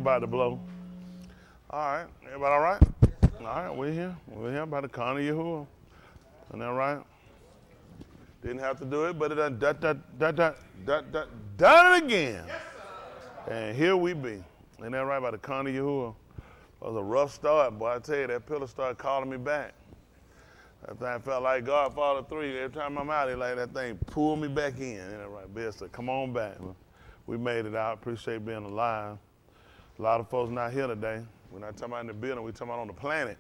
about to blow. All right, everybody all right? All right, we're here. We're here by the corner of Yahuah. Isn't that right? Didn't have to do it, but it done it again. And here we be. Isn't that right, by the corner of Yahuah? It was a rough start, boy. I tell you, that pillar started calling me back. That thing felt like Godfather 3. Every time I'm out here, like that thing pulled me back in. Isn't that right? Bill said, come on back. We made it out. Appreciate being alive. A lot of folks not here today. We're not talking about in the building. We're talking about on the planet.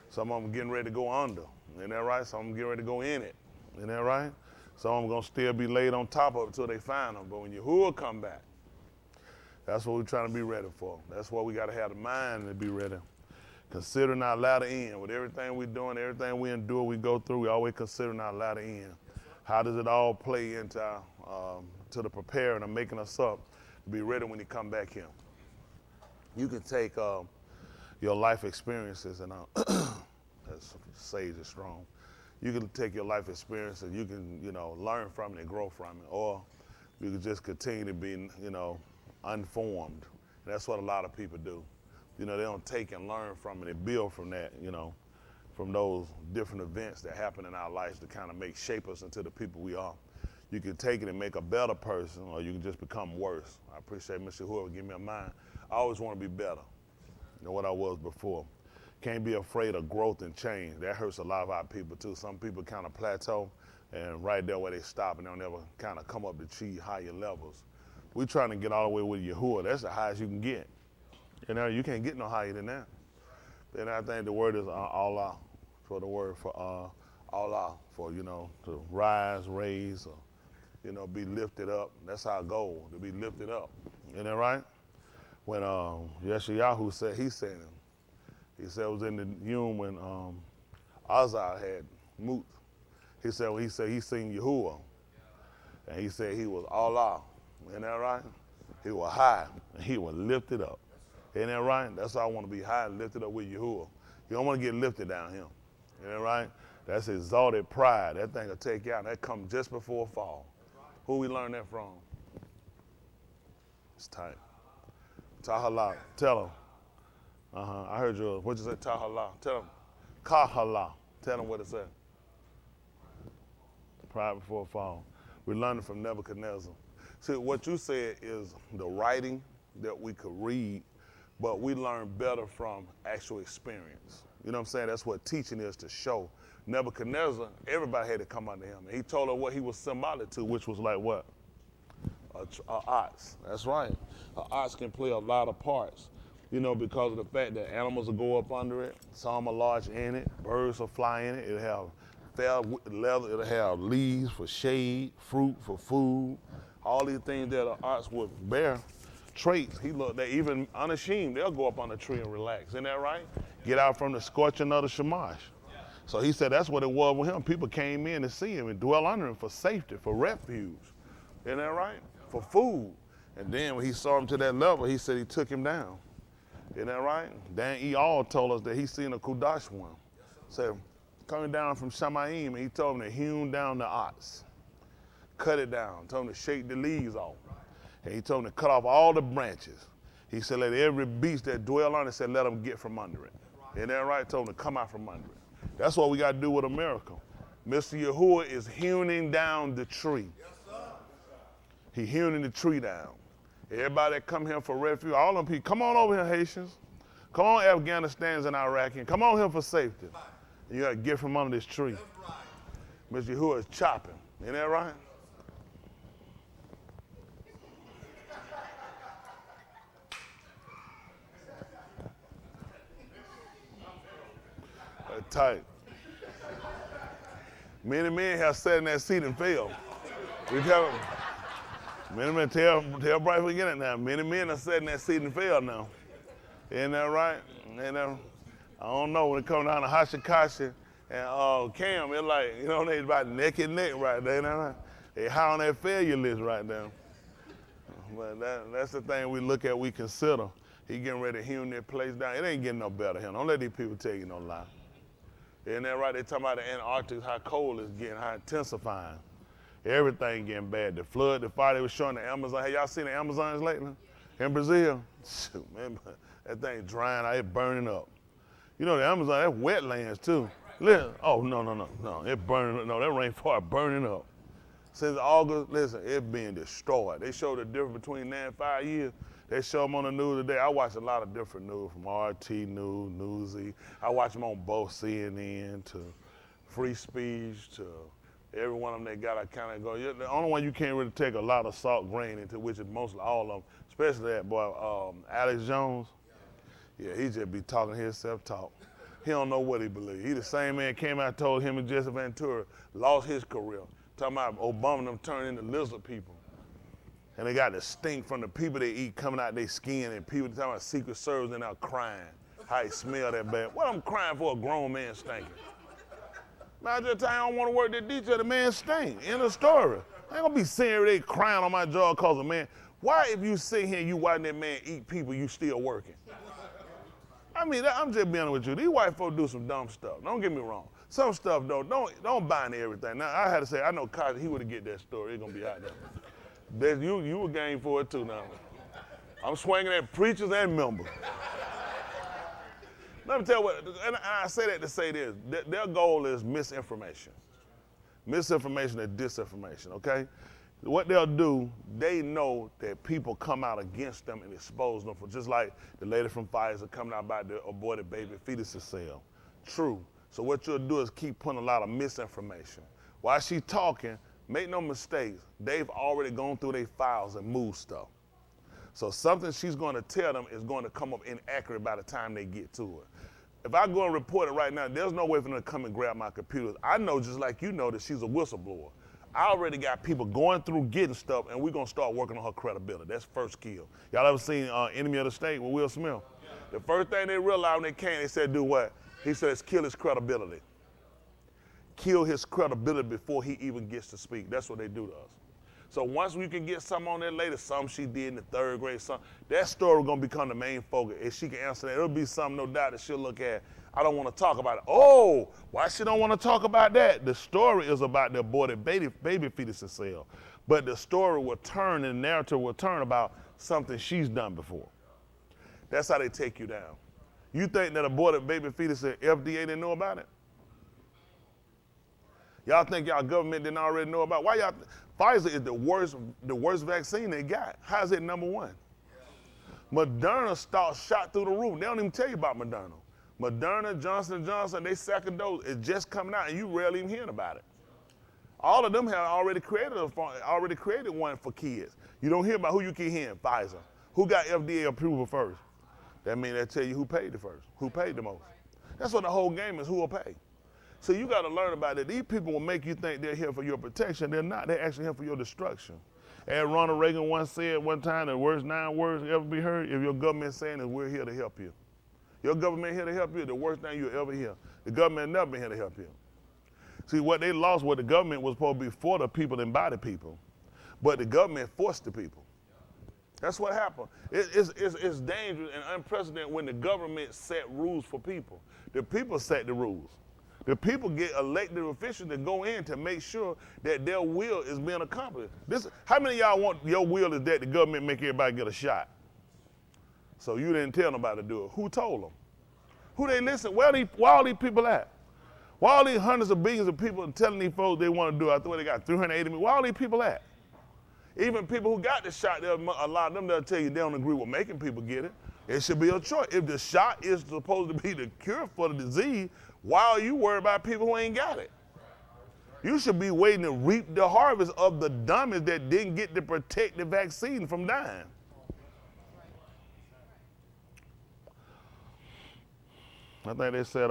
Some of them getting ready to go under. Isn't that right? Some of them getting ready to go in it. Isn't that right? Some of them going to still be laid on top of it until they find them. But when Yahuah come back, that's what we're trying to be ready for. That's why we got to have the mind to be ready. Considering our latter end. With everything we're doing, everything we endure, we go through, we always considering our latter end. How does it all play into our, to the preparing of making us up to be ready when you come back here? You can take your life experiences, and that's sage is strong. You can take your life experiences, you can, learn from it and grow from it, or you can just continue to be, unformed. And that's what a lot of people do. They don't take and learn from it and build from that, from those different events that happen in our lives to kind of shape us into the people we are. You can take it and make a better person, or you can just become worse. I appreciate Mr. Whoever give me a mind. I always want to be better than what I was before. Can't be afraid of growth and change. That hurts a lot of our people too. Some people kind of plateau, and right there where they stop, and they'll never kind of come up to achieve higher levels. We're trying to get all the way with Yahuah. That's the highest you can get. You can't get no higher than that. Then I think the word is Allah, for the word for Allah, for, to rise, raise, or, be lifted up. That's our goal, to be lifted up. Isn't that right? When Yahuah said, he said it was in the Yom when Azar had Mut. He said he seen Yahuah, and he said he was Allah. Isn't that right? He was high, and he was lifted up. Isn't that right? That's why I want to be high and lifted up with Yahuah. You don't want to get lifted down here. Isn't that right? That's exalted pride. That thing will take you out. That comes just before fall. Who we learn that from? It's tight. Tahala. Tell them. I heard you. What'd you say? Tahala. Tell them. Kahala. Tell them what it said. Pride before fall. We learned it from Nebuchadnezzar. See, what you said is the writing that we could read, but we learn better from actual experience. You know what I'm saying? That's what teaching is, to show. Nebuchadnezzar, everybody had to come under him. And he told her what he was symbolic to, which was like what? An ox. That's right. An ox can play a lot of parts, because of the fact that animals will go up under it. Some are large in it. Birds will fly in it. It'll have fair leather. It'll have leaves for shade, fruit for food. All these things that an ox would bear. Traits, they even unashamed, they'll go up on the tree and relax. Isn't that right? Get out from the scorching of the shamash. So he said that's what it was with him. People came in to see him and dwell under him for safety, for refuge. Isn't that right? For food. And then when he saw him to that level, he said he took him down. Isn't that right? Dan E. All told us that he seen a Kudash one. Said, coming down from Shamayim, and he told him to hewn down the ox. Cut it down. Told him to shake the leaves off. And he told him to cut off all the branches. He said, let every beast that dwell on it, said, let them get from under it. Isn't that right? Told him to come out from under it. That's what we got to do with America. Mr. Yahuah is hewing down the tree. Yes, sir. He hewing the tree down. Everybody that come here for refuge, all them people, come on over here, Haitians. Come on, Afghanistans and Iraqis. Come on here for safety. And you got to get from under this tree. Right. Mr. Yahuah is chopping. Isn't that right? Tight. Many men have sat in that seat and failed. We tell many men tell Bryce we get it now. Many men have sat in that seat and failed now. Isn't that right? And I don't know, when it comes down to Hashikashi and Cam, it's like, they about neck and neck right there. You know right? They high on that failure list right there. But that's the thing we look at, we consider. He getting ready to hew that place down. It ain't getting no better here. Don't let these people tell you no lie. Isn't that right? They talking about the Antarctic, how cold it's getting, how intensifying. Everything getting bad. The flood, the fire they was showing the Amazon. Have y'all seen the Amazons lately? In Brazil, shoot, man, that thing drying out, it burning up. You know, the Amazon, that's wetlands too. Listen, oh, no, it burning, no, that rainforest burning up. Since August, listen, it's being destroyed. They showed the difference between now and 5 years. They show them on the news today. I watch a lot of different news, from RT News, Newsy. I watch them on both CNN to Free Speech to every one of them they got. I kind of go, the only one you can't really take a lot of salt grain into, which is mostly all of them, especially that boy, Alex Jones. Yeah, he just be talking his self-talk. He don't know what he believes. He the same man came out and told him and Jesse Ventura lost his career. Talking about Obama them turning into lizard people. And they got the stink from the people they eat coming out their skin, and people talking about Secret Service and they're crying. How he smell that bad. What I'm crying for a grown man stinking? Man, I just tell you I don't want to work that detail, the man stink. End of story. I ain't gonna be sitting every day crying on my job cause a man. Why if you sit here and you watching that man eat people, you still working? I mean, I'm just being honest with you. These white folks do some dumb stuff. Don't get me wrong. Some stuff don't buy into everything. Now I had to say, I know Cosby, he would have get that story. It's gonna be out there. You were game for it too now. I'm swinging at preachers and members. Let me tell you what, and I say that to say this. Their goal is misinformation. Misinformation and disinformation, okay? What they'll do, they know that people come out against them and expose them for, just like the lady from Pfizer coming out about the aborted baby fetuses cell. True. So what you'll do is keep putting a lot of misinformation. While she's talking, make no mistakes, they've already gone through their files and moved stuff. So something she's going to tell them is going to come up inaccurate by the time they get to it. If I go and report it right now, there's no way for them to come and grab my computers. I know, just like you know, that she's a whistleblower. I already got people going through getting stuff, and we're going to start working on her credibility. That's first kill. Y'all ever seen Enemy of the State with Will Smith? Yeah. The first thing they realized when they came, they said, do what? He says, kill his credibility. Kill his credibility before he even gets to speak. That's what they do to us. So once we can get some on that later, something she did in the 3rd grade, that story gonna become the main focus. If she can answer that, it'll be something, no doubt, that she'll look at. I don't wanna talk about it. Oh, why she don't wanna talk about that? The story is about the aborted baby fetus cell. But the story will turn, and the narrative will turn about something she's done before. That's how they take you down. You think that aborted baby fetus at FDA didn't know about it? Y'all think y'all government didn't already know about it? Why y'all? Pfizer is the worst vaccine they got. How's it number 1? Moderna shot through the roof. They don't even tell you about Moderna. Moderna, Johnson & Johnson, they second dose is just coming out, and you rarely even hearing about it. All of them have already created one for kids. You don't hear about who you keep hearing, Pfizer. Who got FDA approval first? That means they tell you who paid the first, who paid the most. That's what the whole game is, who will pay. So you got to learn about it. These people will make you think they're here for your protection. They're not. They're actually here for your destruction. As Ronald Reagan once said one time, the worst 9 words ever be heard, if your government saying is, we're here to help you. Your government here to help you, the worst thing you'll ever hear. The government never been here to help you. See, what they lost was the government was supposed to be for the people and by the people. But the government forced the people. That's what happened. It's dangerous and unprecedented when the government set rules for people. The people set the rules. The people get elected officials to go in to make sure that their will is being accomplished. How many of y'all want your will is that the government make everybody get a shot? So you didn't tell nobody to do it. Who told them? Who they listen? Why all these people at? Why all these hundreds of billions of people telling these folks they want to do it? I thought they got 380 million. Why all these people at? Even people who got the shot, a lot of them, they'll tell you they don't agree with making people get it. It should be a choice. If the shot is supposed to be the cure for the disease, why are you worried about people who ain't got it? You should be waiting to reap the harvest of the dummies that didn't get to protect the vaccine from dying. I think they said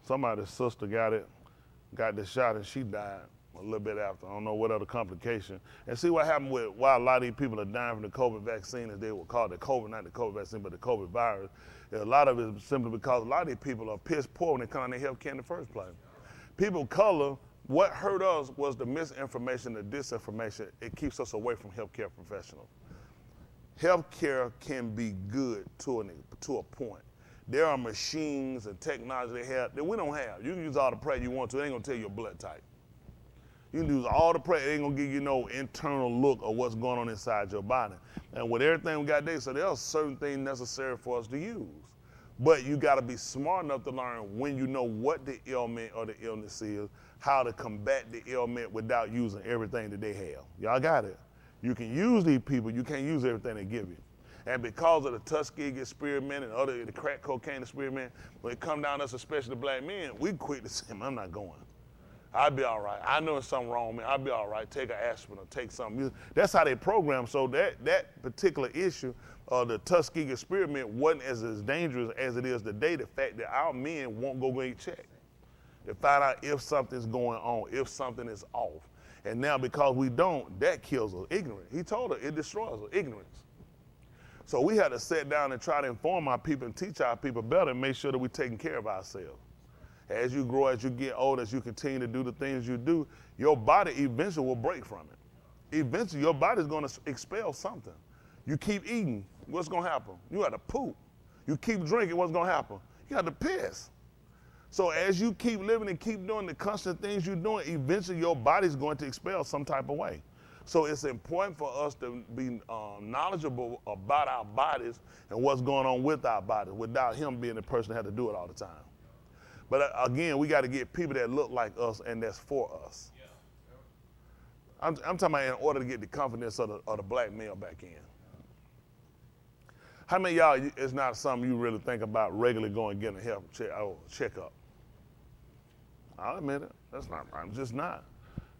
somebody's sister got the shot and she died a little bit after. I don't know what other complication. And see what happened with why a lot of these people are dying from the COVID vaccine, as they would call the COVID, not the COVID vaccine, but the COVID virus. A lot of it is simply because a lot of these people are piss poor when they come on their health care in the first place. People of color, what hurt us was the misinformation, the disinformation. It keeps us away from healthcare professionals. Healthcare can be good to a point. There are machines and technology they have that we don't have. You can use all the prayer you want to. It ain't gonna tell you your blood type. You can use all the prayer. It ain't going to give you no internal look of what's going on inside your body. And with everything we got there, so there are certain things necessary for us to use. But you got to be smart enough to learn when you know what the ailment or the illness is, how to combat the ailment without using everything that they have. Y'all got it? You can use these people. You can't use everything they give you. And because of the Tuskegee experiment and the crack cocaine experiment, when it come down to us, especially the black men, we quick to say, I'm not going. I'll be all right. I know there's something wrong, man. I'll be all right. Take an aspirin or take something. That's how they program. So that particular issue of the Tuskegee experiment wasn't as dangerous as it is today. The fact that our men won't go get checked to find out if something's going on, if something is off. And now because we don't, that kills us. Ignorance. He told us it destroys us. Ignorance. So we had to sit down and try to inform our people and teach our people better and make sure that we're taking care of ourselves. As you grow, as you get older, as you continue to do the things you do, your body eventually will break from it. Eventually, your body's going to expel something. You keep eating, what's going to happen? You got to poop. You keep drinking, what's going to happen? You got to piss. So as you keep living and keep doing the constant things you're doing, eventually your body's going to expel some type of way. So it's important for us to be knowledgeable about our bodies and what's going on with our bodies without him being the person that had to do it all the time. But again, we got to get people that look like us and that's for us. I'm talking about in order to get the confidence of the black male back in. How many of y'all, it's not something you really think about regularly going and getting a health checkup? I'll admit it. That's not, I'm just not.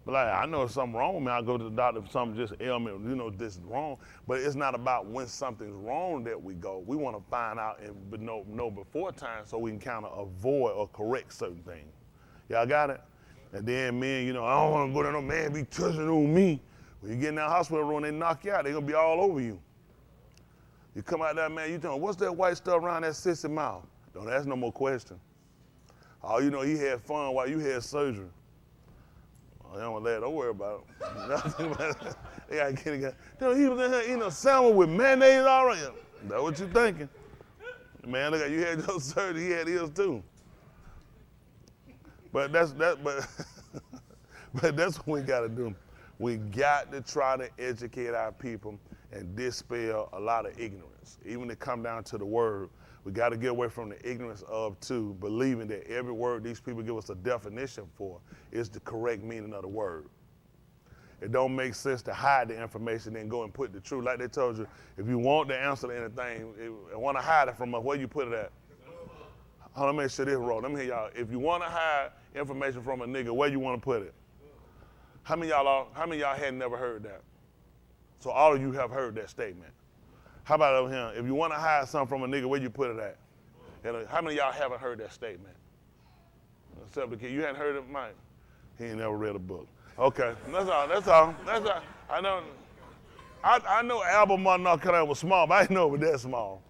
But like, I know if something wrong with me, I'll go to the doctor if something just ailment, this is wrong. But it's not about when something's wrong that we go. We want to find out and know before time so we can kind of avoid or correct certain things. Y'all got it? And then men, I don't want to go to no man be touching on me. When you get in that hospital room, they knock you out. They're going to be all over you. You come out there, man, you tell them, what's that white stuff around that sissy mouth? Don't ask no more questions. Oh, he had fun while you had surgery. I don't let. Don't worry about it. They gotta get it. He was in here eating a sandwich with mayonnaise already. That's what you thinking. Man, look at you had your surgery. He had his too. But that's what we gotta do. We got to try to educate our people and dispel a lot of ignorance. Even to come down to the word, we got to get away from the ignorance of believing that every word these people give us a definition for is the correct meaning of the word. It don't make sense to hide the information and go and put the truth. Like they told you, if you want the answer to anything, want to hide it from us, where you put it at? Hold on, let me make sure this roll. Let me hear y'all. If you want to hide information from a nigga, where you want to put it? How many of y'all had never heard that? So all of you have heard that statement. How about over here? If you want to hide something from a nigga, where you put it at? And how many of y'all haven't heard that statement? Except the kid. You hadn't heard it, Mike? He ain't never read a book. Okay, that's all. I know album was small, but I didn't know it was that small.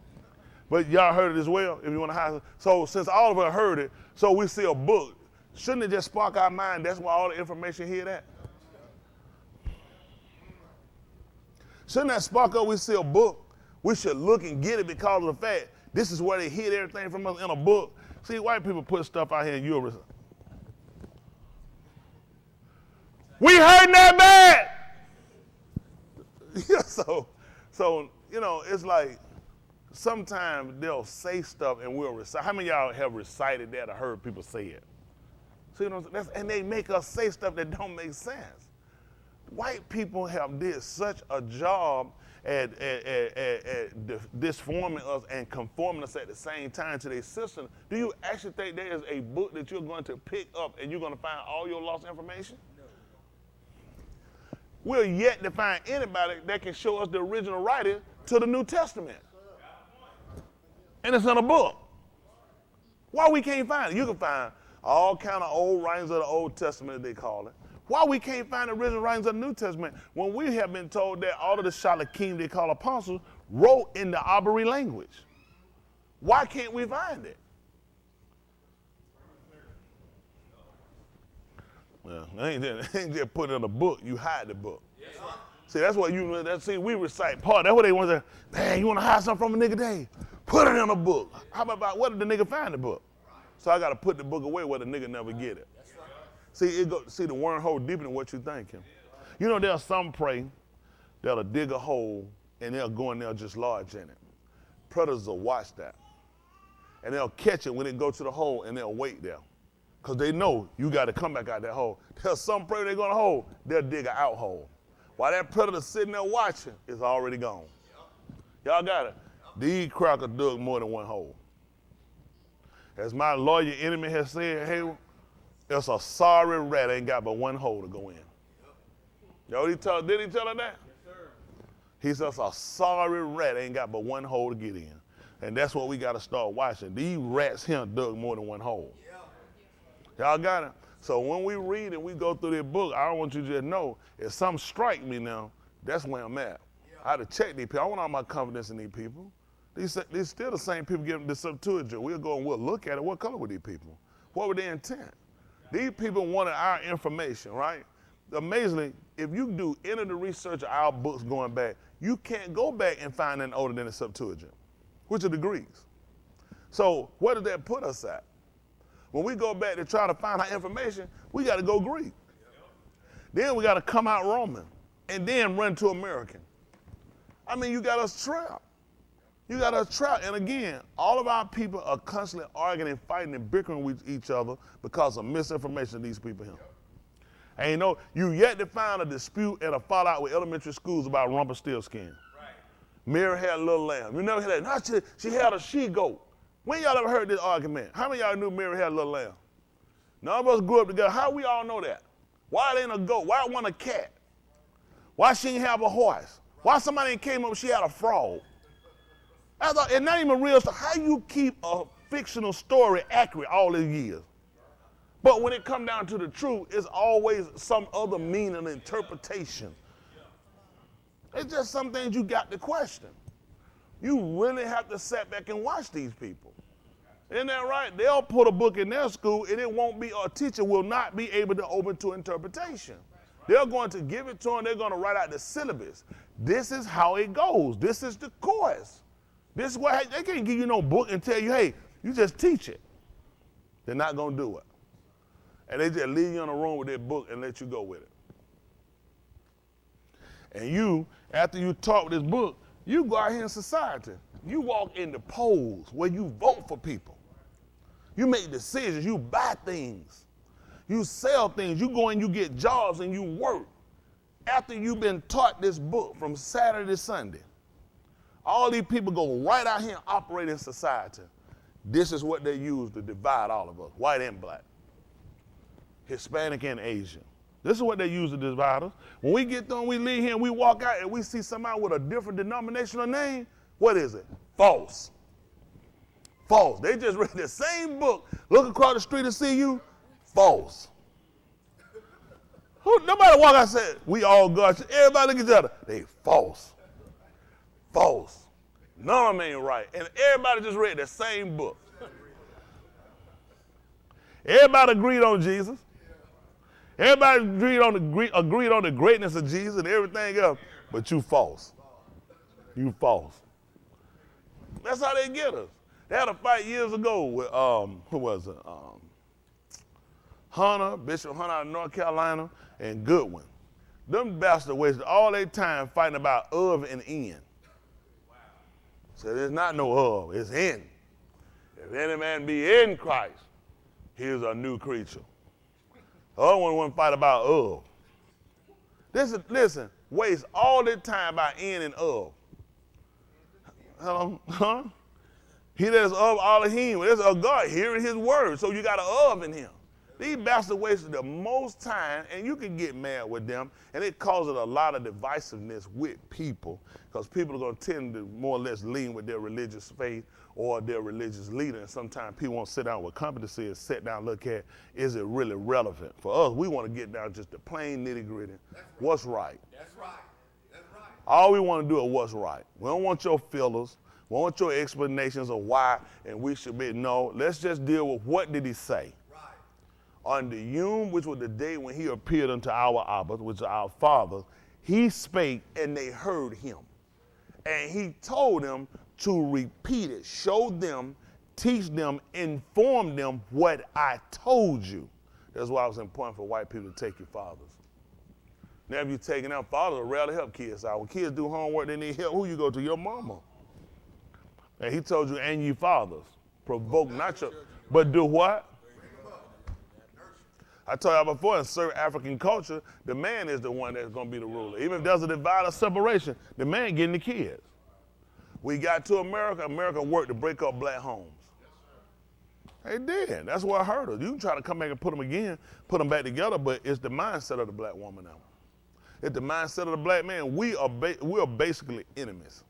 But y'all heard it as well, if you want to hide it. So since all of us heard it, so we see a book, shouldn't it just spark our mind? That's why all the information here at? Shouldn't that spark up, we see a book? We should look and get it because of the fact this is where they hid everything from us in a book. See, white people put stuff out here in Europe. We heard that bad. Yeah, so it's like sometimes they'll say stuff and we'll recite. How many of y'all have recited that or heard people say it? See what I'm saying? And they make us say stuff that don't make sense. White people have did such a job at disforming us and conforming us at the same time to their system. Do you actually think there is a book that you're going to pick up and you're going to find all your lost information? No. We're yet to find anybody that can show us the original writing to the New Testament. And it's in a book. Why we can't find it? You can find all kind of old writings of the Old Testament, they call it. Why we can't find the original writings of the New Testament when we have been told that all of the Shalakim they call apostles wrote in the Abari language? Why can't we find it? Well, ain't just put it in a book, you hide the book. Yes, see, that's what we recite part. That's what they want to say, man, you want to hide something from a nigga day? Put it in a book. How about where did the nigga find the book? So I got to put the book away where the nigga never get it. See, see the wormhole deeper than what you're thinking. You know, there's some prey that'll dig a hole and they'll go in there just lodge in it. Predators will watch that. And they'll catch it when it goes to the hole and they'll wait there. Because they know you got to come back out that hole. There's some prey they go in the hole, they'll dig an out hole. While that predator sitting there watching, it's already gone. Y'all got it? These crackers dug more than one hole. As my lawyer enemy has said, hey, it's a sorry rat ain't got but one hole to go in. Y'all, did he tell her that? Yes, sir. He says a sorry rat ain't got but one hole to get in. And that's what we got to start watching. These rats here dug more than one hole. Yeah. Y'all got it? So when we read and we go through this book, I want you to just know, if something strike me now, that's where I'm at. Yeah. I had to check these people. I want all my confidence in these people. These still the same people giving the Septuagint. We'll go and we'll look at it. What color were these people? What were their intent? These people wanted our information, right? Amazingly, if you do any of the research of our books going back, you can't go back and find anything older than the Septuagint, which are the Greeks. So where did that put us at? When we go back to try to find our information, we got to go Greek. Then we got to come out Roman and then run to American. I mean, you got us trapped. You got us trapped. And again, all of our people are constantly arguing and fighting and bickering with each other because of misinformation of these people here. And you know, you yet to find a dispute and a fallout with elementary schools about Rumpelstiltskin. Right. Mary had a little lamb. You never heard that. No, she had a she-goat. When y'all ever heard this argument? How many of y'all knew Mary had a little lamb? None of us grew up together. How we all know that? Why it ain't a goat? Why it wasn't a cat? Why she didn't have a horse? Why somebody came up, she had a frog? It's not even real stuff. How you keep a fictional story accurate all these years? But when it comes down to the truth, it's always some other meaning and interpretation. It's just some things you got to question. You really have to sit back and watch these people. Isn't that right? They'll put a book in their school and it won't be, a teacher will not be able to open to interpretation. They're going to give it to them. They're going to write out the syllabus. This is how it goes. This is the course. This is what, they can't give you no book and tell you, hey, you just teach it. They're not going to do it. And they just leave you in a room with their book and let you go with it. And you, after you talk this book, you go out here in society. You walk in the polls where you vote for people. You make decisions. You buy things. You sell things. You go and you get jobs and you work. After you've been taught this book from Saturday to Sunday, all these people go right out here and operate in society. This is what they use to divide all of us, white and black, Hispanic and Asian. This is what they use to divide us. When we get done, we leave here and we walk out and we see somebody with a different denominational name, what is it? False. False. They just read the same book, look across the street and see you, false. Nobody walk out and say, we all God. Everybody look at each other. They false. False. None of them ain't right. And everybody just read the same book. Everybody agreed on Jesus. Everybody agreed on the greatness of Jesus and everything else, but you false. You false. That's how they get us. They had a fight years ago with, who was it? Hunter, Bishop Hunter out of North Carolina, and Goodwin. Them bastards wasted all their time fighting about of and in. So there's not no of, it's in. If any man be in Christ, he is a new creature. The other one wouldn't fight about of. Listen, waste all their time about in and of. Hello? Huh? He that is of all of him. There's a God hearing his word, so you got an of in him. These bastards wasted the most time, and you can get mad with them, and it causes a lot of divisiveness with people, because people are going to tend to more or less lean with their religious faith or their religious leader, and sometimes people won't sit down with competency and sit down and look at, is it really relevant? For us, we want to get down just the plain nitty-gritty. What's right? That's right. That's right. All we want to do is what's right. We don't want your fillers. We don't want your explanations of why, and we should be, no, let's just deal with what did he say. On the Yom, which was the day when he appeared unto our Abba, which is our fathers, he spake and they heard him. And he told them to repeat it, show them, teach them, inform them what I told you. That's why it was important for white people to take your fathers. Now, if you're taking out fathers, will rarely help kids out. When kids do homework, they need help. Who you go to? Your mama. And he told you, and ye fathers, provoke not your, but do what? I told y'all before, in certain African culture, the man is the one that's going to be the ruler. Even if there's a divide or separation, the man getting the kids. We got to America, America worked to break up black homes. They did. That's what hurt us. You can try to come back and put them back together, but it's the mindset of the black woman now. It's the mindset of the black man. We are basically enemies.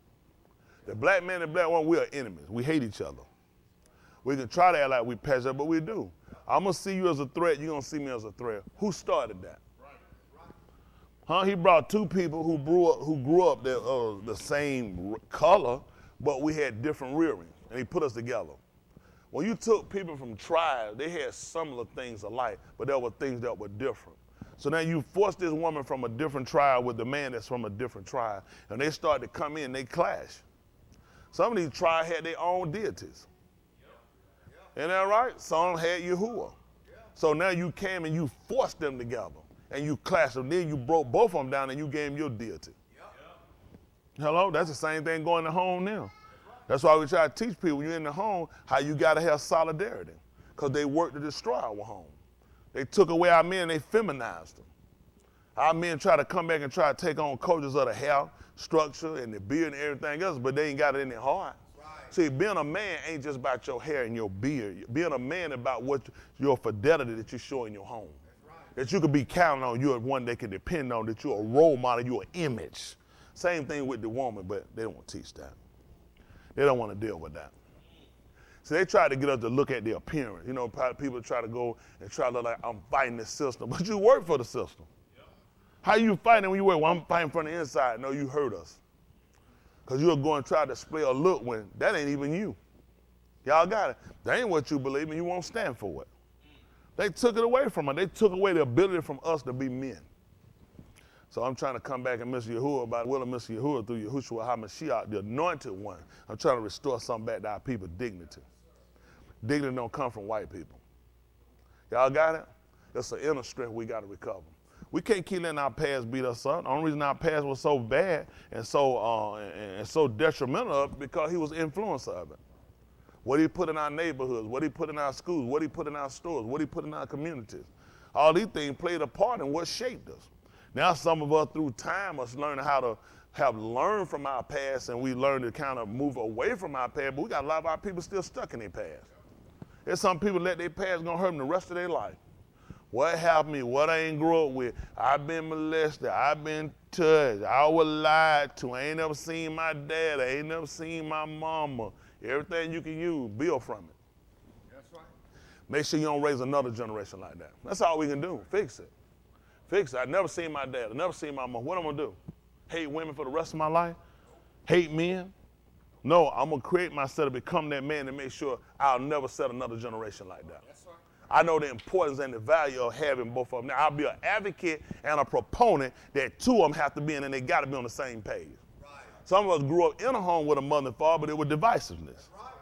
The black man and the black woman, we are enemies. We hate each other. We can try to act like we passionate, but we do. I'm going to see you as a threat. You're going to see me as a threat. Who started that? Huh? He brought two people who grew up the same color, but we had different rearing, and he put us together. When you took people from tribes, they had similar things alike, but there were things that were different. So now you force this woman from a different tribe with the man that's from a different tribe, and they start to come in, they clash. Some of these tribes had their own deities. Isn't that right? Some had Yahuah. So now you came and you forced them together, and you clashed them. Then you broke both of them down, and you gave them your deity. Hello? That's the same thing going to home now. That's why we try to teach people when you're in the home how you got to have solidarity, because they worked to destroy our home. They took away our men, they feminized them. Our men try to come back and try to take on cultures of the hair, structure, and the beard and everything else, but they ain't got it in their heart. Right. See, being a man ain't just about your hair and your beard. Being a man about what your fidelity that you show in your home. Right. That you can be counting on, you're one they can depend on, that you're a role model, you're an image. Same thing with the woman, but they don't want to teach that. They don't want to deal with that. So they try to get us to look at the appearance. You know, people try to go and try to look like, I'm fighting the system, but you work for the system. Yep. How you fighting when you work? Well, I'm fighting from the inside. No, you hurt us. Because you're going to try to display a look when that ain't even you. Y'all got it. That ain't what you believe in. You won't stand for it. They took it away from us. They took away the ability from us to be men. So I'm trying to come back and Mr. Yahuah by the will of Mr. Yahuah through Yahushua HaMashiach, the anointed one. I'm trying to restore something back to our people's dignity. Dignity don't come from white people. Y'all got it? That's an inner strength we got to recover. We can't keep letting our past beat us up. The only reason our past was so bad and so detrimental because he was the influencer of it. What he put in our neighborhoods, what he put in our schools, what he put in our stores, what he put in our communities. All these things played a part in what shaped us. Now some of us through time us learning how to have learned from our past, and we learn to kind of move away from our past, but we got a lot of our people still stuck in their past. There's some people let their past gonna hurt them the rest of their life. What happened to me, what I ain't grew up with, I've been molested, I've been touched, I was lied to, I ain't never seen my dad, I ain't never seen my mama. Everything you can use, build from it. That's right. Make sure you don't raise another generation like that. That's all we can do, fix it. Fix it. I never seen my dad. I never seen my mom. What am I gonna do? Hate women for the rest of my life? Hate men? No, I'm gonna create myself to become that man and make sure I'll never set another generation like that. That's right. I know the importance and the value of having both of them. Now, I'll be an advocate and a proponent that two of them have to be in, and they gotta be on the same page. Right. Some of us grew up in a home with a mother and father, but it was divisiveness. Right.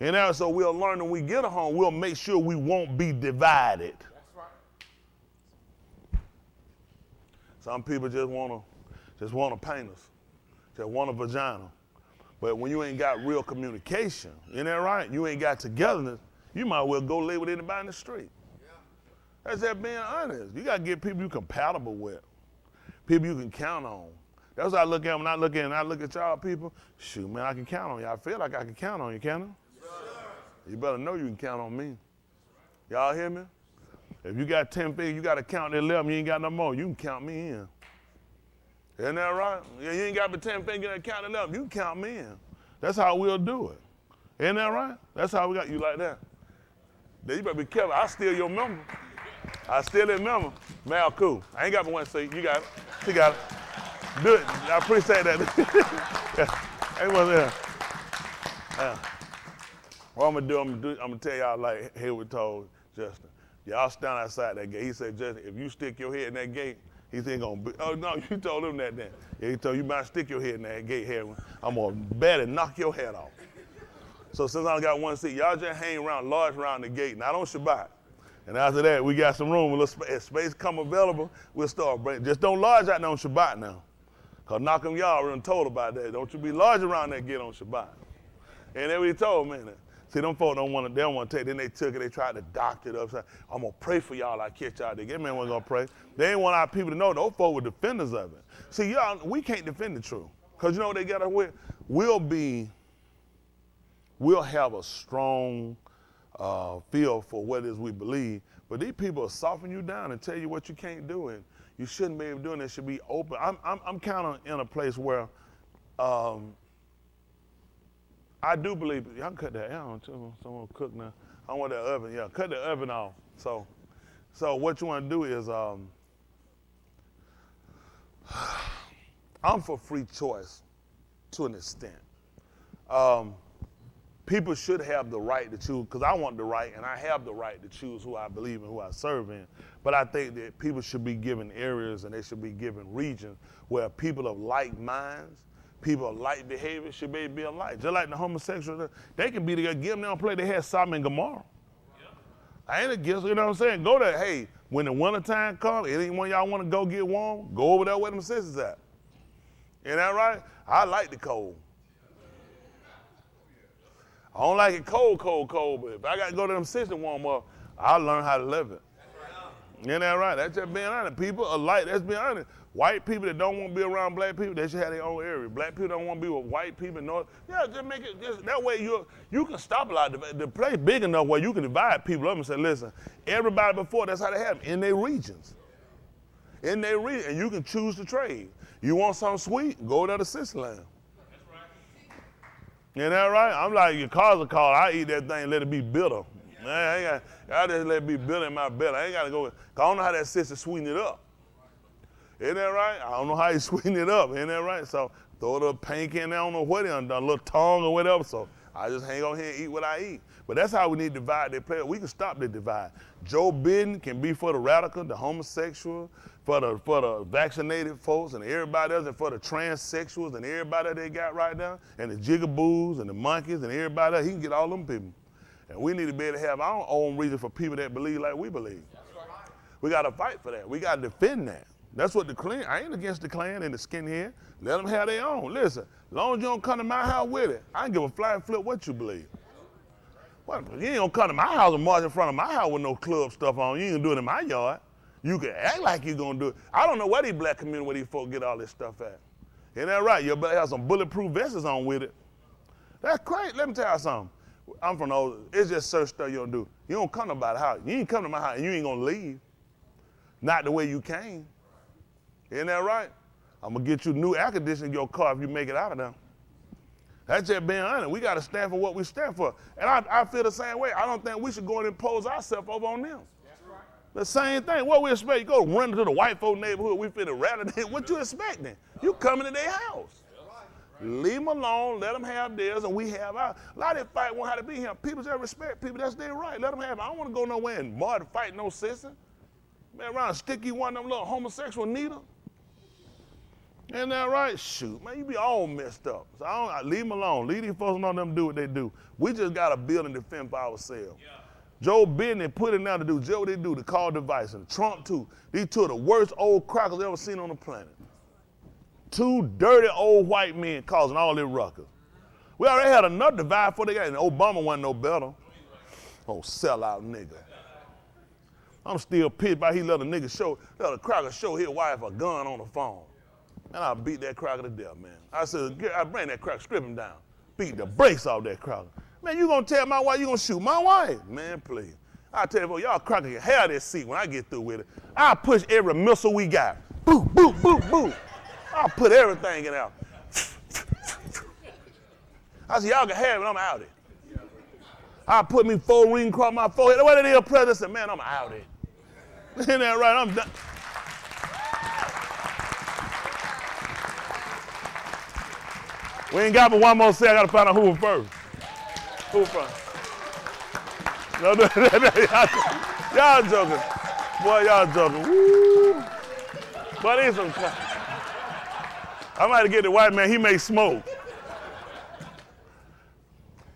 And now, so we'll learn when we get a home, we'll make sure we won't be divided. Some people just wanna paint us, just want a vagina. But when you ain't got real communication, isn't that right? You ain't got togetherness, you might well go live with anybody in the street. Yeah. That's just being honest. You gotta get people you're compatible with, people you can count on. That's what I look at when I look at y'all people. Shoot, man, I can count on you. I feel like I can count on you, can I? Yes, sir. You better know you can count on me. Y'all hear me? If you got 10 fingers, you got to count the 11, you ain't got no more. You can count me in. Isn't that right? You ain't got but 10 fingers to count 11. You can count me in. That's how we'll do it. Isn't that right? That's how we got you like that. Then you better be careful. I steal your number. I steal that number. Man, cool. I ain't got but one seat. You got it. She got it. Do it. I appreciate that. Yeah. Ain't one there. Yeah. What I'm going to tell y'all like Hayward told Justin. Y'all stand outside that gate. He said, Justin, if you stick your head in that gate, he ain't gonna be, oh no, you told him that then. Yeah, he told you might stick your head in that gate here. I'm gonna bet and knock your head off. So since I only got one seat, y'all just hang around large around the gate, not on Shabbat. And after that, we got some room. As space come available, we'll start bringing. Just don't lodge out there on Shabbat now. Because Malcolm Yah done told about that. Don't you be lodge around that gate on Shabbat. And then we told, man, see, them folks don't want to take. Then they took it, they tried to doctor it up. I'm going to pray for y'all. I catch y'all. That man wasn't going to pray. They ain't want our people to know. Those folks were defenders of it. See, y'all, we can't defend the truth. Because you know what they got us with? We'll have a strong feel for what it is we believe. But these people will soften you down and tell you what you can't do. And you shouldn't be able to do it. It should be open. I'm kind of in a place where I do believe, y'all can cut that out too. Someone cook now. I want that oven, yeah, cut the oven off. So what you want to do is, I'm for free choice to an extent. People should have the right to choose, because I want the right, and I have the right to choose who I believe and who I serve in. But I think that people should be given areas and they should be given regions where people of like minds, people of like behavior should be alike. Just like the homosexuals, they can be together, give them their own play. They had Sodom and Gomorrah. Yep. I ain't against, you know what I'm saying? Go there, hey, when the winter time comes, any one y'all want to go get warm, go over there where them sisters at. Ain't that right? I like the cold. I don't like it cold, but if I got to go to them sisters warm up, I'll learn how to live it. Ain't that right? That's just being honest. People are like, that's being honest. White people that don't want to be around black people, they should have their own area. Black people don't want to be with white people. Just make it, that way you can stop a lot. The place big enough where you can divide people up and say, listen, everybody before, that's how they have them, in their regions. In their region, and you can choose to trade. You want something sweet, go to the sister land. Isn't that right? I'm like, your car's a car. I eat that thing and let it be bitter. Man, I just let it be bitter in my belly. I ain't got to go, because I don't know how that sister sweeten it up. Isn't that right? I don't know how you sweeten it up. Isn't that right? So throw a little paint in there. I don't know what he done, a little tongue or whatever. So I just hang on here and eat what I eat. But that's how we need to divide their play. We can stop the divide. Joe Biden can be for the radical, the homosexual, for the vaccinated folks and everybody else, and for the transsexuals and everybody they got right now, and the jigaboos and the monkeys and everybody else. He can get all them people. And we need to be able to have our own reason for people that believe like we believe. Right. We got to fight for that. We got to defend that. That's what the Klan, I ain't against the Klan and the skinhead. Let them have their own. Listen, as long as you don't come to my house with it, I can give a flying flip what you believe. Well, you ain't gonna come to my house and march in front of my house with no club stuff on. You ain't gonna do it in my yard. You can act like you're gonna do it. I don't know where these black community, where these folks get all this stuff at. Ain't that right? You better have some bulletproof vests on with it. That's crazy. Let me tell you something. I'm from the old, it's just certain stuff you don't do. You don't come to my house. You ain't come to my house and you ain't gonna leave. Not the way you came. Isn't that right? I'm gonna get you new air conditioning in your car if you make it out of there. That's just being honest. We gotta stand for what we stand for. And I feel the same way. I don't think we should go and impose ourselves over on them. That's right. The same thing. What we expect? You go run into the white folk neighborhood, we finna rattle them. What you expecting? You coming to their house. Leave them alone, let them have theirs, and we have ours. A lot of that fight want how to be here. People just respect people, that's their right. Let them have it. I don't want to go nowhere and mud fight no sister. Man, around stick you one of them little homosexual needle. Isn't that right? Shoot, man, you be all messed up. So I leave them alone. Leave these folks alone, them do what they do. We just got to build and defend for ourselves. Yeah. Joe Biden, they put it now to do just what they do, to call device. And Trump, too. These two are the worst old crackers ever seen on the planet. Two dirty old white men causing all this ruckus. We already had enough divide before they got it, and Obama wasn't no better. Oh, sellout nigga. I'm still pissed by he let a cracker show his wife a gun on the phone. And I beat that cracker to death, man. I said, I bring that cracker, strip him down. Beat the brakes off that cracker. Man, you gonna tell my wife you gonna shoot my wife? Man, please. I tell you what, y'all cracker can have this seat when I get through with it. I'll push every missile we got. Boop, boop, boop, boop. I'll put everything in there. I said, y'all can have it, I'm out it. I'll put me 4 rings across my forehead. What did the president say? Man, I'm out it. Isn't that right? I'm done. We ain't got but one more say. I got to find out who was first. Who was first? No, y'all joking. Boy, y'all joking. Woo. But it's some. I might get the white man. He makes smoke.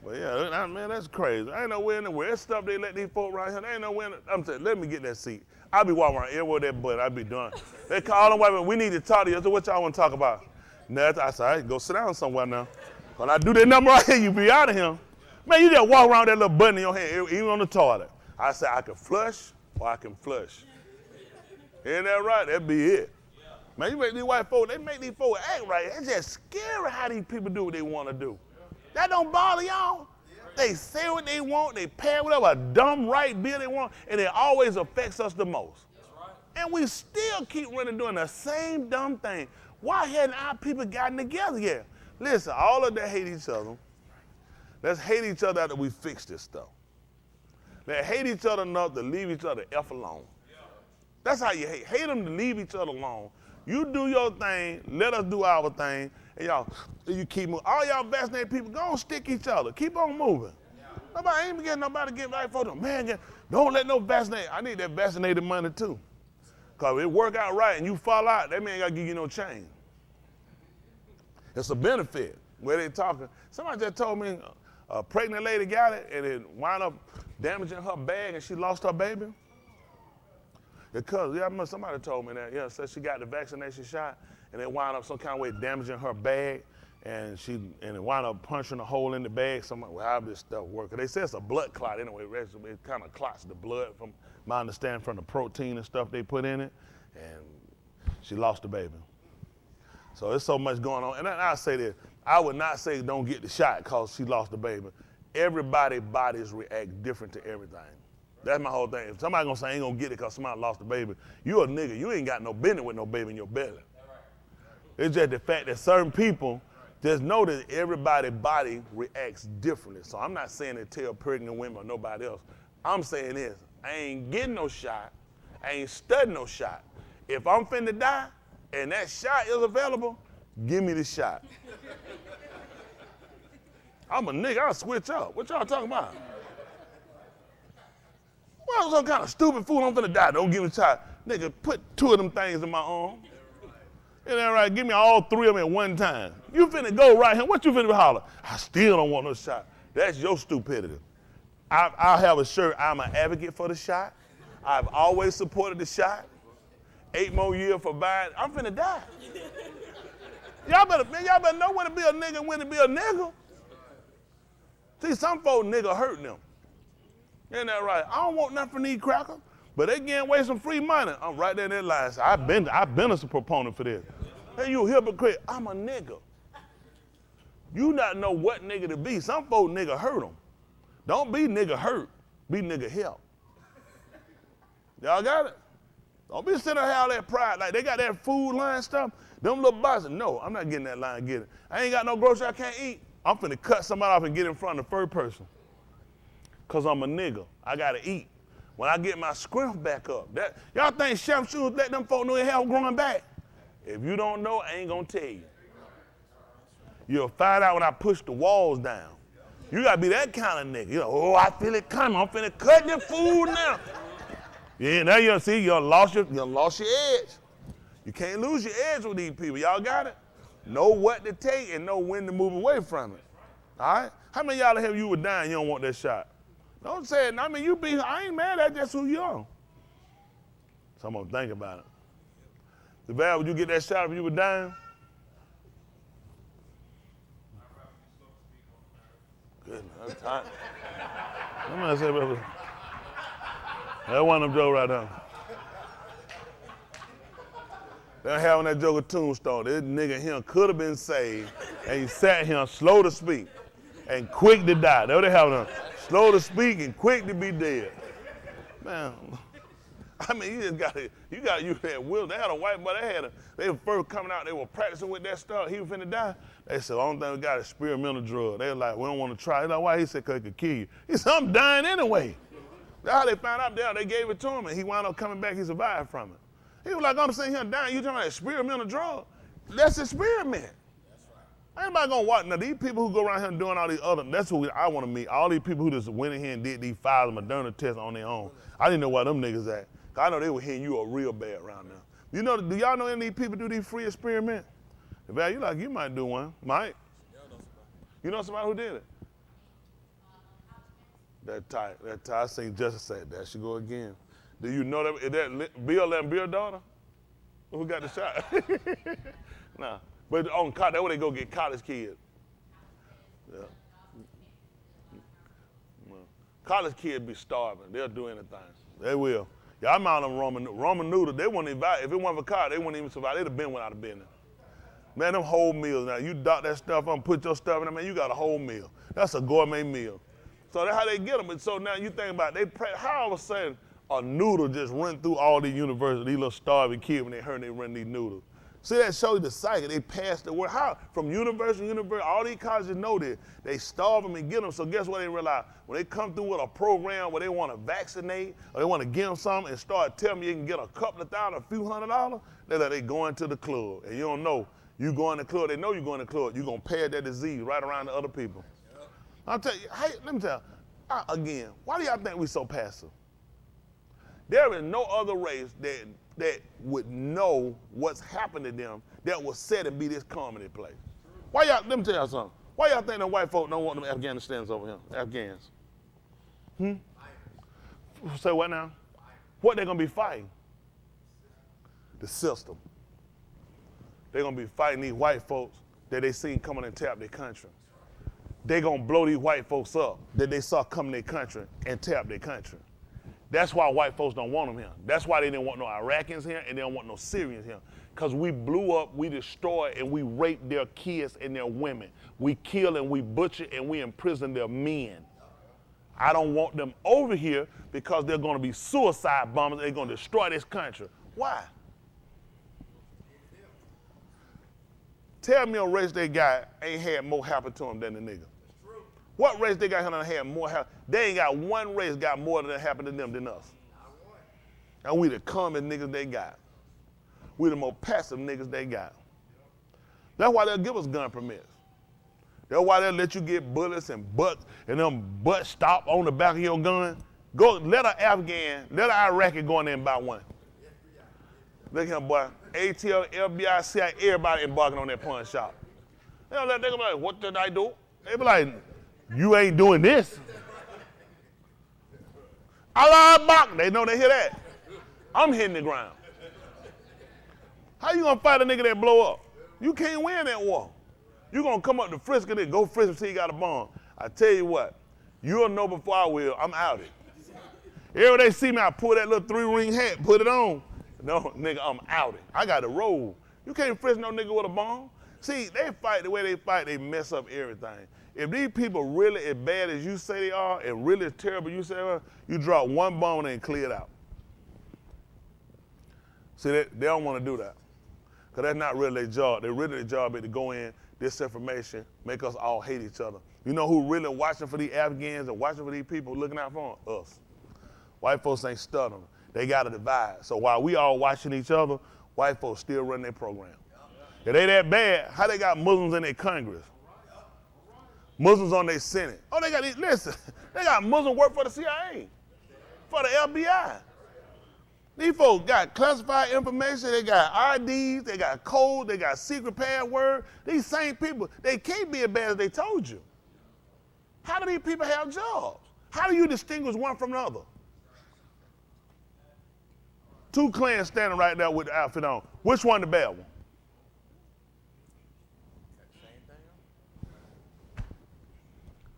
But But yeah, man, that's crazy. I ain't nowhere in the world. That stuff they let these folk right here, they ain't nowhere in the, I'm saying, let me get that seat. I'll be walking around everywhere with that butt. I'll be done. They call them white men, we need to talk to you. I said, what y'all want to talk about? Nothing. I said, all right, go sit down somewhere now. When I do that number right here, you be out of here. Man, you just walk around with that little button in your hand, even on the toilet. I said, I can flush or I can flush. Ain't that right? That'd be it. Man, you make these white folks, they make these folks act right. It's just scary how these people do what they want to do. That don't bother y'all? They say what they want, they pay whatever dumb right bill they want, and it always affects us the most. That's right. And we still keep running doing the same dumb thing. Why hadn't our people gotten together yet? Listen, all of them hate each other. Let's hate each other after we fix this stuff. Let's hate each other enough to leave each other F alone. That's how you hate. Hate them to leave each other alone. You do your thing, let us do our thing, and y'all, you keep moving. All y'all vaccinated people, go on stick each other. Keep on moving. Nobody ain't getting nobody to get right for them. Man, don't let no vaccinate. I need that vaccinated money too. Because if it work out right and you fall out, that man got to give you no change. It's a benefit. Where they talking. Somebody just told me a pregnant lady got it and it wound up damaging her bag and she lost her baby. Because, yeah, I remember somebody told me that. Yeah, said she got the vaccination shot and it wound up some kind of way damaging her bag and it wound up punching a hole in the bag. Well, how this stuff work? They say it's a blood clot anyway. It kind of clots the blood from my understanding from the protein and stuff they put in it. And she lost the baby. So there's so much going on. And I say this, I would not say don't get the shot because she lost the baby. Everybody's bodies react different to everything. That's my whole thing. If somebody gonna say I ain't gonna get it because somebody lost the baby, you a nigga. You ain't got no business with no baby in your belly. It's just the fact that certain people just know that everybody's body reacts differently. So I'm not saying to tell pregnant women or nobody else. I'm saying this, I ain't getting no shot. I ain't studying no shot. If I'm finna die and that shot is available, give me the shot. I'm a nigga, I'll switch up. What y'all talking about? Well, some kind of stupid fool, I'm finna die. Don't give me a shot. Nigga, put 2 of them things in my arm. Isn't that right? Give me all 3 of them at one time. You finna go right here. What you finna holler? I still don't want no shot. That's your stupidity. I'll have a shirt, I'm an advocate for the shot. I've always supported the shot. 8 more years for buying. I'm finna die. Y'all better know when to be a nigga and when to be a nigga. See, some folks nigga hurting them. Isn't that right? I don't want nothing from these crackers, but they getting away some free money. I'm right there in that line. So I've been a proponent for this. Hey, you hypocrite. I'm a nigga. You not know what nigga to be. Some folks nigga hurt them. Don't be nigga hurt. Be nigga help. Y'all got it? Don't be sitting there all that pride. Like they got that food line stuff. Them little bosses. No, I'm not getting that line and get it. I ain't got no grocery I can't eat. I'm finna cut somebody off and get in front of the first person. Cause I'm a nigga. I gotta eat. When I get my scrimp back up. Y'all think Chef Shoes let them folk know their hair growing back? If you don't know, I ain't gonna tell you. You'll find out when I push the walls down. You gotta be that kind of nigga. You know, oh, I feel it coming. I'm finna cut your food now. Yeah, now you see, you lost your edge. You can't lose your edge with these people. Y'all got it? Know what to take and know when to move away from it. All right? How many of y'all have you were dying, you don't want that shot? Don't say it. I mean, I ain't mad at just who you are. So I'm gonna think about it. The Val, would you get that shot if you were dying? Goodness, that's tight. I'm gonna say about that one of them jokes right there. They're having that joke of Tombstone. This nigga here could have been saved, and he sat here slow to speak and quick to die. They have them slow to speak and quick to be dead. Man, I mean, you got to use that will. They had a white boy. They were first coming out. They were practicing with that stuff. He was finna die. They said, the only thing we got is experimental drug. They were like, we don't want to try it. Like, why? He said, because it could kill you. He said, I'm dying anyway. That's how they found out there. They gave it to him, and he wound up coming back. He survived from it. He was like, I'm sitting here dying. You talking about experimental drug? Let's experiment. Ain't nobody gonna watch. Now, these people who go around here and doing all these other, that's who I want to meet. All these people who just went in here and did these Pfizer Moderna tests on their own. I didn't know why them niggas at. Cause I know they were hitting you up real bad around now. You know, do y'all know any of these people do these free experiments? If you like, you might do one. Mike? You know somebody who did it? That tight. I seen Justice say, there she go again. Do you know that? Is that Bill and Bill's daughter? Who got the shot? Nah. But on college, that's where they go get college kids. Yeah. College kids be starving. They'll do anything. They will. Yeah, I'm out on Roman noodles. They wouldn't even, if it wasn't for college, they wouldn't even survive. They'd have been without a business. Man, them whole meals now. You dock that stuff up, put your stuff in there, man, you got a whole meal. That's a gourmet meal. So that's how they get them. And so now you think about it, how all of a sudden a noodle just run through all these universities, these little starving kids when they heard they run these noodles. See, that shows you the cycle. They passed the word. How? From university to university, all these colleges know that. They starve them and get them. So guess what they realize? When they come through with a program where they want to vaccinate or they want to give them something and start telling me you can get a couple of $1,000, a few $100, they're like, they going to the club. And you don't know. You go in the club, they know you going to the club. You're going to pass that disease right around to other people. I'll tell you, hey, let me tell you, again, why do y'all think we so passive? There is no other race that would know what's happened to them that was said to be this comedy place. Why y'all, let me tell y'all something. Why y'all think the white folk don't want them Afghanistans over here, Afghans? Say what now? What they gonna be fighting? The system. They're gonna be fighting these white folks that they seen coming and tap their country. They gonna blow these white folks up that they saw coming their country and tap their country. That's why white folks don't want them here. That's why they didn't want no Iraqis here and they don't want no Syrians here. Because we blew up, we destroyed, and we raped their kids and their women. We kill and we butcher and we imprison their men. I don't want them over here because they're going to be suicide bombers. They're going to destroy this country. Why? Tell me a race they got ain't had more happen to them than the nigga. What race they got that had more happen? They ain't got one race got more than happened to them than us. And we the common niggas they got. We the more passive niggas they got. That's why they'll give us gun permits. That's why they'll let you get bullets and them butt stop on the back of your gun. Go let an Afghan, let an Iraqi go in there and buy one. Look at him, boy. ATL, FBI, CIA, everybody embarking on that pawn shop. They gonna be like, what did I do? They be like, you ain't doing this. Allah Akbar. They know they hear that. I'm hitting the ground. How you gonna fight a nigga that blow up? You can't win that war. You gonna come up to frisk it, go frisk him till he got a bomb. I tell you what, you'll know before I will, I'm out it. Every day they see me, I pull that little 3-ring hat, put it on. No, nigga, I'm out it. I got to roll. You can't frisk no nigga with a bomb. See, they fight the way they fight, they mess up everything. If these people really as bad as you say they are and really as terrible you say they are, you drop one bomb and clear it out. See, they don't want to do that. Because that's not really their job. Their job is to go in, disinformation, make us all hate each other. You know who really watching for these Afghans and watching for these people looking out for them? Us. White folks ain't studying. They got to divide. So while we all watching each other, white folks still run their program. If they that bad, how they got Muslims in their Congress? Muslims on their Senate. Oh, they got, listen, they got Muslims work for the CIA, for the FBI. These folks got classified information, they got IDs, they got code, they got secret password. These same people, they can't be as bad as they told you. How do these people have jobs? How do you distinguish one from another? Two clans standing right there with the outfit on. Which one the bad one?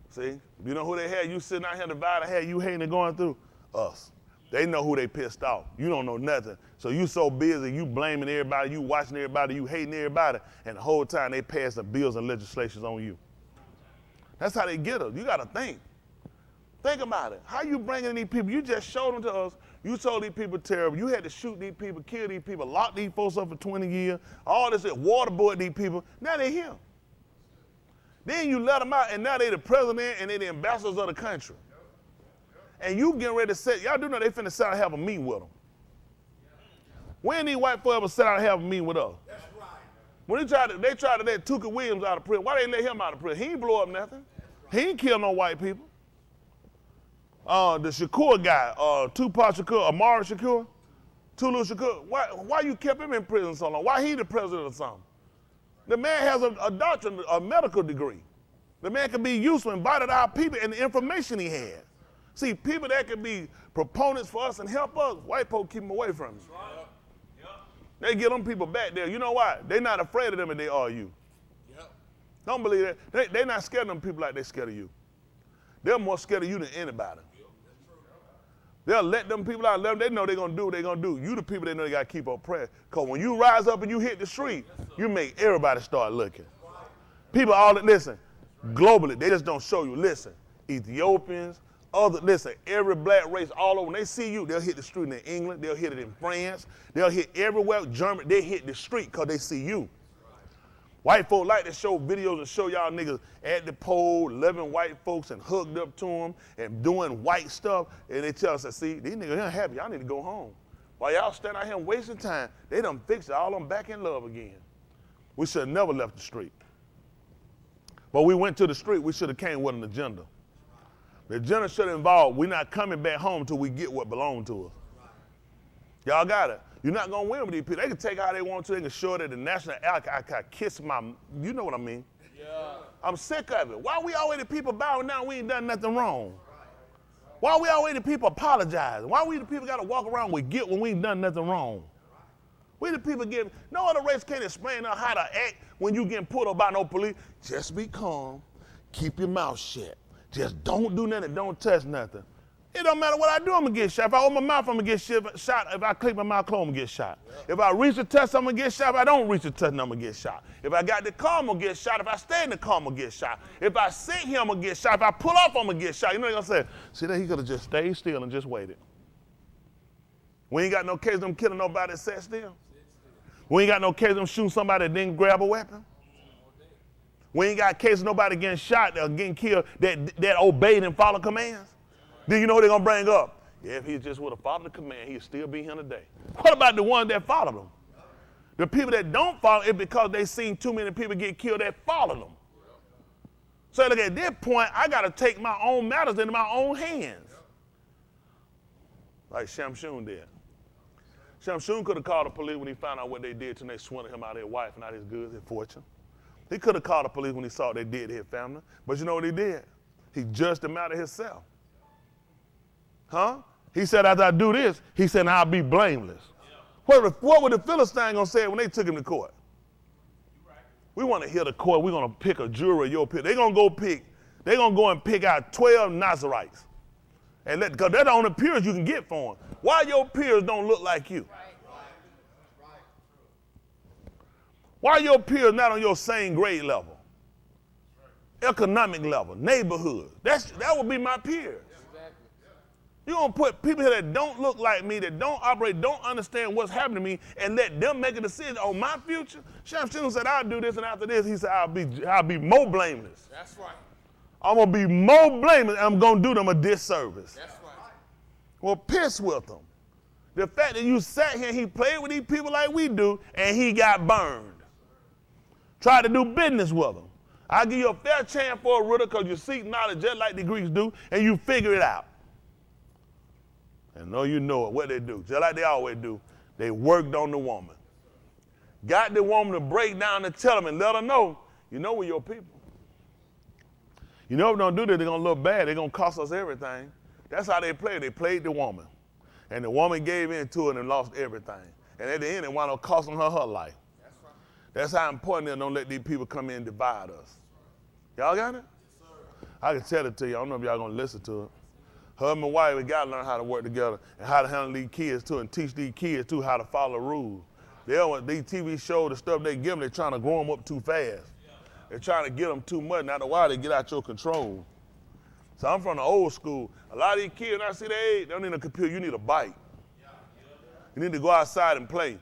See, you know who they had? You sitting out here divided, had you hating and going through? Us. They know who they pissed off. You don't know nothing. So you so busy, you blaming everybody, you watching everybody, you hating everybody, and the whole time they passing bills and legislations on you. That's how they get us. You got to think. Think about it. How you bringing these people? You just showed them to us. You told these people terrible. You had to shoot these people, kill these people, lock these folks up for 20 years, all this, waterboard these people. Now they here. Then you let them out, and now they the president and they the ambassadors of the country. And you getting ready to set, y'all do know they finna sit out and have a meeting with them. When these white folks ever sit out and have a meeting with us? That's right. When they tried to let Tuka Williams out of prison, why they let him out of prison? He ain't blow up nothing. He ain't kill no white people. The Shakur guy, Tupac Shakur, Amari Shakur, Tulu Shakur, why you kept him in prison so long? Why he the president or something? The man has a doctorate, a medical degree. The man can be useful and invited our people and the information he had. See, people that can be proponents for us and help us, white folks keep them away from us. Yep. Yep. They get them people back there. You know why? They're not afraid of them and they are you. Yep. Don't believe that. They're not scared of them people like they're scared of you. They're more scared of you than anybody. They'll let them people out, let them, they know they're going to do what they're going to do. You the people they know they got to keep on praying. Because when you rise up and you hit the street, you make everybody start looking. People all that, listen, globally, they just don't show you. Listen, Ethiopians, listen, every black race all over, when they see you, they'll hit the street in England, they'll hit it in France, they'll hit everywhere, Germany, they hit the street because they see you. White folk like to show videos and show y'all niggas at the pole, loving white folks and hugged up to them and doing white stuff. And they tell us, that, see, these niggas ain't happy. Y'all need to go home. While y'all stand out here and wasting time, they done fixed it. All them back in love again. We should have never left the street. But we went to the street. We should have came with an agenda. The agenda should have involved, we're not coming back home until we get what belonged to us. Y'all got it. You're not going to win with these people. They can take how they want to. They can show that the national I kiss my, you know what I mean. Yeah. I'm sick of it. Why we always the people bowing down? We ain't done nothing wrong. Why we always the people apologizing? Why we the people got to walk around with guilt when we ain't done nothing wrong? We the people get, no other race can't explain how to act when you getting pulled up by no police. Just be calm. Keep your mouth shut. Just don't do nothing. Don't touch nothing. It don't matter what I do, I'm going to get shot. If I open my mouth, I'm going to get shot. If I click my mouth closed, I'm going to get shot. Yep. If I reach the touch, I'm going to get shot. If I don't reach the touch, I'm going to get shot. If I got the car, I'm going to get shot. If I stay in the car, I'm going to get shot. If I sit here, I'm going to get shot. If I pull off, I'm going to get shot. You know what they're going to say? See, that he could have just stayed still and just waited. We ain't got no case of them killing nobody that sat still. We ain't got no case of them shooting somebody that didn't grab a weapon. We ain't got case of nobody getting shot or getting killed that obeyed and followed commands. Then you know what they're going to bring up? Yeah, if he just would have followed the command, he'd still be here today. What about the ones that followed him? The people that don't follow it because they seen too many people get killed that followed them. So look, at this point, I got to take my own matters into my own hands. Like Shamshun did. Shamshun could have called the police when he found out what they did to they swindled him out of his wife and out his goods, his fortune. He could have called the police when he saw what they did to his family. But you know what he did? He judged them out of himself. Huh? He said, as I do this, he said, I'll be blameless. Yeah. What were the Philistines going to say when they took him to court? Right. We want to hear the court. We're going to pick a jury of your pick. They're going to go and pick out 12 Nazarites. And because they're the only peers you can get for them. Why your peers don't look like you? Right. Why your peers not on your same grade level? Economic level, neighborhood. That would be my peers. You're going to put people here that don't look like me, that don't operate, don't understand what's happening to me, and let them make a decision on my future? Shamshun said, I'll do this, and after this, he said, I'll be more blameless. That's right. I'm going to be more blameless, and I'm going to do them a disservice. That's right. Well, piss with them. The fact that you sat here and he played with these people like we do, and he got burned. Tried to do business with them. I'll give you a fair chance for a riddle because you seek knowledge just like the Greeks do, and you figure it out. And know you know it, what they do, just like they always do. They worked on the woman. Got the woman to break down and tell them and let her know, you know we're your people. You know if they don't do that, they're going to look bad. They're going to cost us everything. That's how they played. They played the woman. And the woman gave in to it and lost everything. And at the end, it wound up costing her life. That's right. That's how important it is. Don't let these people come in and divide us. Y'all got it? Yes, sir. I can tell it to you. I don't know if y'all going to listen to it. Husband and wife, we got to learn how to work together and how to handle these kids too and teach these kids too how to follow rules. These TV shows, the stuff they give them, they're trying to grow them up too fast. They're trying to get them too much. And after a while, they get out your control. So I'm from the old school. A lot of these kids, when I see their age, they don't need a computer. You need a bike. You need to go outside and play.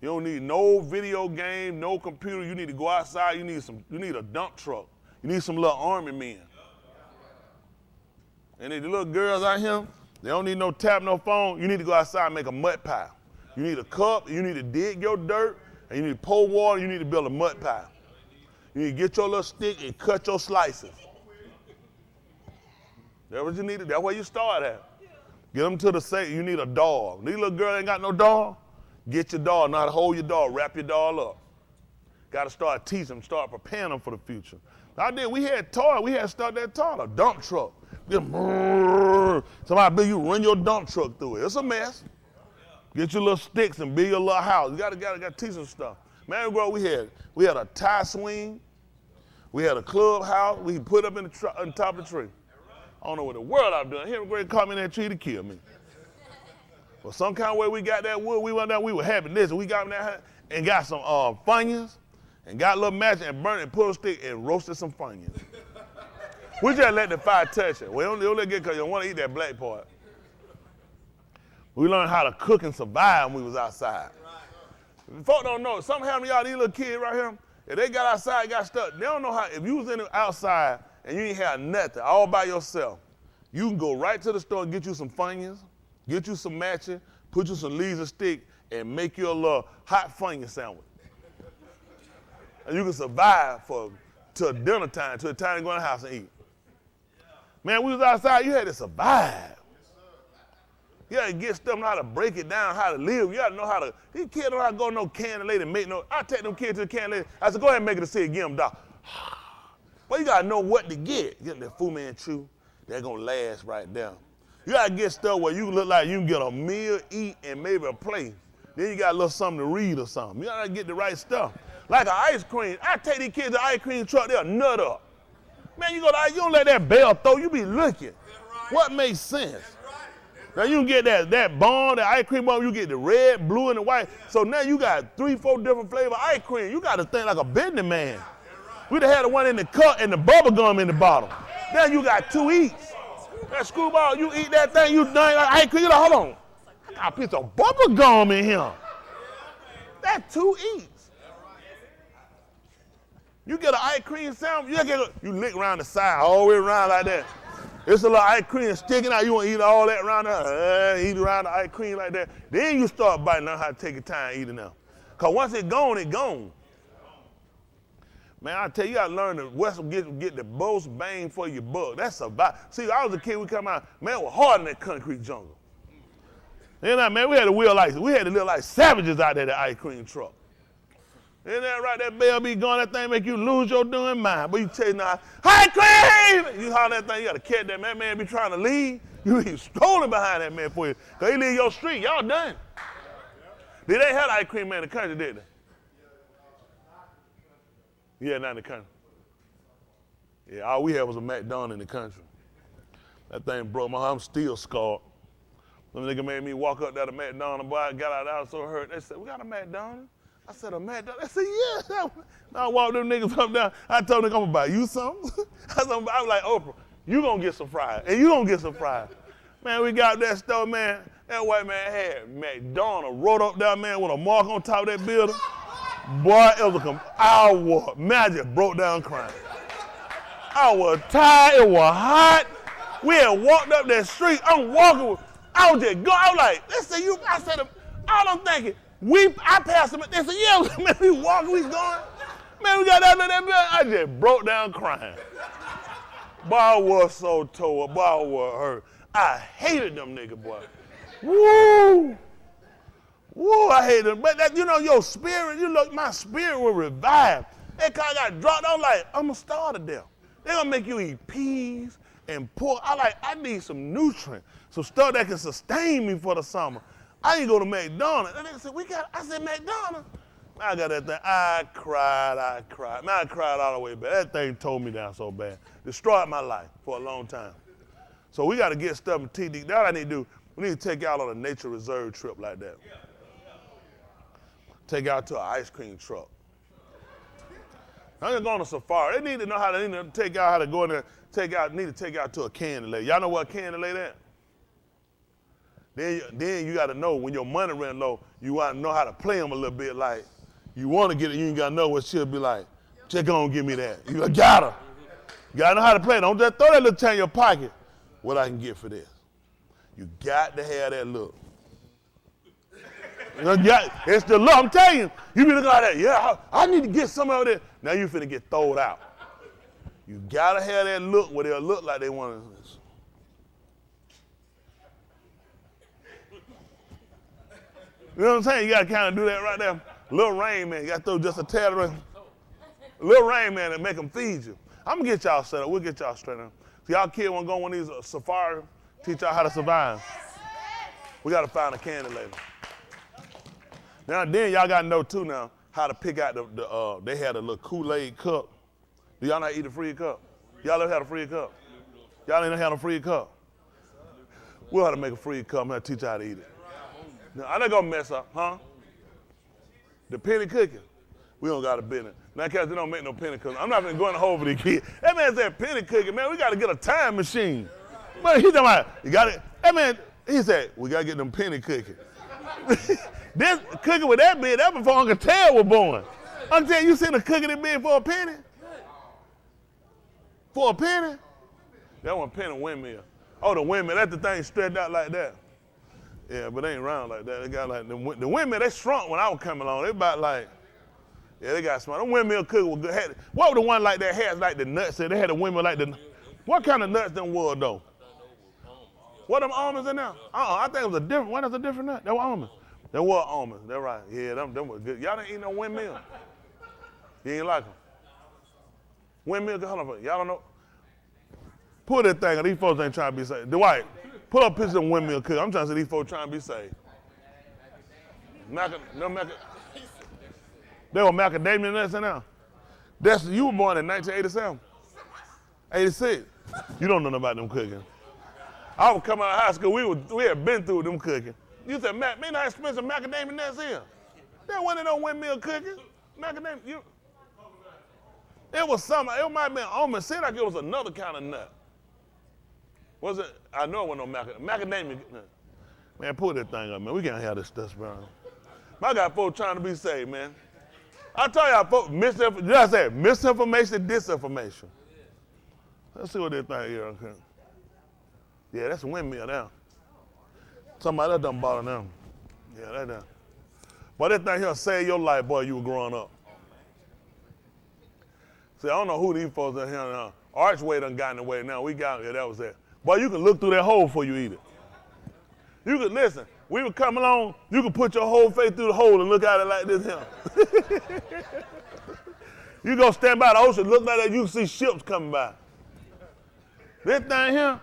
You don't need no video game, no computer. You need to go outside. You need a dump truck. You need some little army men. And the little girls out here, they don't need no tab, no phone. You need to go outside and make a mud pile. You need a cup, you need to dig your dirt, and you need to pour water, you need to build a mud pile. You need to get your little stick and cut your slices. That's what you need to do. That's where you start at. Get them to the say, you need a dog. These little girls ain't got no dog. Get your dog, know how to hold your dog, wrap your dog up. Got to start teaching them, start preparing them for the future. We had toys, we had stuff that taught a dump truck. Somebody you run your dump truck through it. It's a mess. Get your little sticks and build your little house. You gotta teach some stuff. Man, we had a tie swing. We had a clubhouse. We put up in the on top of the tree. I don't know what the world I'm doing. Here, Greg caught me in that tree to kill me. But some kind of way we got that wood, we went down, we were having this, and we got in that and got some Funyuns, and got a little match and burnt and put a stick and roasted some Funyuns. We just let the fire touch it. We don't let it get because you don't want to eat that black part. We learned how to cook and survive when we was outside. Folk don't know. Some of y'all, these little kids right here, if they got outside, got stuck, they don't know how, if you was in the outside and you ain't had nothing, all by yourself, you can go right to the store and get you some Funyuns, get you some matching, put you some leaves and stick, and make you a little hot Funyun sandwich. And you can survive till dinner time, till the time to go in the house and eat. Man, we was outside, you had to survive. You had to get stuff, know how to break it down, how to live. You got to know how to, these kids don't know how to go to no candy lady and make no, I take them kids to the candy lady. I said, go ahead and make it a city, give them $1. But you got to know what to get. Get that Fu Manchu, they're going to last right there. You got to get stuff where you look like you can get a meal, eat, and maybe a play. Then you got a little something to read or something. You got to get the right stuff. Like an ice cream. I take these kids to the ice cream truck, they'll nut up. Man, you don't let that bell throw, you be looking. What makes sense? Now you can get that bone, that ice cream bone, you get the red, blue, and the white. So now you got 3-4 different flavor ice cream. You got to think like a businessman. We'd have had the one in the cup and the bubble gum in the bottle. Now you got 2 eats. That screwball, you eat that thing, you done like ice cream. You're like, hold on, I got a piece of bubble gum in here. That's 2 eats. You get an ice cream sandwich, you lick around the side, all the way around like that. It's a little ice cream sticking out. You want to eat all that around there, eat around the ice cream like that. Then you start biting on how to take your time eating now. Because once it's gone, it's gone. Man, I tell you, you got to learn to get the most bang for your buck. That's survival. See, I was a kid, we come out, man, it was hard in that concrete jungle. You know, man, we had to live like savages out there, the ice cream truck. Isn't that right? That bell be going, that thing make you lose your doing mind. But you tell you now, ice cream! You holler that thing, you got to catch that man. Man be trying to leave. You be strolling behind that man for you. Because he leave your street. Y'all done. They ain't had ice cream man in the country, did they? Yeah, not in the country. Yeah, all we had was a McDonald's in the country. That thing broke my heart. I'm still scarred. Them nigga made me walk up there to McDonald's. Boy, I got out of the house so hurt. They said, we got a McDonald's? I said, a McDonald's? They said, yeah. I walked them niggas up down. I told them, I'm gonna buy you something. I was like, Oprah, you gonna get some fries, and you gonna get some fries. Man, we got that store, man. That white man had McDonald's wrote up there, man, with a mark on top of that building. Boy, it was man, I just broke down crying. I was tired, it was hot. We had walked up that street. I'm walking, I was just going, I was like, let's say you, I said, all I'm thinking, I passed them, they said, yeah, man, we walking, we going. Man, we got out of that building, I just broke down crying. Boy, I was so tore up, boy, I was hurt. I hated them niggas, boy. Woo! Woo, I hate them. But that, your spirit, my spirit will revive. That car got dropped, I'm like, I'm gonna starve to death. They're gonna make you eat peas and pork. I need some nutrient, some stuff that can sustain me for the summer. I didn't go to McDonald's. And they said, I said, McDonald's? I got that thing. I cried. Man, I cried all the way back. That thing tore me down so bad. Destroyed my life for a long time. So we got to get stuff in TD. That's what I need to do. We need to take y'all on a nature reserve trip like that. Take y'all to an ice cream truck. I'm going to go on a safari. They need to know how to take y'all how to go in there. Need to take y'all to a candy lady. Y'all know what a candy lady is? Then you got to know when your money run low, you want to know how to play them a little bit. Like, you want to get it, you ain't got to know what she'll be like. Just go and give me that. You got her. You got to know how to play it. Don't just throw that little thing in your pocket. What I can get for this. You got to have that look. It's the look. I'm telling you. You be looking like that. Yeah, I need to get some of it. Now you finna get thrown out. You got to have that look where they'll look like they want to. You know what I'm saying? You got to kind of do that right there. Little Rain Man, you got to throw just a tad of Little Rain Man and make them feed you. I'm going to get y'all set up. We'll get y'all straight up. So y'all kids want to go on one of these safari, teach y'all how to survive. We got to find a candy later. Now then y'all got to know too now how to pick out they had a little Kool-Aid cup. Do y'all know how to eat a free cup? Y'all ever had a free cup? Y'all ain't never had a free cup? We'll have to make a free cup. I'm going to teach you how to eat it. Now, I'm not going to mess up, huh? The penny cookie. We don't got a business. Now, cats, they don't make no penny cookie. I'm not even going to hold for the kids. That man said penny cookie, man, we got to get a time machine. But he talking about, you got it? That man, he said, we got to get them penny cookies. This cookie with that big, that before Uncle Ted was born. I'm telling you, seen a cookie that big for a penny? For a penny? That one penny windmill. Oh, the windmill, that's the thing stretched out like that. Yeah, but they ain't round like that. They got like, the windmill, they shrunk when I was coming along. They about like, yeah, they got smart. The windmill cookie was good. What was the one like that had like the nuts? They had a windmill like the, what kind of nuts them was though? What them almonds in there? I think it was a different, what is a different nut? They were almonds. They were almonds, that's right. Yeah, them were good. Y'all didn't eat no windmill. You ain't like them. Windmill, hold on, y'all don't know. Pull that thing, these folks ain't trying to be saved. Dwight, pull up a picture of windmill cookie. I'm trying to say these folks trying to be saved. They were macadamia nuts in there. You were born in 1987, 86. You don't know nothing about them cooking. I was coming out of high school, we had been through them cooking. You said, man, how expensive macadamia nuts here? There wasn't no windmill cooking. Macadamia, it was something, it might have been almond. Seemed like it was another kind of nut. Was it? I know it wasn't no macadamia nut. Man, pull that thing up, man. We can't have this stuff, bro. I got folks trying to be saved, man. I tell y'all, folks, misinformation, disinformation. Let's see what they think here. Okay. Yeah, that's a windmill now. Somebody else done bought it now. Yeah, that done. But that thing here saved your life, boy, you were growing up. See, I don't know who these folks are here now. Archway done got in the way now. We got, yeah, that was it. Boy, you can look through that hole before you eat it. You can, listen, we would come along, you can put your whole face through the hole and look at it like this here. You go stand by the ocean, look like that, you can see ships coming by. This thing here,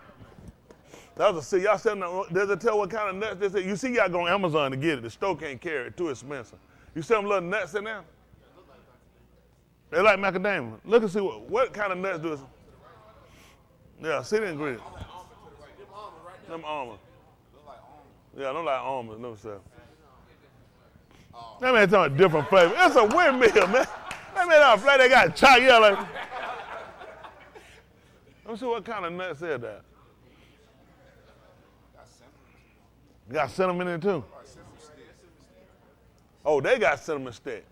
that was a see, y'all said, does it tell what kind of nuts this is? You see y'all go on Amazon to get it. The store can't carry it, too expensive. You see them little nuts in there? They like macadamia. Look and see what kind of nuts do it. Yeah, see the ingredients. Them almonds. Yeah, I don't like almonds, no sir. That man talking different flavor. It's a windmill, man. That man don't flavor, they got chocolate yellow. Let me see what kind of nuts is that. Got cinnamon in it too. Oh, they got cinnamon stick.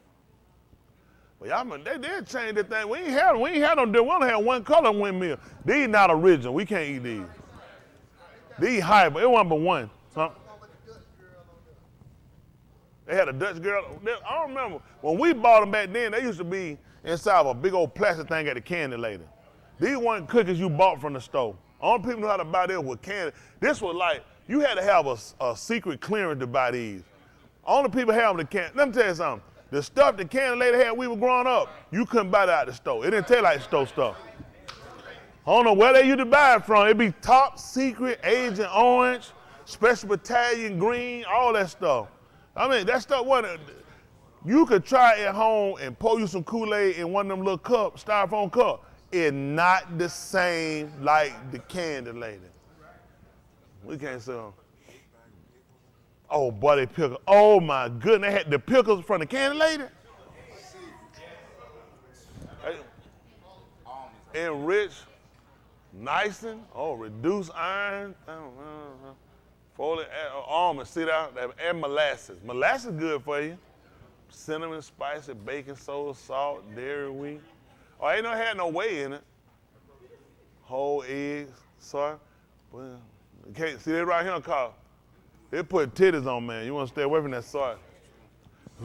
But y'all, they did change that thing. We ain't had no, we only had one color windmill. These not original. We can't eat these. These hybrid. It wasn't but one. Huh? They had a Dutch girl. I don't remember. When we bought them back then, they used to be inside of a big old plastic thing at the candy lady. These weren't cookies you bought from the store. Only people knew how to buy this with candy. This was like, you had to have a secret clearance to buy these. Only people have them the candy. Let me tell you something. The stuff the candy lady had when we were growing up, you couldn't buy that at the store. It didn't taste like store stuff. I don't know where they used to buy it from. It'd be top secret, Agent Orange, Special Battalion Green, all that stuff. I mean, that stuff wasn't, you could try it at home and pour you some Kool-Aid in one of them little cups, styrofoam cup. It's not the same like the candy lady. We can't sell them. Oh, boy, they pickles. Oh, my goodness. They had the pickles from the candy lady. Enriched, niacin, reduced iron, folic almond, see that? And molasses. Molasses is good for you. Cinnamon, spicy, baking soda, salt, dairy wheat. Oh, ain't had no whey in it. Whole eggs, soy. Well, you can't see that right here called. They put titties on, man. You want to stay away from that soy.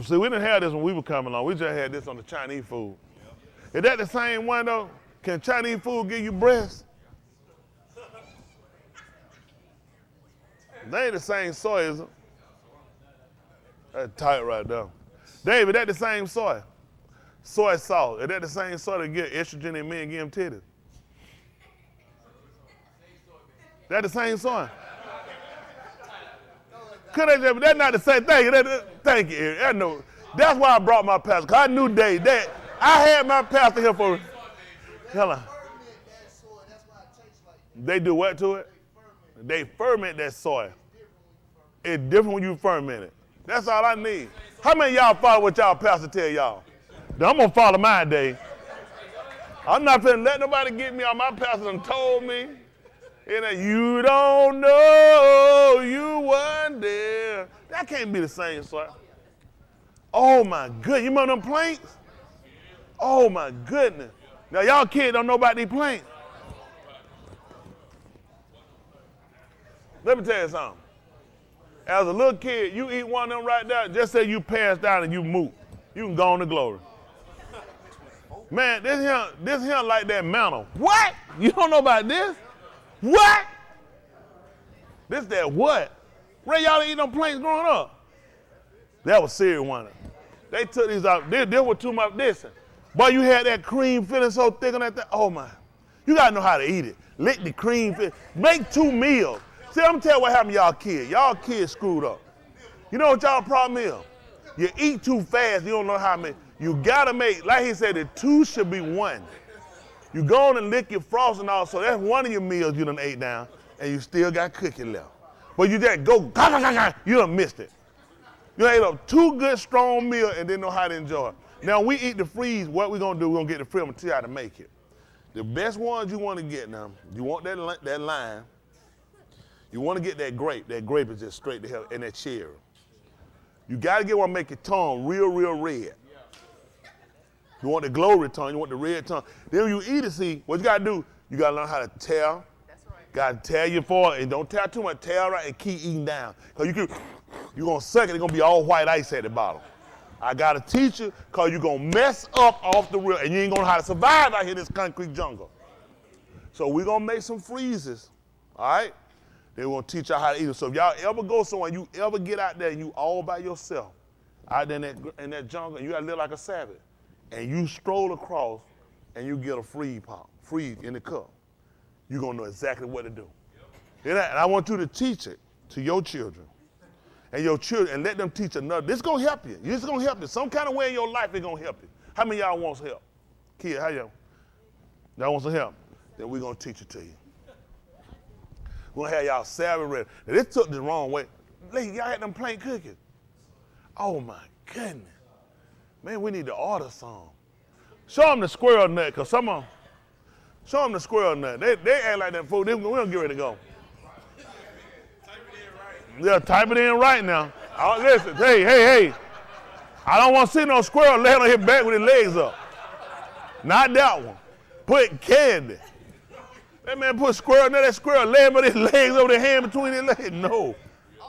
See, we didn't have this when we were coming along. We just had this on the Chinese food. Is that the same one, though? Can Chinese food give you breasts? They ain't the same soy, is it? That's tight right there. David, that the same soy? Soy sauce. Is that the same soy that get estrogen in men and give them titties? That the same soil? That's not the same thing. Thank you, Eric. That's why I brought my pastor, because I knew that I had my pastor here for, hello. They do what to it? They ferment that soil. It's different when you ferment it. That's all I need. How many of y'all follow what y'all pastor tell y'all? Now, I'm going to follow mine, Dave. I'm not finna let nobody get me on. My pastor done told me. You don't know you one there. That can't be the same, sir. Oh, my goodness. You remember them planks? Oh, my goodness. Now, y'all kids don't know about these planks. Let me tell you something. As a little kid, you eat one of them right there, just say you passed out and you move. You can go on to glory. Man, this here like that manna. What? You don't know about this? What? This that what? Ray, y'all eat them planks growing up? That was serious one. They took these out. They were too much this. Boy, you had that cream filling so thick on that thing. Oh, my. You got to know how to eat it. Lick the cream filling. Make 2 meals. See, I'm going to tell you what happened to y'all kids. Y'all kids screwed up. You know what y'all problem is? You eat too fast. You don't know how many. You got to make, like he said, the 2 should be 1. You go on and lick your frosting off, so that's one of your meals you done ate down, and you still got cookie left. But you just go, you done missed it. You ate up 2 good, strong meals and didn't know how to enjoy it. Now, when we eat the freeze, what we're going to do, we're going to get the freeze and tell you how to make it. The best ones you want to get now, you want that lime. You want to get that grape. That grape is just straight to hell, and that cherry. You got to get one to make your tongue real, real red. You want the glory tongue, you want the red tongue. Then when you eat it, see, what you got to do, you got to learn how to tear. That's right. Got to tear your fork, and don't tear too much, tear right, and keep eating down. Because you're going to suck it, it's going to be all white ice at the bottom. I got to teach you, because you're going to mess up off the real, and you ain't going to know how to survive out here in this concrete jungle. So we're going to make some freezes, all right? Then we're going to teach y'all how to eat them. So if y'all ever go somewhere, you ever get out there, and you all by yourself, out there in that jungle, and you got to live like a savage, and you stroll across and you get a freeze in the cup, you're going to know exactly what to do. Yep. And I want you to teach it to your children and let them teach another. This is going to help you. This is going to help you. Some kind of way in your life it's going to help you. How many of y'all wants help? Kid, how y'all want some help? Then we're going to teach it to you. We're going to have y'all salad ready. Now, this took the wrong way. Lady, y'all had them plain cookies. Oh, my goodness. Man, we need to order some. Show them the squirrel nut, because some of them, show them the squirrel nut. They act like that food. We don't get ready to go. Type it in right. Yeah, type it in right now. Listen, hey. I don't want to see no squirrel laying on his back with his legs up. Not that one. Put candy. That man put squirrel nut, that squirrel laying with his legs over the hand between his legs. No,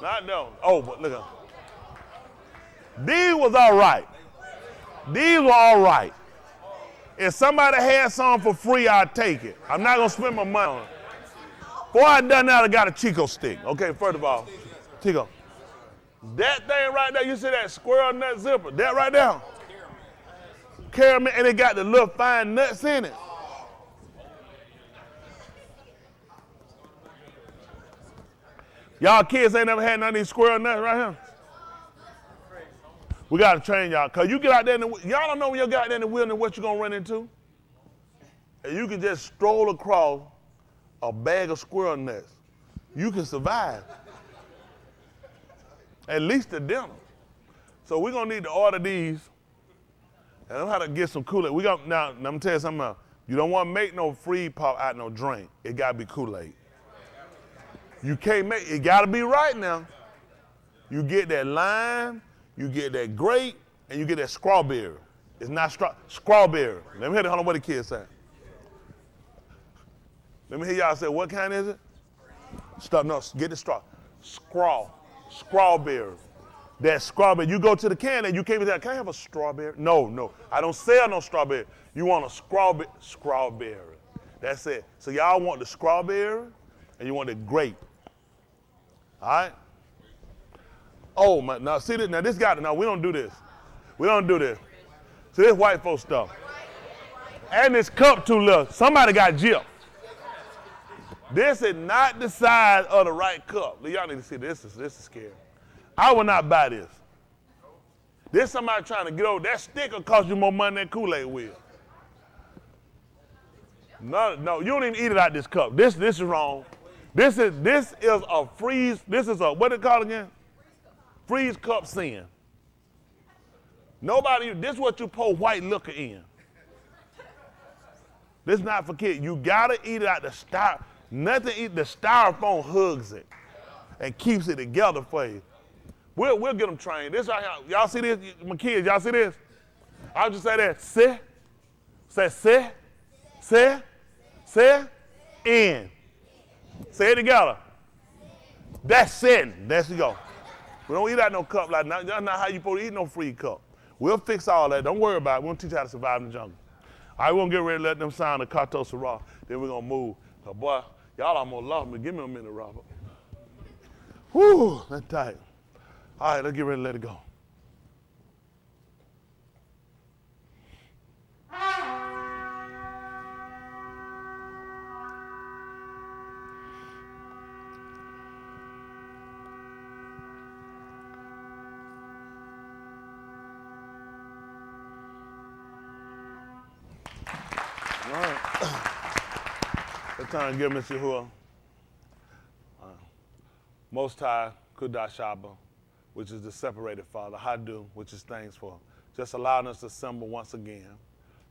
not that one. Oh, but look at them. These was all right. These were all right. If somebody had some for free, I'd take it. I'm not going to spend my money on it. Before I done that, I got a Chico stick. Okay, first of all, Chico. That thing right there, you see that squirrel nut zipper? That right there? Caramel, and it got the little fine nuts in it. Y'all kids ain't never had none of these squirrel nuts right here? We got to train y'all, because you get out there, y'all don't know when you get out there in the wilderness what you're going to run into. And you can just stroll across a bag of squirrel nuts. You can survive. At least the dinner. So we're going to need to order these. And I'm how to get some Kool-Aid. Now, I'm going to tell you something else. You don't want to make no free pop out no drink. It got to be Kool-Aid. You can't make, it got to be right now. You get that lime, you get that grape, and you get that strawberry. It's not strawberry. Let me hear what the kids say. Let me hear y'all say, what kind is it? Get the strawberry. That strawberry. You go to the can and you can't be like, can I have a strawberry? No. I don't sell no strawberry. You want a strawberry. That's it. So y'all want the strawberry and you want the grape. All right? Oh, my, now see this, now we don't do this. We don't do this. See, this white folks stuff. And this cup too little. Somebody got gypped. This is not the size of the right cup. Y'all need to see this. This is scary. I will not buy this. This somebody trying to get over. That stick will cost you more money than Kool-Aid will. No, you don't even eat it out this cup. This is wrong. This is a freeze. This is a, what it called again? Freeze cup sin. Nobody, this is what you pour white liquor in. This is not for kids. You gotta eat it out the styrofoam. Nothing eat, the styrofoam hugs it and keeps it together for you. We'll get them trained. This right here, y'all see this? My kids, y'all see this? I'll just say that, say, in. Say it together. That's sitting. There you go. We don't eat out no cup like that. That's not how you supposed to eat no free cup. We'll fix all that. Don't worry about it. We're going to teach you how to survive in the jungle. All right, we're going to get ready to let them sound the Kato Sarah. Then we're going to move. Boy, y'all almost lost me. Give me a minute, Robert. Whew, that's tight. All right, let's get ready to let it go. All right. It's time to give Mr. Yahuah. Most High, Kudash Abba, which is the separated Father, Hadu, which is thanks for just allowing us to assemble once again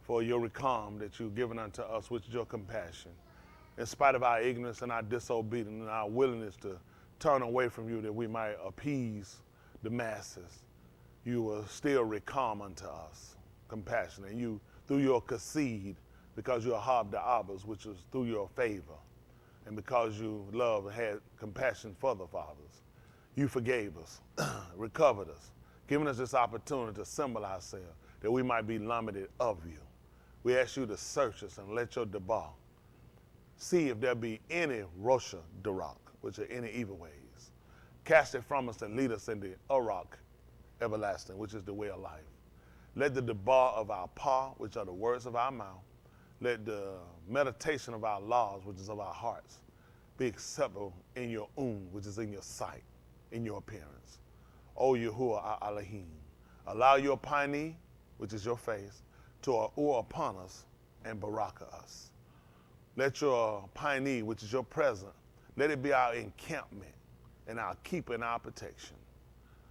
for your recalm that you've given unto us, which is your compassion. In spite of our ignorance and our disobedience and our willingness to turn away from you that we might appease the masses, you will still recalm unto us compassion. And you, through your concede, because you are Hab the Abbas, which is through your favor, and because you love and had compassion for the fathers, you forgave us, recovered us, giving us this opportunity to assemble ourselves, that we might be limited of you. We ask you to search us and let your debar see if there be any Rosha Darak, which are any evil ways. Cast it from us and lead us in the Arak everlasting, which is the way of life. Let the debar of our paw, which are the words of our mouth, let the meditation of our laws, which is of our hearts, be acceptable in your which is in your sight, in your appearance. O Yahuah Elohim, allow your Pani, which is your face, to upon us and baraka us. Let your Pani, which is your presence, let it be our encampment and our keeper and our protection.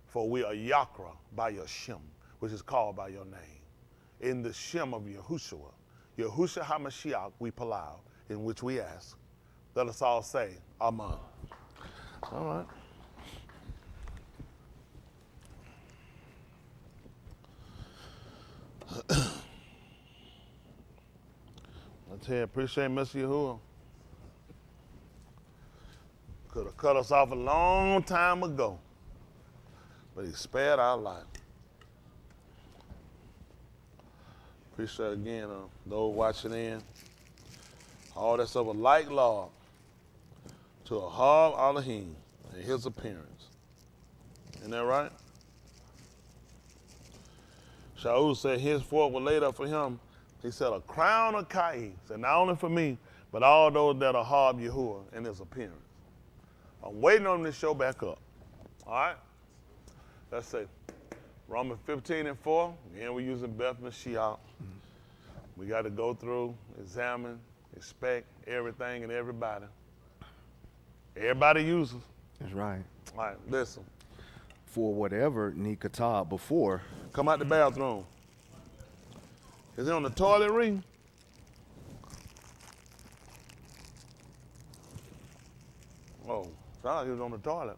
For we are Yakra by your Shem, which is called by your name. In the Shem of Yahushua, Yahushua HaMashiach, we palau, in which we ask. Let us all say, Amen. All right. I tell you, appreciate Mr. Yahuah. Could have cut us off a long time ago, but he spared our life. Appreciate again those watching in. All that's of a like Lord to a Hab Elohim and his appearance. Isn't that right? Shaul said henceforth was laid up for him. He said a crown of Kai. Said not only for me, but all those that are Hab Yahuah in his appearance. I'm waiting on him to show back up. All right? Let's say Romans 15:4. Again, we're using Beth Mashiach. We got to go through, examine, inspect everything and everybody. Everybody uses. That's right. All right, listen. For whatever Nikata before. Come out the bathroom. Is it on the toilet ring? Oh, sound like he was on the toilet.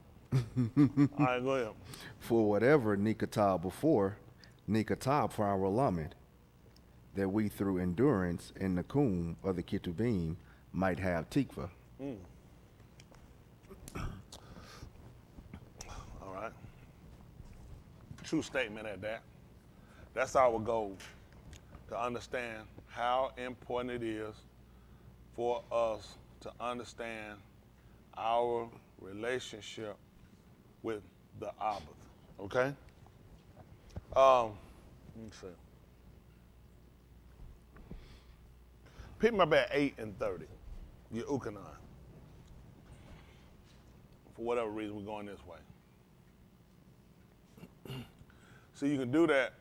All right, go ahead. For whatever Nikata before, Nikata for our lamed, that we through endurance in the Nakum of the Ketubim might have Tikva. All right. True statement at that. That's our goal, to understand how important it is for us to understand our relationship with the Abba. Okay? Let me see. Pick me up at 8 and 30. Your Ukanon. for whatever reason, we're going this way. See, you can do that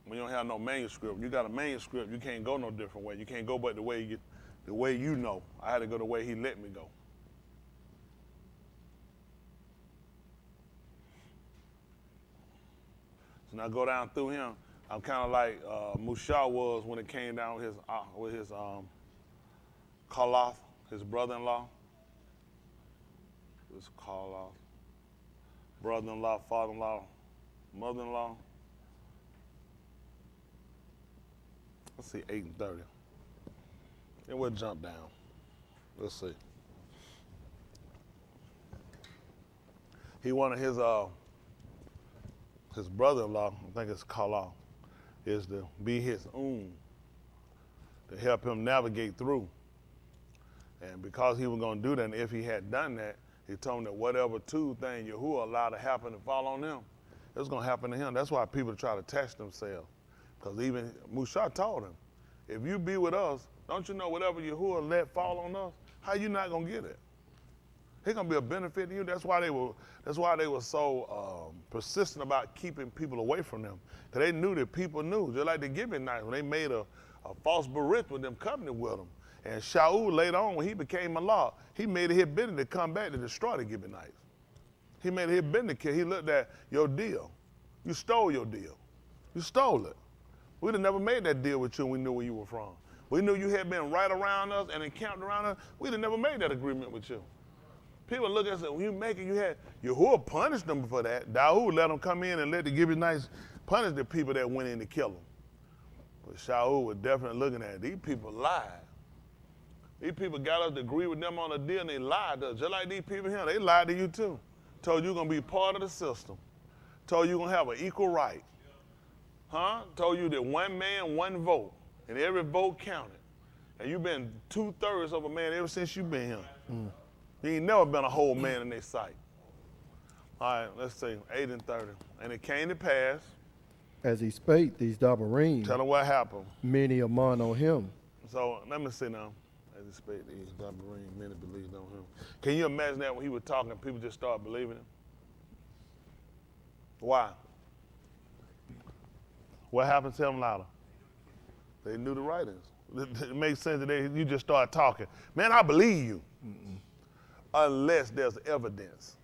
when you don't have no manuscript. You got a manuscript, you can't go no different way. You can't go but the way you know. I had to go the way he let me go. So now go down through him. I'm kind of like Mushah was when it came down with his Kaloth, his brother-in-law. His Kaloth, brother-in-law, father-in-law, mother-in-law. Let's see, 8 and 30. And we'll jump down. Let's see. He wanted his brother-in-law, I think it's Kaloth, is to be his to help him navigate through. And because he was going to do that, and if he had done that, he told him that whatever thing Yahuah allowed to happen to fall on them, it was going to happen to him. That's why people try to test themselves. Because even Mushah told him, if you be with us, don't you know whatever Yahuah let fall on us, how you not going to get it? It's going to be a benefit to you. That's why they were so persistent about keeping people away from them. Because they knew that people knew, just like the Gibeonites, when they made a false berith with them, covenant with them. And Shaul later on, when he became a law, he made it his business to come back to destroy the Gibeonites. He made it his business. He looked at your deal. You stole your deal. You stole it. We'd have never made that deal with you when we knew where you were from. We knew you had been right around us and encamped around us. We'd have never made that agreement with you. People look at us and say, when you make it, Yahuah punished them for that. Dawood let them come in and let the Gibeonites punish the people that went in to kill them. But Shaul was definitely looking at it. These people lied. These people got us to agree with them on a deal and they lied to us. Just like these people here, they lied to you too. Told you you're going to be part of the system. Told you you're going to have an equal right. Told you that one man, one vote, and every vote counted. And you've been 2/3 of a man ever since you've been here. You ain't never been a whole man in their sight. All right, let's see, 8 and 30. And it came to pass. As he spake these dabarim, Tell them what happened. many among on him. So let me see now. As he spake these dabarim, many believed on him. Can you imagine that when he was talking, people just started believing him? Why? What happened to them louder? They knew the writings. It makes sense that you just start talking. Man, I believe you. Unless there's evidence.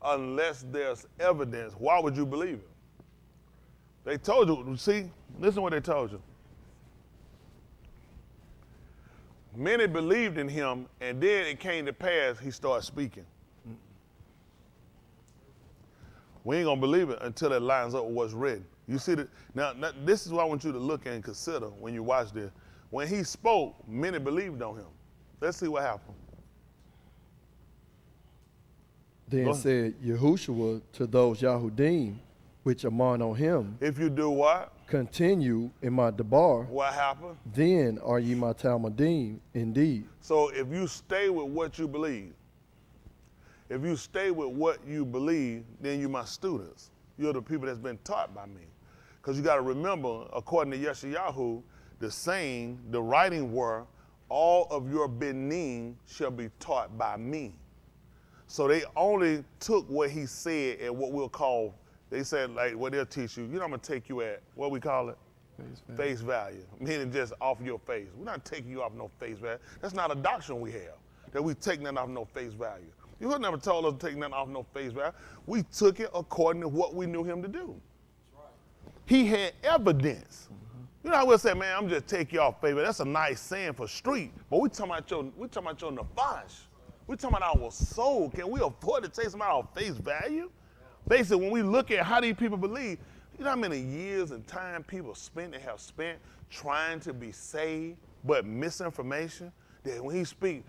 Unless there's evidence, why would you believe it? They told you, see, listen to what they told you. Many believed in him, and then it came to pass, he started speaking. We ain't gonna believe it until it lines up with what's written. You see that? Now, this is what I want you to look and consider when you watch this. When he spoke, many believed on him. Let's see what happened. Then said Yahushua to those Yahudim, which among on him, If you do what? continue in my debar, What happened? then are ye my Talmudim indeed. So if you stay with what you believe, if you stay with what you believe, then you're my students. You're the people that's been taught by me. Because you got to remember, according to Yeshayahu, the writing were, all of your benin shall be taught by me. So they only took what he said at what we'll call, they said like what they'll teach you, I'm going to take you at, what we call it? Face value. Meaning just off your face. We're not taking you off no face value. That's not a doctrine we have, that we take nothing off no face value. You would never told us to take nothing off no face value. We took it according to what we knew him to do. That's right. He had evidence. You know how we'll say, man, I'm just taking you off face value. That's a nice saying for street, but we talking about your nefesh. We talking about our soul. Can we afford to take somebody off face value? Basically, when we look at how these people believe, you know how many years and time people have spent trying to be saved, but misinformation? That when he speak,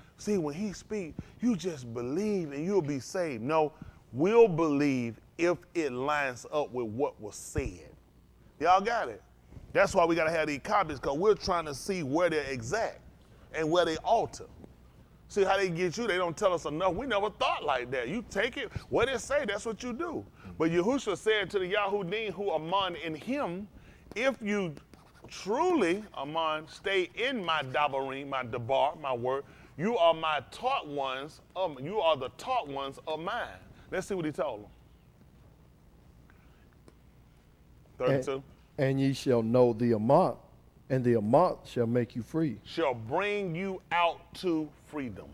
you just believe and you'll be saved. No, we'll believe if it lines up with what was said. Y'all got it? That's why we got to have these copies, because we're trying to see where they're exact and where they alter. See how they get you? They don't tell us enough. We never thought like that. You take it, what it say, that's what you do. But Yahushua said to the Yahudim who are among in him, if you truly, Aman, stay in my dabarim, my dabar, my word, You are my taught ones. You are the taught ones of mine. Let's see what he told them. 32. And ye shall know the amount, and the amount shall make you free. Shall bring you out to freedom.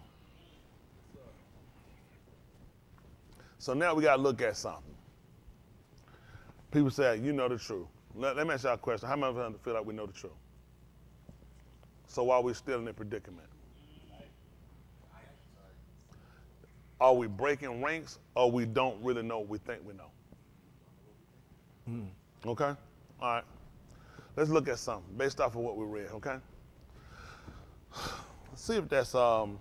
So now we got to look at something. People say, you know the truth. Let me ask y'all a question. How many of us feel like we know the truth? So why are we still in a predicament? Are we breaking ranks, or we don't really know what we think we know? Okay? All right. Let's look at something based off of what we read, okay? Let's see if that's Allah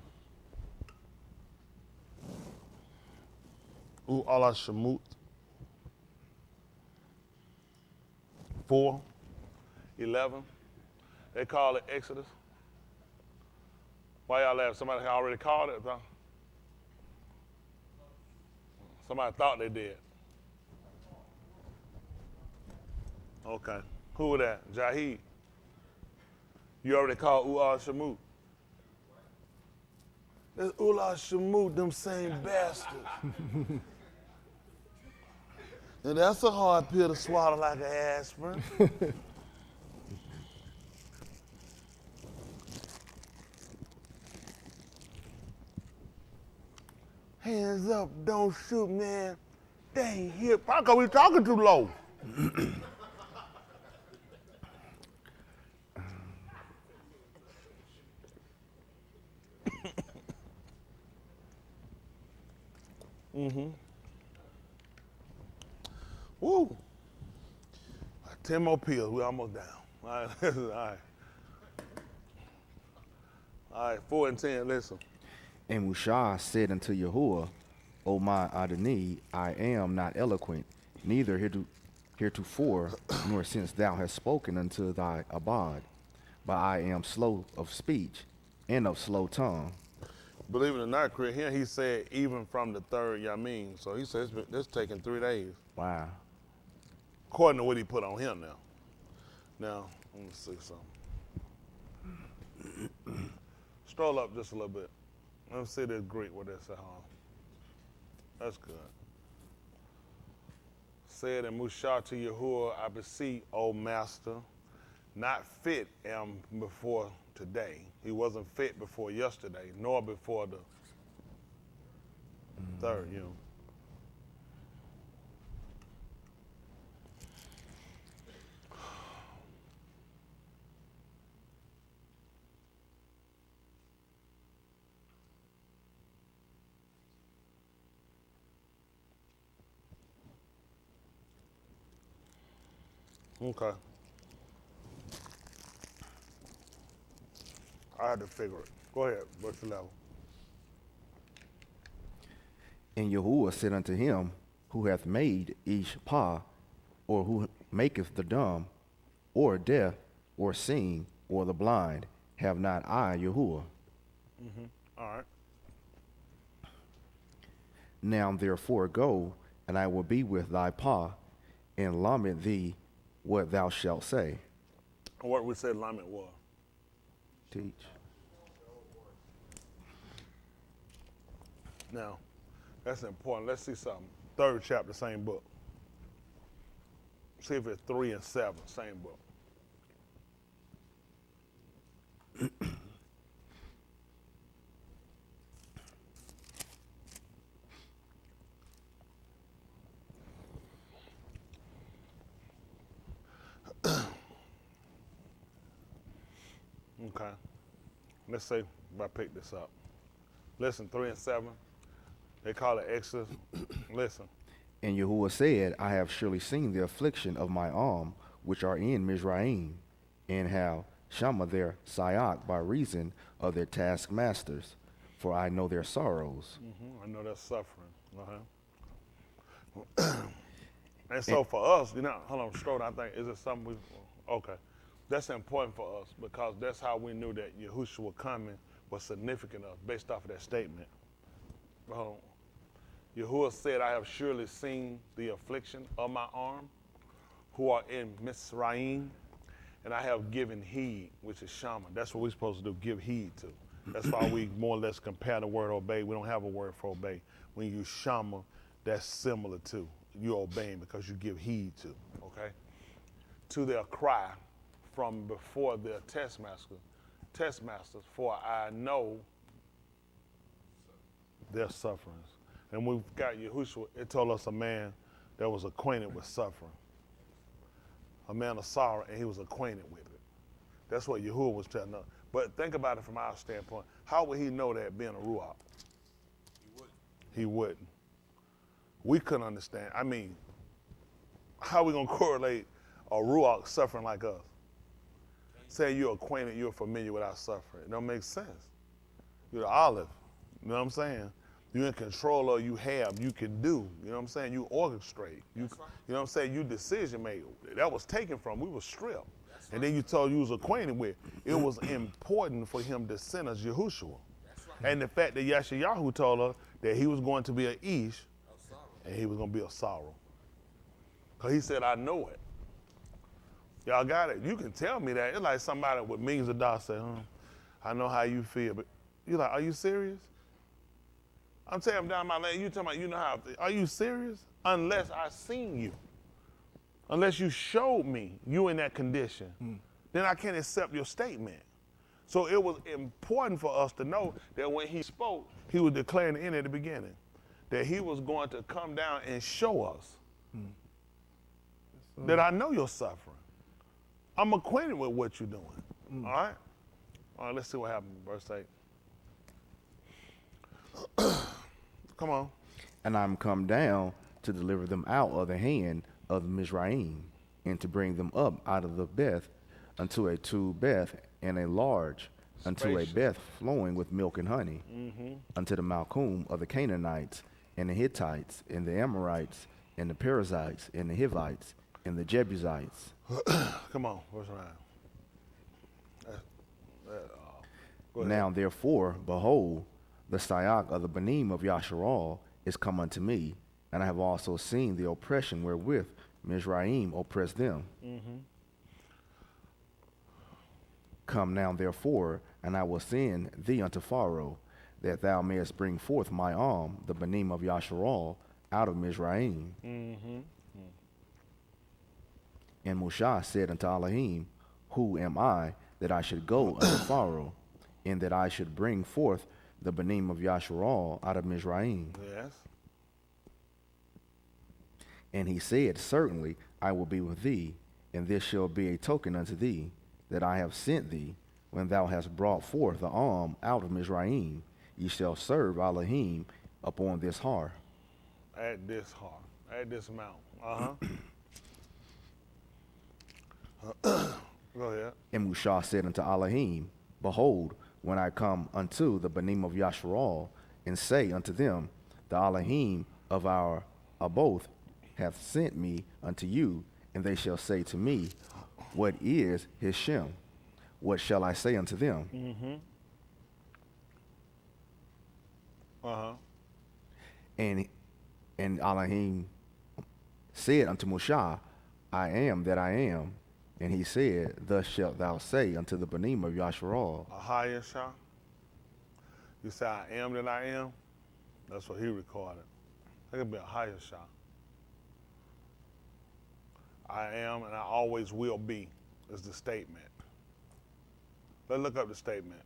Shemut 4:11. They call it Exodus. Why y'all laugh? Somebody already called it? Huh? Somebody thought they did. Okay. Who was that? Jahid. You already called U'al Shemut. That's U'al Shemut, them same bastards. And that's a hard pill to swallow like an aspirin. Hands up, don't shoot, man. They ain't here. Probably 'cause we talking too low. Woo. 10 more pills. We almost down. All right. All right. All right. 4 and 10. Listen. And Mushah said unto Yahuah, O my Adonai, I am not eloquent, neither heretofore, nor since thou hast spoken unto thy Abad, but I am slow of speech and of slow tongue. Believe it or not, Chris, here he said even from the third Yamin. So he says it's taking 3 days. Wow. According to what he put on him now. Now, let me see something. Stroll up just a little bit. Let me see this Greek, what that say, huh? That's good. Said in Mushah to Yahuah, I beseech, O master, not fit am before today. He wasn't fit before yesterday, nor before the third, you know. Okay. I had to figure it. Go ahead. What's the level? And Yahuah said unto him, who hath made each pa, or who maketh the dumb, or deaf, or seeing, or the blind, have not I Yahuah? All right. Now therefore go, and I will be with thy pa, and lament thee what thou shalt say. What we said lament was. Teach. Now, that's important. Let's see something. 3rd chapter, same book. See if it's 3 and 7, same book. Okay. Let's see if I pick this up. Listen, 3 and 7. They call it Exodus. Listen. And Yahuah said, I have surely seen the affliction of my arm, which are in Mizraim, and have Shama their Sayak by reason of their taskmasters, for I know their sorrows. I know they're suffering. And so for us, you know, hold on, Strode, I think, is it something we, okay. That's important for us because that's how we knew that Yahushua coming was significant of, based off of that statement. Yahuwah said, I have surely seen the affliction of my arm, who are in Mizraim, and I have given heed, which is Shama. That's what we're supposed to do, give heed to. That's why we more or less compare the word obey. We don't have a word for obey. When you use shama, that's similar to you obeying because you give heed to, okay? To their cry from before their taskmasters, for I know their sufferings. And we've got Yahushua, it told us a man that was acquainted with suffering. A man of sorrow, and he was acquainted with it. That's what Yahuwah was telling us. But think about it from our standpoint. How would he know that being a Ruach? He wouldn't. We couldn't understand. I mean, how are we going to correlate a Ruach suffering like us? Saying you're acquainted, you're familiar with our suffering. It don't make sense. You're the olive. You know what I'm saying? You're in control of, you can do. You know what I'm saying? You orchestrate. You know what I'm saying? You decision maker. That was taken from, we were stripped. And then you told you was acquainted with. It was important for him to send us Yahushua. And the fact that Yashayahu told us that he was going to be an Ish and he was going to be a sorrow. Because he said, I know it. Y'all got it? You can tell me that. It's like somebody with millions of dollars say, I know how you feel. But you're like, are you serious? I'm telling you, down my lane, you talking about, you know how I feel. Are you serious? Unless I seen you. Unless you showed me you in that condition, then I can't accept your statement. So it was important for us to know that when he spoke, he was declaring in at the beginning that he was going to come down and show us that I know your suffering. I'm acquainted with what you're doing. All right? All right, let's see what happened, verse 8. Come on. And I'm come down to deliver them out of the hand of the Mizraim, and to bring them up out of the Beth unto a two Beth and a large, unto a Beth flowing with milk and honey, unto the Malchum of the Canaanites, and the Hittites, and the Amorites, and the Perizzites, and the Hivites, and the Jebusites. Come on, verse 9. Now therefore, behold, the Sayak of the Banim of Yasharal is come unto me, and I have also seen the oppression wherewith Mizraim oppressed them. Come now therefore, and I will send thee unto Pharaoh, that thou mayest bring forth my arm, the Banim of Yasharal, out of Mizraim. And Moshe said unto Elohim, who am I, that I should go unto Pharaoh, and that I should bring forth the Banim of Yasharal out of Mizraim? Yes. And he said, certainly I will be with thee, and this shall be a token unto thee, that I have sent thee. When thou hast brought forth the arm out of Mizraim, ye shall serve Elohim upon this har. At this har, at this mount. Go ahead. And Moshe said unto Elohim, behold, when I come unto the Banim of Yasharal, and say unto them, the Elohim of our Aboth hath sent me unto you, and they shall say to me, what is his Shem? What shall I say unto them? And Elohim said unto Moshe, I am that I am. And he said, thus shalt thou say unto the Banim of Yasharal. Ahaya Shah. You say, I am that I am. That's what he recorded. That could be a higher Shah. I am and I always will be is the statement. Let's look up the statement.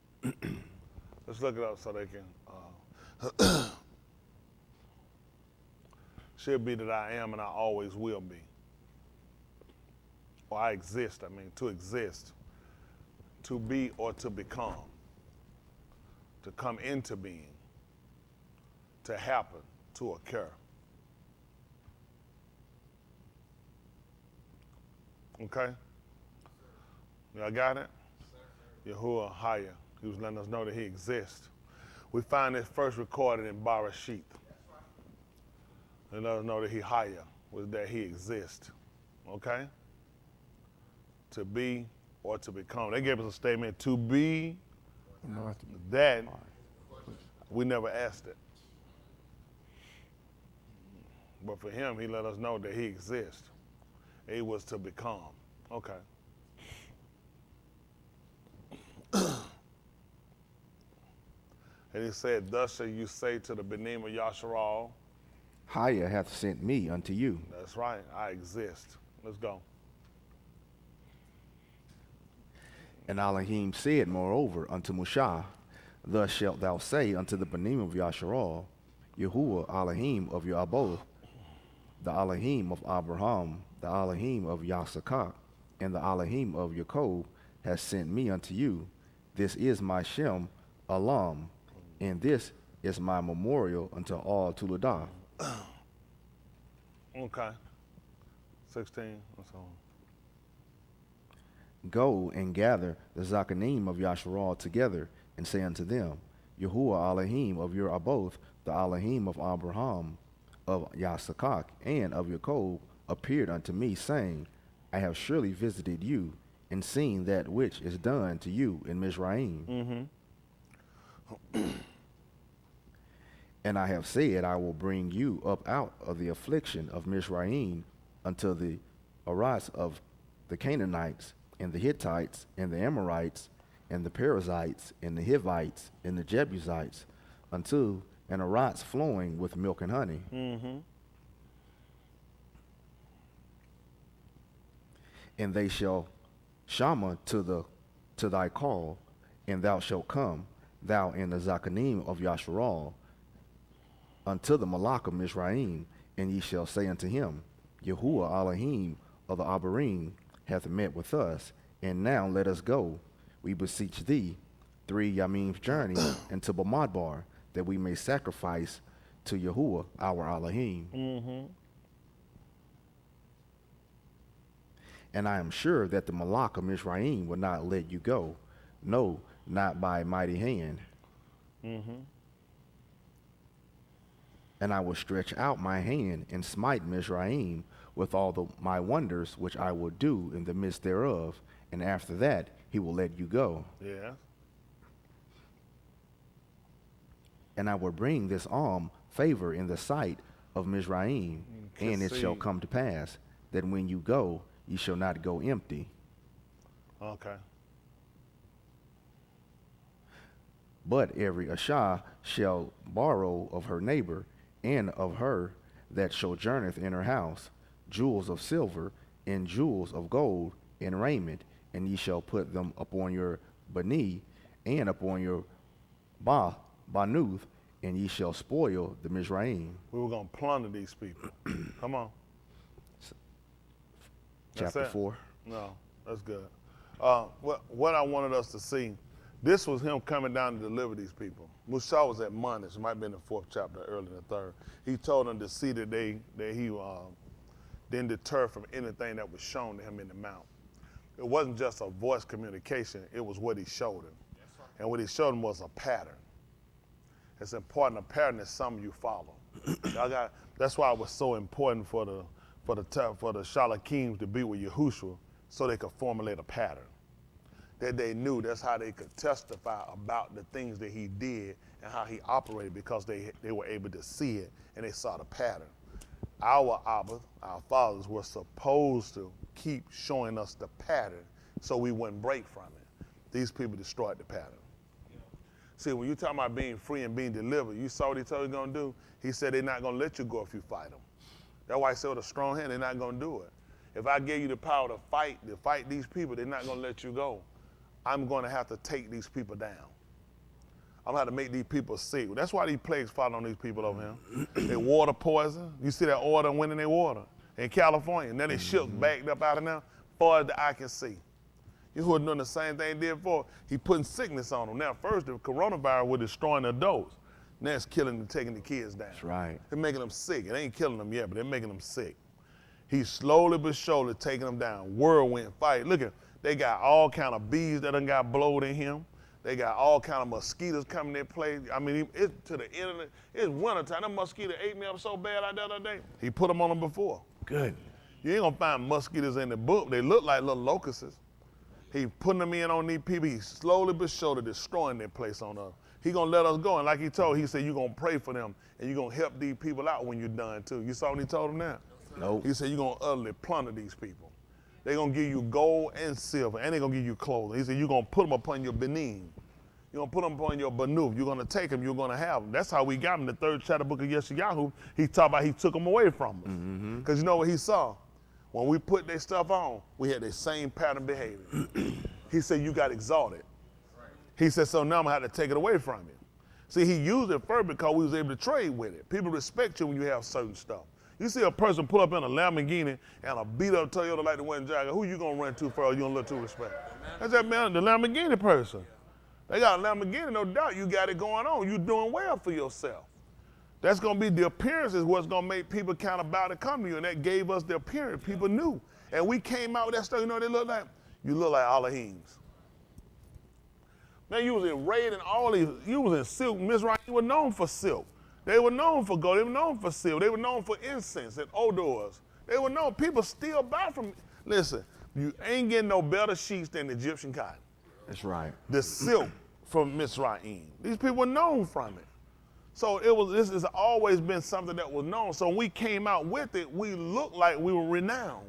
Let's look it up so they can. Should be that I am and I always will be. Or I exist, to exist. To be or to become. To come into being. To happen, to occur. Okay? Y'all got it? Yahuah Haya. He was letting us know that he exists. We find it first recorded in Barashit. And let us know that he Haya was that he exists. Okay? To be or to become. They gave us a statement, to be that. We never asked it. But for him, he let us know that he exists. He was to become. Okay. And he said, thus shall you say to the Benim of Yasharal. Yahuah hath sent me unto you. That's right, I exist. Let's go. And Elohim said moreover unto Mushah, thus shalt thou say unto the Benim of Yasharal, Yahuah Elohim of your Aboth, the Elohim of Abraham, the Elohim of Yasakak, and the Elohim of Jacob has sent me unto you. This is my Shem Alam, and this is my memorial unto all Tuladah. Okay. 16. That's all. Go and gather the Zakanim of Yasharal together, and say unto them, Yahuah Elohim of your Aboth, the Elohim of Abraham, of Yasakak, and of Jacob, appeared unto me, saying, I have surely visited you, and seen that which is done to you in Mizraim. And I have said, I will bring you up out of the affliction of Mizraim unto the Aras of the Canaanites, and the Hittites, and the Amorites, and the Perizzites, and the Hivites, and the Jebusites, unto an Aras flowing with milk and honey. And they shall shama to thy call, and thou shalt come, thou and the Zakanim of Yasharal, unto the Malach of Mizraim, and ye shall say unto him, Yahuah Elohim of the Abarim hath met with us, and now let us go, we beseech thee, 3 Yamim's journey into Bamidbar, that we may sacrifice to Yahuah our Elohim. And I am sure that the Malach of Mizraim will not let you go, no, not by mighty hand. And I will stretch out my hand and smite Mizraim with all my wonders which I will do in the midst thereof, and after that he will let you go. Yeah. And I will bring this favor in the sight of Mizraim, and it shall come to pass that when you go, ye shall not go empty. Okay. But every Ashah shall borrow of her neighbor, and of her that sojourneth in her house, jewels of silver, and jewels of gold, and raiment, and ye shall put them upon your Bani, and upon your Banuth, and ye shall spoil the Mizraim. We were going to plunder these people. Come on. Chapter 4. No, that's good. What I wanted us to see, this was him coming down to deliver these people. Musa was admonished, it might be in the 4th chapter, early in the 3rd. He told them to see that he didn't deter from anything that was shown to him in the mount. It wasn't just a voice communication, it was what he showed him. Yes, and what he showed him was a pattern. It's important, a pattern is something you follow. That's why it was so important for the Shalakim to be with Yahushua, so they could formulate a pattern. That they knew, that's how they could testify about the things that he did and how he operated, because they were able to see it and they saw the pattern. Our Abba, our fathers, were supposed to keep showing us the pattern so we wouldn't break from it. These people destroyed the pattern. See, when you're talking about being free and being delivered, you saw what he told you going to do? He said they're not going to let you go if you fight them. That's why he said with a strong hand, they're not going to do it. If I gave you the power to fight these people, they're not going to let you go. I'm going to have to take these people down. I'm going to have to make these people sick. That's why these plagues fall on these people over here. They water poison. You see that order went in their water in California. Now they shook, backed up out of there, far as the eye can see. You who are doing the same thing he did before. He putting sickness on them. Now, first, the coronavirus was destroying the adults. Now it's killing and taking the kids down. That's right. They're making them sick. It ain't killing them yet, but they're making them sick. He's slowly but surely taking them down. Whirlwind fight. Look at, they got all kind of bees that done got blowed in him. They got all kind of mosquitoes coming their place. I mean, it's to the end of it. It's wintertime. That mosquito ate me up so bad out the other day. He put them on them before. Good. You ain't gonna find mosquitoes in the book. They look like little locusts. He putting them in on these people. He's slowly but surely destroying their place on us. He gonna let us go. And like he told, he said, you're gonna pray for them and you're gonna help these people out when you're done too. You saw what he told them now? No. He said, you're gonna utterly plunder these people. They're gonna give you gold and silver, and they're gonna give you clothing. He said, you're gonna put them upon your benin. You're going to put them upon your banuf. You're going to take them. You're going to have them. That's how we got them. The 3rd chapter book of Yahuah, he talked about he took them away from us. Because you know what he saw? When we put their stuff on, we had the same pattern behavior. He said, you got exalted. He said, so now I'm going to have to take it away from you. See, he used it first because we was able to trade with it. People respect you when you have certain stuff. You see a person pull up in a Lamborghini and a beat up Toyota like the one Jagger, who you going to run to first? You going to look to respect? That's that man, the Lamborghini person. They got a Lamborghini, no doubt. You got it going on. You're doing well for yourself. That's going to be the appearance is what's going to make people kind of bow to come to you. And that gave us the appearance. People knew. And we came out with that stuff. You know what they look like? You look like Elohim's. Man, you was in Raid and all these. You was in silk. Mizraim were known for silk. They were known for gold. They were known for silk. They were known for incense and odors. They were known. People still buy from. Listen, you ain't getting no better sheets than Egyptian cotton. That's right. The silk from Mizraim. These people were known from it. So this has always been something that was known. So when we came out with it, we looked like we were renowned.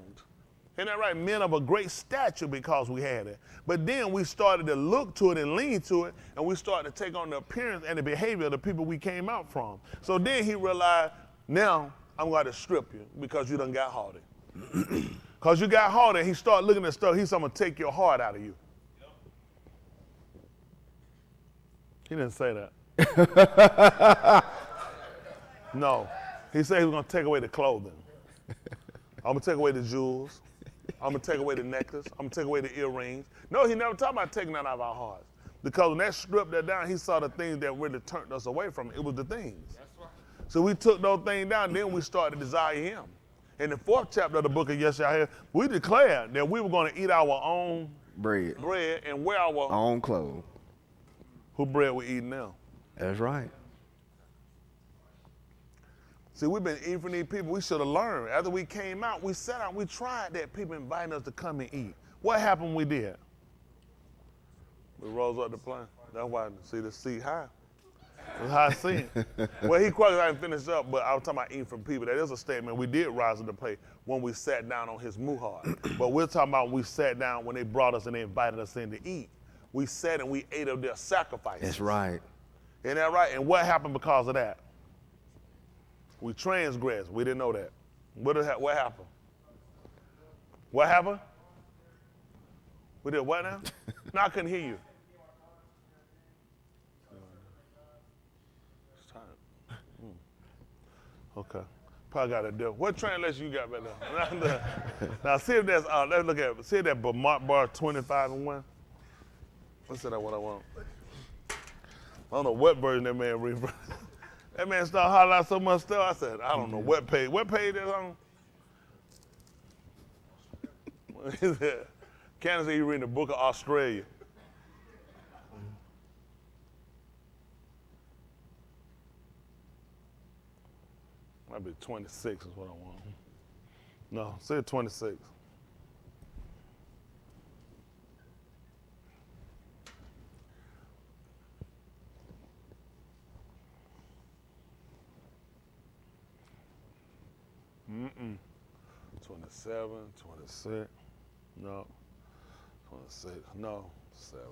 Isn't that right? Men of a great stature because we had it. But then we started to look to it and lean to it, and we started to take on the appearance and the behavior of the people we came out from. So then he realized, now I'm going to strip you because you done got haughty. Because you got haughty, he started looking at stuff. He said, I'm going to take your heart out of you. He didn't say that. No. He said he was going to take away the clothing. I'm going to take away the jewels. I'm going to take away the necklace. I'm going to take away the earrings. No, he never talked about taking that out of our hearts. Because when that stripped that down, he saw the things that really turned us away from it. It was the things. That's right. So we took those things down, then we started to desire him. In the 4th chapter of the book of Yahuah, we declared that we were going to eat our own bread and wear our own clothes. Who bread we eating now? That's right. See, we've been eating from these people. We should have learned. After we came out, we sat out, we tried that. People inviting us to come and eat. What happened when we did? We rose up the plane. That's why, see, the seat high. It's high seat. Well, he quite didn't finish up, but I was talking about eating from people. That is a statement. We did rise up the plate when we sat down on his muhar. But we're talking about we sat down when they brought us and they invited us in to eat. We sat and we ate of their sacrifices. That's right. Isn't that right? And what happened because of that? We transgressed. We didn't know that. What happened? What happened? We did what now? No, I couldn't hear you. It's time. Okay. Probably got to do. What translation you got back there? Now see if that's, let's look at it. See that Mark bar 25 and 1? Let's see that what I want. I don't know what version that man read from. That man started hollering out so much stuff. I said, I don't know what page. What page is on? Candace said he reading the book of Australia. Might be 26 is what I want. No, say 26. Mm-mm. 27, 26. No. 26. No. 7.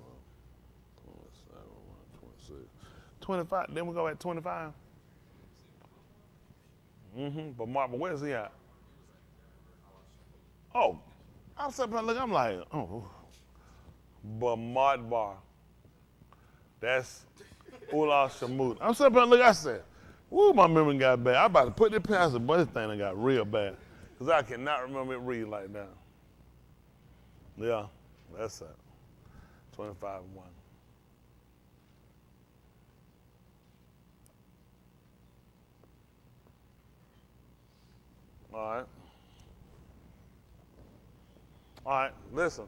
27, 26. 25. Then we go at 25. But Marvin, where's he at? Oh. I was sitting there looking, I'm like, oh. But Bar. That's Ula Shamut. I'm sitting there looking, I said, woo, my memory got bad. I about to put this past but this thing done got real bad. Because I cannot remember it reading like that. Yeah, that's it. 25 and 1. All right. All right, listen.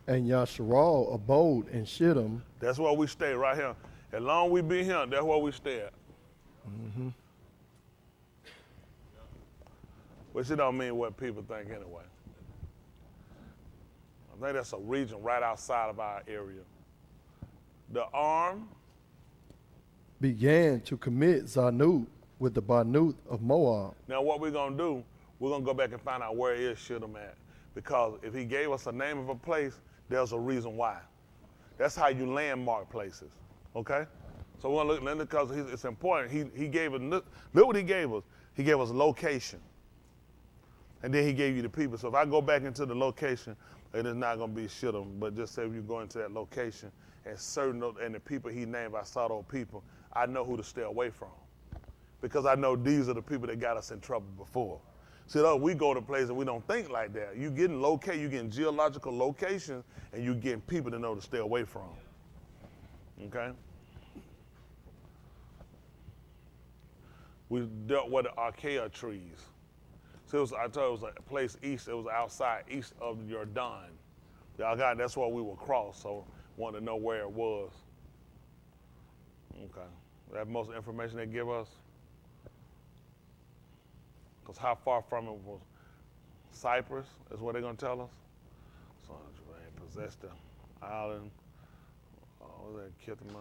And Yasharal abode in Shittim. That's where we stay, right here. As long as we be here, that's where we stay at. Mm-hmm. Which it don't mean what people think anyway. I think that's a region right outside of our area. The arm began to commit Zanut with the Banut of Moab. Now what we're going to do, we're going to go back and find out where is Shittim at. Because if he gave us a name of a place, there's a reason why. That's how you landmark places. Okay? So we want to look, because it's important. He gave us, look what he gave us. He gave us location. And then he gave you the people. So if I go back into the location, it is not going to be shit on, but just say if you go into that location and and the people he named, I saw those people, I know who to stay away from. Because I know these are the people that got us in trouble before. See, we go to places and we don't think like that. You getting geological locations, and you getting people to know to stay away from. Okay? We dealt with the archaea trees. So I told you it was a place east, it was outside, east of Jordan. That's where we would cross, so wanted to know where it was. Okay. That most information they give us? Because how far from it was Cyprus is what they're going to tell us. So they possessed the island. What was that, Kithma?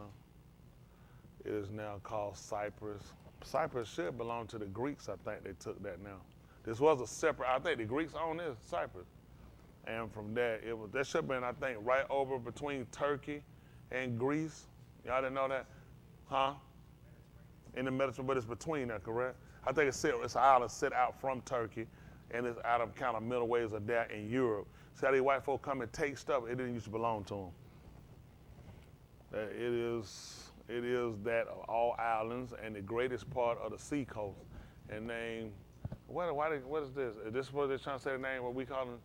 It is now called Cyprus. Cyprus should belong to the Greeks. I think they took that now. This was a separate, I think the Greeks own this, Cyprus. And from there, that should have been, I think, right over between Turkey and Greece. Y'all didn't know that? Huh? In the Mediterranean, but it's between there, correct? I think it's an island set out from Turkey, and it's out of kind of middle ways of that in Europe. See how these white folk come and take stuff, it didn't used to belong to them. It is that of all islands and the greatest part of the sea coast. And named, what is this? Is this what they're trying to say the name, what we call it?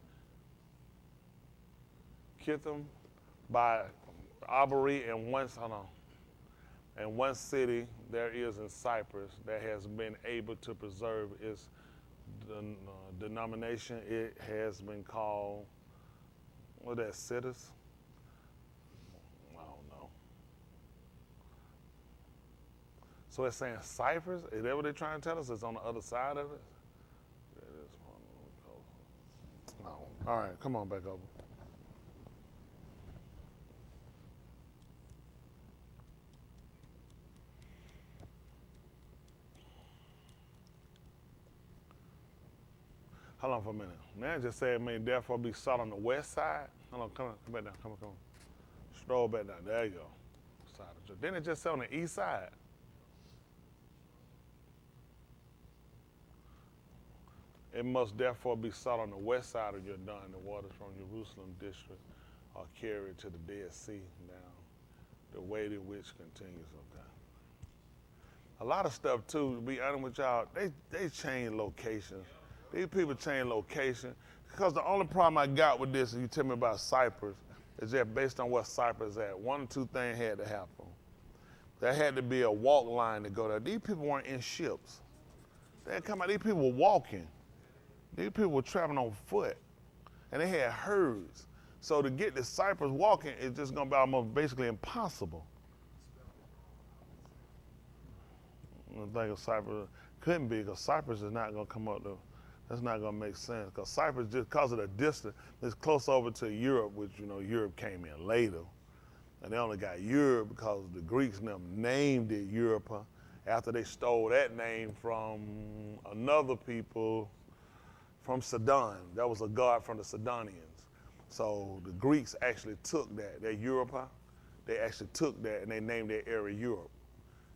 Kitham by Aubrey and one city there is in Cyprus that has been able to preserve its denomination. It has been called, what is that, Cities? I don't know. So it's saying Cyprus? Is that what they're trying to tell us? It's on the other side of it? No. All right, come on back over. Hold on for a minute. Man just said, may therefore be sought on the west side. Hold on, come back down, come on. Stroll back down, there you go. Then it just said on the east side. It must therefore be sought on the west side of Jordan. The waters from Jerusalem district are carried to the Dead Sea down, the way to which continues. Okay. A lot of stuff too, to be honest with y'all, they change locations. These people change location, because the only problem I got with this, and you tell me about Cyprus, is that based on what Cyprus is at, one or two things had to happen. There had to be a walk line to go there. These people weren't in ships. They had come out, these people were walking. These people were traveling on foot, and they had herds. So to get to Cyprus walking is just gonna be almost basically impossible. I think of Cyprus, couldn't be, because Cyprus is not gonna come up to, that's not gonna make sense, because Cyprus, just because of the distance, is close over to Europe, which, you know, Europe came in later. And they only got Europe because the Greeks named it Europa after they stole that name from another people from Sidon. That was a god from the Sidonians. So the Greeks actually took that Europa, they actually took that and they named that area Europe.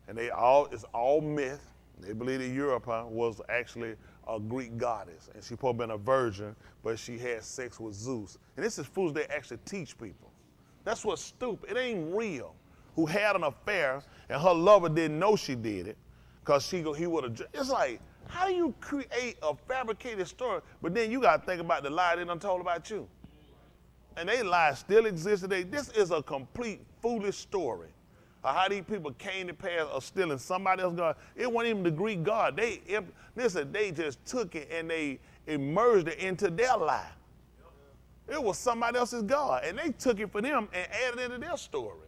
And it's all myth. They believe that Europa was actually a Greek goddess, and she probably been a virgin, but she had sex with Zeus. And this is fools they actually teach people. That's what's stupid. It ain't real. Who had an affair and her lover didn't know she did it, because he would have. It's like, how do you create a fabricated story, but then you got to think about the lie they done told about you? And they lies still exist today. This is a complete foolish story. How these people came to pass of stealing somebody else's God. It wasn't even the Greek God. They just took it and they immersed it into their lie. It was somebody else's God, and they took it for them and added it into their story.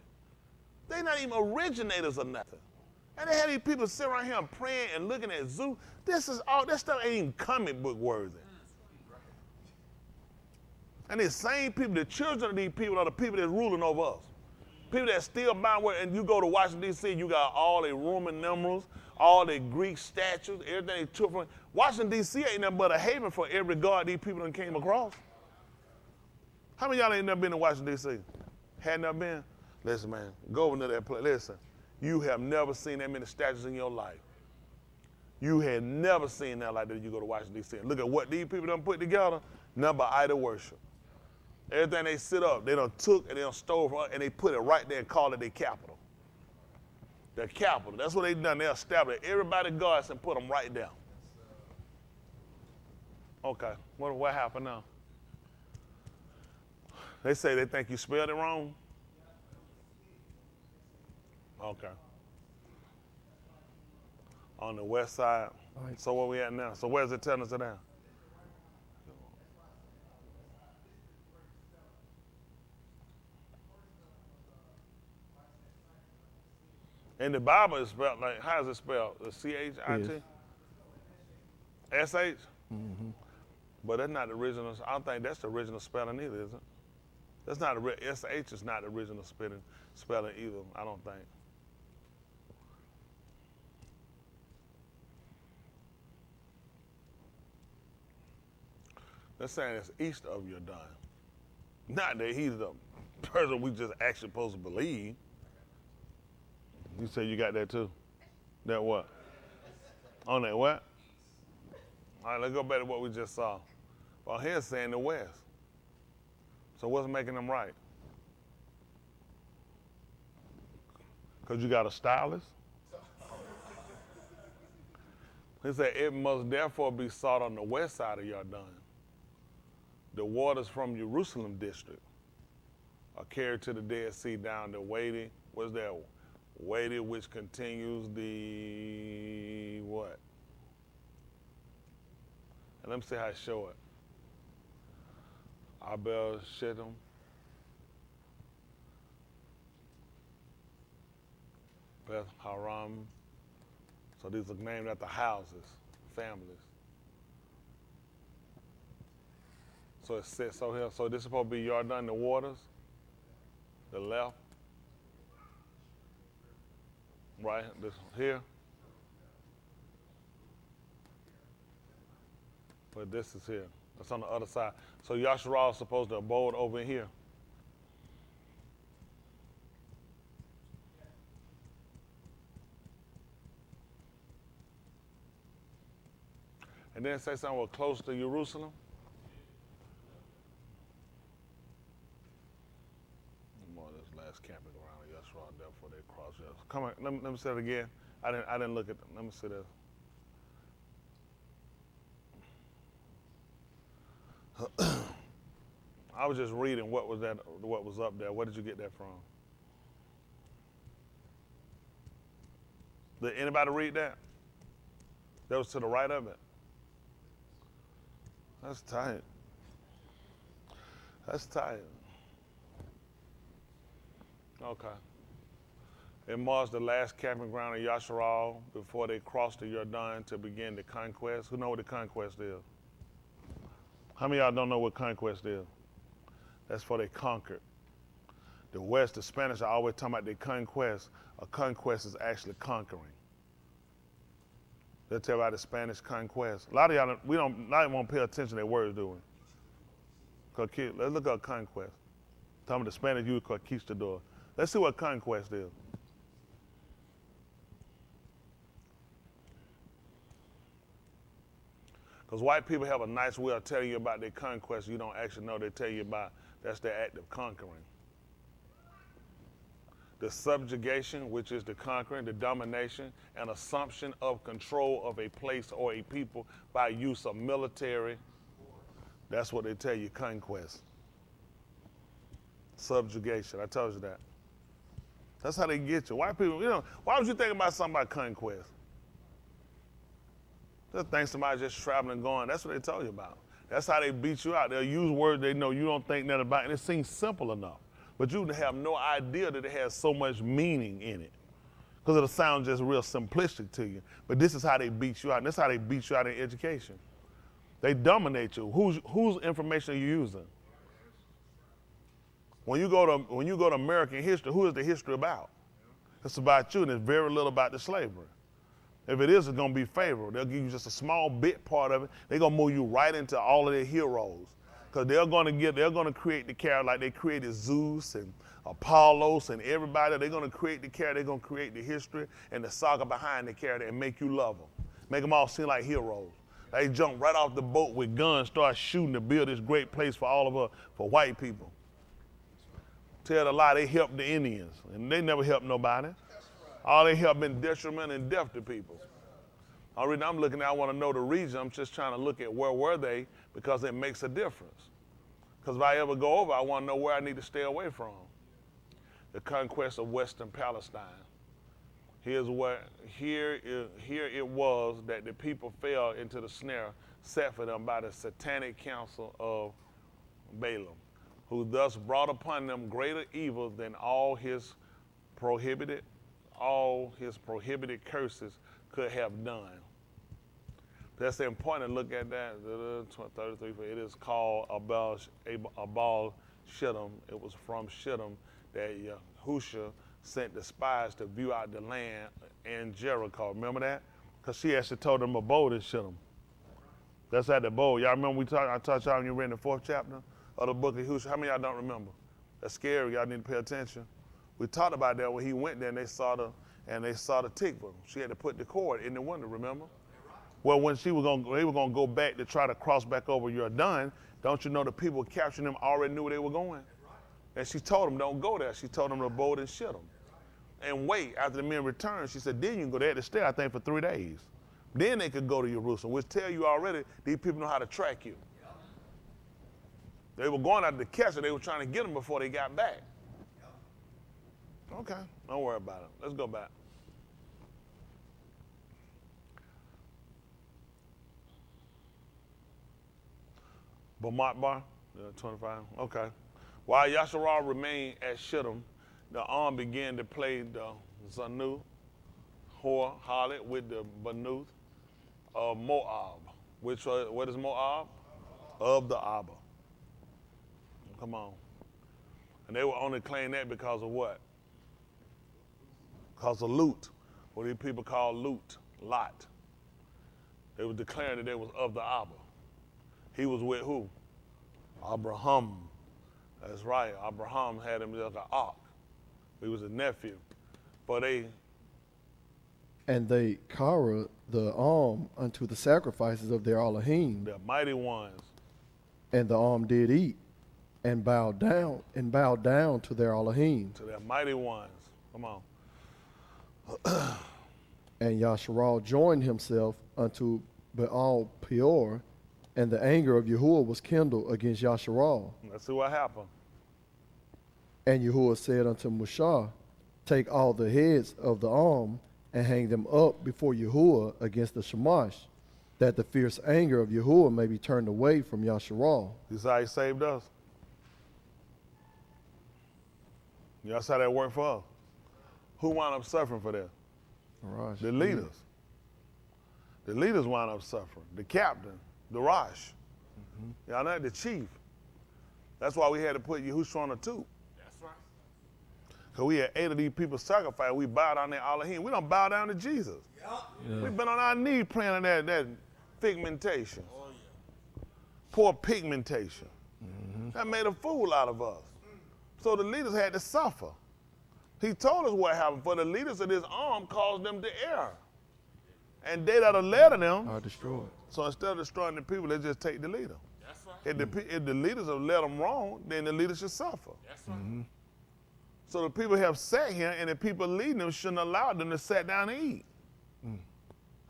They're not even originators of nothing. And they had these people sitting around here praying and looking at Zeus. That stuff ain't even comic book worthy. And these same people, the children of these people are the people that's ruling over us. People that still bound where, and you go to Washington, D.C., you got all the Roman numerals, all the Greek statues, everything they took from. Washington, D.C. ain't nothing but a haven for every god these people done came across. How many of y'all ain't never been to Washington, D.C.? Had never been? Listen, man, go over to that place. Listen, you have never seen that many statues in your life. You had never seen that like that. You go to Washington, D.C. and look at what these people done put together. Nothing but idol worship. Everything they sit up, they done took and they done stole from, and they put it right there and call it their capital. Their capital. That's what they done. They established everybody gods and put them right there. Okay, what happened now? They say they think you spelled it wrong. Okay. On the west side. Right. So where we at now? So where's it telling us now? In the Bible, it's spelled like, how is it spelled? The C-H-I-T? S-H? Mm-hmm. But that's not the original. I don't think that's the original spelling either, is it? That's not S-H is not the original spelling either, I don't think. They're saying it's east of your dime. Not that he's the person we just actually supposed to believe. You say you got that too? That what? On that what? All right, let's go back to what we just saw. Well, here's saying the west. So what's making them right? Because you got a stylist? He said, it must therefore be sought on the west side of Jordan. The waters from Jerusalem district are carried to the Dead Sea down the Wadi. What's that? Wadi, which continues the what? And let me see how I show it. Abel Shittim. Beth Haram. So these are named after houses, families. So it sits so here. So this is supposed to be Jordan, the waters, the left, right, this here. But this is here. That's on the other side. So Yasharal is supposed to abode over here. And then say something close to Jerusalem. More of this last camping ground of Yasharal, therefore they cross. Come on, let me say it again. I didn't look at them. Let me see this. I was just reading what was up there. Where did you get that from? Did anybody read that? That was to the right of it. That's tight. That's tight. Okay. It marks the last camping ground of Yasharal before they crossed the Jordan to begin the conquest. Who know what the conquest is? How many of y'all don't know what conquest is? That's for they conquered. The West, the Spanish are always talking about their conquest. A conquest is actually conquering. They'll tell about the Spanish conquest. A lot of y'all, we don't pay attention to their words, do we? Let's look up conquest. Talking about the Spanish use conquistador. Let's see what conquest is. Because white people have a nice way of telling you about their conquest. You don't actually know. They tell you about that's their act of conquering. The subjugation, which is the conquering, the domination, and assumption of control of a place or a people by use of military. That's what they tell you, conquest. Subjugation, I told you that. That's how they get you. White people, why would you think about something about conquest? Just think somebody just traveling and going. That's what they tell you about. That's how they beat you out. They'll use words they know you don't think nothing about, and it seems simple enough. But you have no idea that it has so much meaning in it. Because it'll sound just real simplistic to you. But this is how they beat you out. And this is how they beat you out in education. They dominate you. Whose information are you using? When you go to American history, who is the history about? It's about you, and it's very little about the slavery. If it is, it's going to be favorable. They'll give you just a small bit part of it. They're going to move you right into all of their heroes. Because they're going to create the character like they created Zeus and Apollos and everybody. They're going to create the character. They're going to create the history and the saga behind the character and make you love them. Make them all seem like heroes. They jump right off the boat with guns, start shooting to build this great place for all of us, for white people. Tell the lie, they helped the Indians, and they never helped nobody. All they helped been detriment and death to people. The reason I'm looking at, I want to know the region. I'm just trying to look at where were they, because it makes a difference. Because if I ever go over, I want to know where I need to stay away from. The conquest of Western Palestine. Here it was that the people fell into the snare set for them by the satanic council of Balaam, who thus brought upon them greater evil than all his prohibited curses could have done. That's important to look at that. 33. It is called Abal Shittim. It was from Shittim that Yahushua sent the spies to view out the land in Jericho. Remember that? Because she actually told them abode in Shittim. That's at the abode. Y'all remember I taught y'all when you read in the 4th chapter of the book of Yahushua? How many of y'all don't remember? That's scary. Y'all need to pay attention. We talked about that when he went there and they saw the tikva. She had to put the cord in the window, remember? Well, when they were gonna go back to try to cross back over Jordan, don't you know the people capturing them already knew where they were going? And she told them, don't go there. She told them to abode and Shittim. And wait, after the men returned, she said, then you can go there to stay, I think, for 3 days. Then they could go to Jerusalem, which tell you already, these people know how to track you. They were going out to catch her. They were trying to get them before they got back. Okay, don't worry about it. Let's go back. Bar, 25, okay. While Yasharal remained at Shittim, the arm began to play the Zanu, harlot with the Banuth of Moab. What is Moab? Of the Abba. Come on. And they were only claiming that because of what? Because of Lut. What these people call Lot. They were declaring that they was of the Abba. He was with who? Abraham. That's right. Abraham had him like an ark. He was a nephew. But and they carried the arm unto the sacrifices of their Elohim. The mighty ones. And the arm did eat and bowed down to their Elohim. To their mighty ones. Come on. And Yasharal joined himself unto Baal Peor, and the anger of Yahuah was kindled against Yasharal. Let's see what happened. And Yahuah said unto Mushah, take all the heads of the arm and hang them up before Yahuah against the Shamash, that the fierce anger of Yahuah may be turned away from Yasharal. This is how he saved us. That's how that worked for us. Who wound up suffering for that? Right. The leaders. The leaders wound up suffering. The captain, the Rosh. Y'all know the chief. That's why we had to put Yahushua on the tube. That's right. Because we had 8 of these people sacrificed. We bowed down their Elohim. We don't bow down to Jesus. Yeah. We've been on our knees praying that pigmentation. Oh, yeah. Poor pigmentation. That made a fool out of us. So the leaders had to suffer. He told us what happened. For the leaders of this arm caused them to err. And they that are led of them are destroyed. So instead of destroying the people, they just take the leader. That's right. If the leaders have led them wrong, then the leaders should suffer. That's right. So the people have sat here, and the people leading them shouldn't allow them to sit down and eat.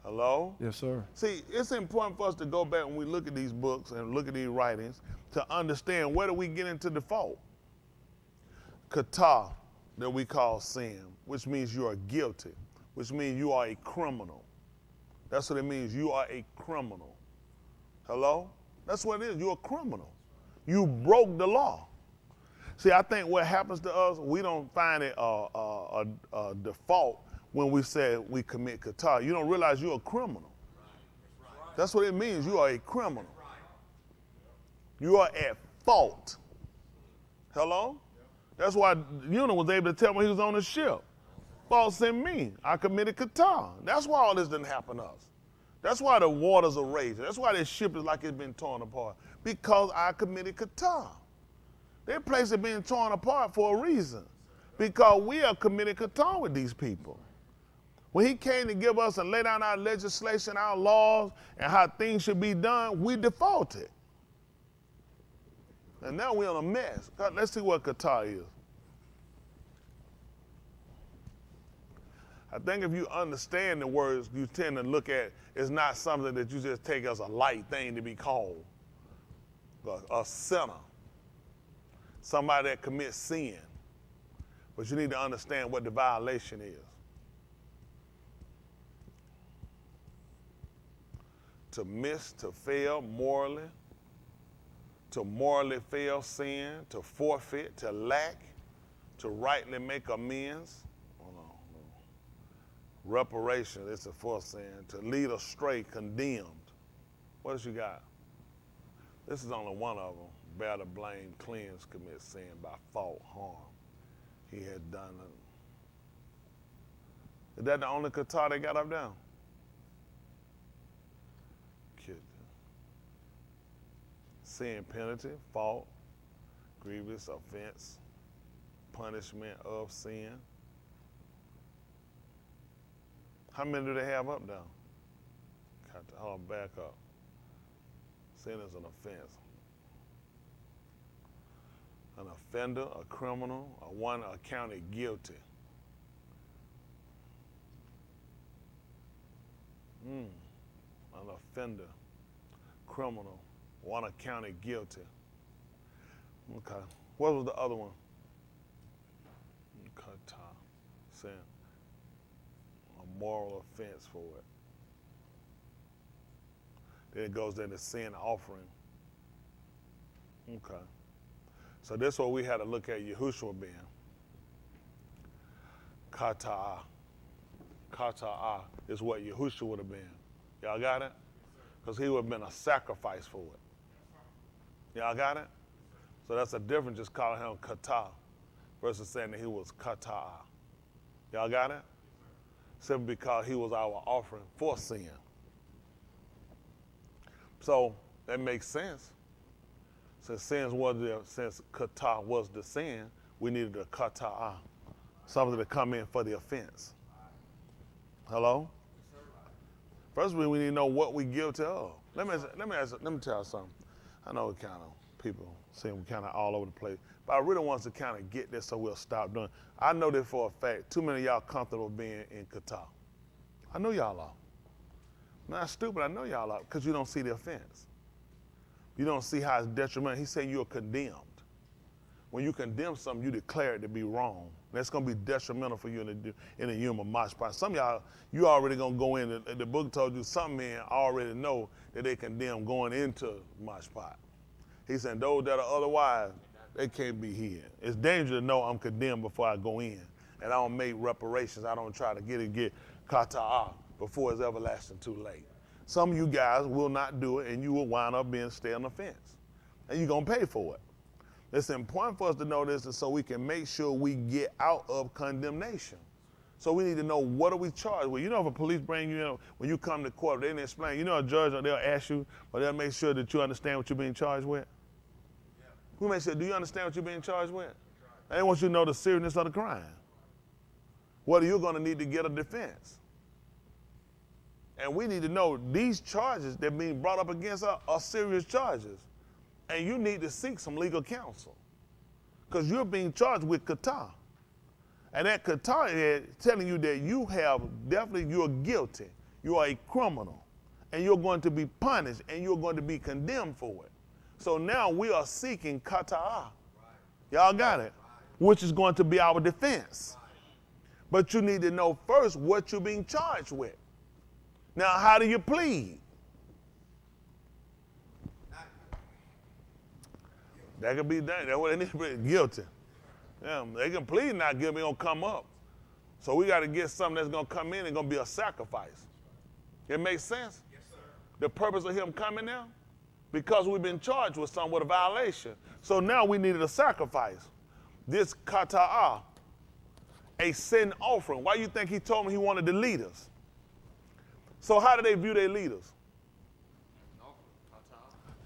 Hello? Yes, sir. See, it's important for us to go back when we look at these books and look at these writings to understand where do we get into the fault. Kata, that we call sin, which means you are guilty, which means you are a criminal. That's what it means. You are a criminal. Hello? That's what it is. You're a criminal. You broke the law. See, I think what happens to us, we don't find it a default when we say we commit kata. You don't realize you're a criminal. That's what it means. You are a criminal. You are at fault. Hello? That's why Yunus was able to tell me he was on the ship. Paul sent me. I committed kata. That's why all this didn't happen to us. That's why the waters are raging. That's why this ship is like it's been torn apart. Because I committed kata. Their place is being torn apart for a reason. Because we are committed kata with these people. When he came to give us and lay down our legislation, our laws, and how things should be done, we defaulted. And now we're in a mess. Let's see what kata is. I think if you understand the words, you tend to look at it's not something that you just take as a light thing to be called. A sinner. Somebody that commits sin. But you need to understand what the violation is. To miss, to fail morally, to morally fail sin, to forfeit, to lack, to rightly make amends. Reparation, it's a fourth sin. To lead astray, condemned. What else you got? This is only one of them. Bear the blame, cleanse, commit sin by fault, harm. He had done it. Is that the only kata they got up down? Sin, penalty, fault, grievous offense, punishment of sin. How many do they have up down? Hold on, back up. Sin is an offense. An offender, a criminal, one accounted guilty. An offender, criminal, one accounted guilty. Okay. What was the other one? Kata. Sin. A moral offense for it. Then it goes into sin offering. Okay. So this is what we had to look at Yahushua being. Kata. Kata is what Yahushua would have been. Y'all got it? Because he would have been a sacrifice for it. Y'all got it? So that's a difference just calling him kata versus saying that he was kata. Y'all got it? Simply because he was our offering for sin. So that makes sense. Since kata was the sin, we needed a kata, something to come in for the offense. Hello? First, we need to know what we guilty of. Let me tell you something. I know kind of people saying we're kind of all over the place, but I really want us to kind of get this so we'll stop doing. I know this for a fact. Too many of y'all comfortable being in kata. I know y'all are. I'm not stupid. I know y'all are because you don't see the offense. You don't see how it's detrimental. He said you're condemned. When you condemn something, you declare it to be wrong. That's going to be detrimental for you in the human mashpat. Some of y'all, you already going to go in. The book told you some men already know that they condemn going into mashpat. He said those that are otherwise, they can't be here. It's dangerous to know I'm condemned before I go in. And I don't make reparations. I don't try to get kata before it's everlasting too late. Some of you guys will not do it, and you will wind up being stay on the fence. And you're going to pay for it. It's important for us to know this so we can make sure we get out of condemnation. So we need to know what are we charged with. You know, if a police bring you in, when you come to court, they didn't explain. You know, a judge, they'll ask you, but they'll make sure that you understand what you're being charged with. Yeah. We make sure, do you understand what you're being charged with? They want you to know the seriousness of the crime. Whether you're going to need to get a defense. And we need to know these charges that are being brought up against us are serious charges. And you need to seek some legal counsel. Because you're being charged with kata. And that kata is telling you that you're guilty. You are a criminal. And you're going to be punished and you're going to be condemned for it. So now we are seeking kata. Right. Y'all got it? Right. Which is going to be our defense. Right. But you need to know first what you're being charged with. Now, how do you plead? That could be done. That's what they need to be guilty. Yeah, they can plead not guilty, it's going to come up. So we got to get something that's going to come in and going to be a sacrifice. It makes sense? Yes, sir. The purpose of him coming now? Because we've been charged with something with a violation. So now we needed a sacrifice. This kata, a sin offering. Why do you think he told me he wanted to lead us? So how do they view their leaders?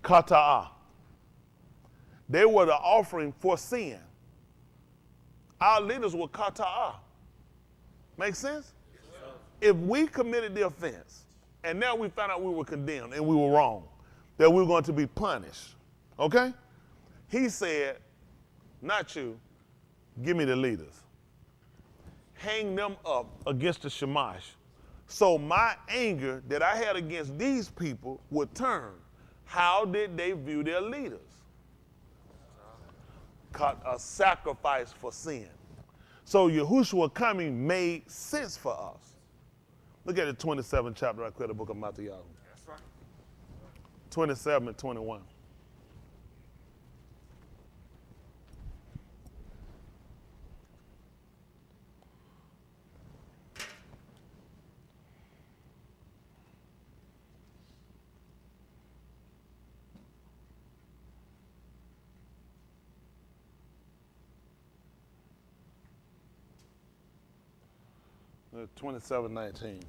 Kata'ah. They were the offering for sin. Our leaders were kata'ah. Make sense? If we committed the offense, and now we found out we were condemned and we were wrong, that we were going to be punished, okay? He said, not you, give me the leaders. Hang them up against the Shamash. So my anger that I had against these people would turn. How did they view their leaders? A sacrifice for sin. So Yahushua coming made sense for us. Look at the 27th chapter right quick, the book of Matthew. That's right. 27 and 21. Uh, 27:19.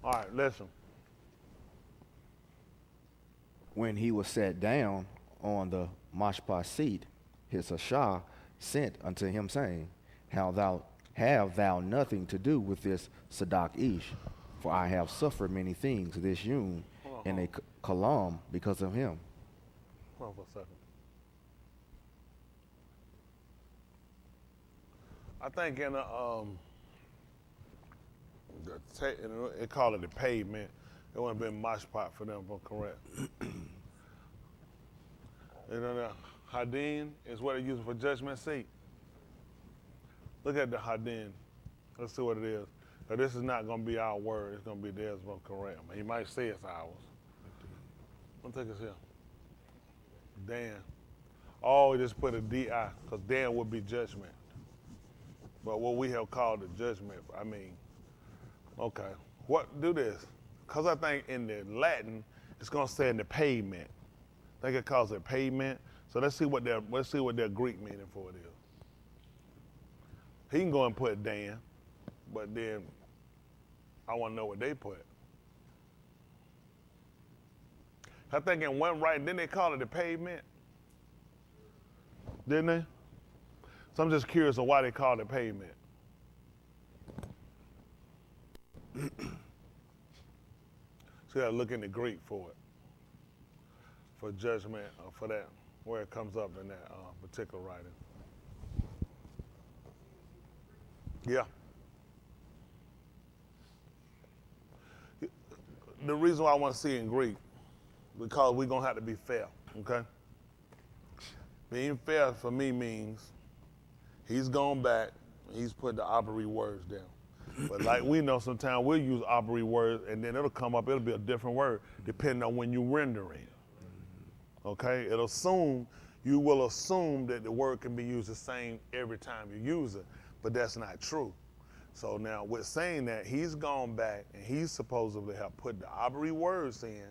All right, listen. When he was sat down on the mashpah seat, his Ashah sent unto him, saying, have thou nothing to do with this Sadak Ish, for I have suffered many things this Yun and a kalam because of him. Hold on for a second. I think in they call it the pavement. It wouldn't have been mosh pot for them, if I'm correct. And then the hadin is what they use for judgment seat. Look at the hadin. Let's see what it is. Now, this is not going to be our word. It's going to be theirs, if I'm correct. He might say it's ours. Let me take this here. Dan. Oh, he just put a D-I, because Dan would be judgment. But what we have called the judgment, I mean, okay. What, do this. Because I think in the Latin, it's going to say in the pavement. I think it calls it pavement. So let's see what their Greek meaning for it is. He can go and put Dan, but then I want to know what they put. I think in one writing, didn't they call it the pavement? Didn't they? So I'm just curious of why they call it pavement. So you gotta look in the Greek for it, for judgment, for that, where it comes up in that particular writing. Yeah. The reason why I want to see it in Greek, because we're gonna have to be fair, okay? Being fair for me means he's gone back, he's put the Abari words down. But like we know, sometimes we'll use Abari words and then it'll come up, it'll be a different word depending on when you render it. Okay? You will assume that the word can be used the same every time you use it, but that's not true. So now with saying that, he's gone back and he's supposedly have put the Abari words in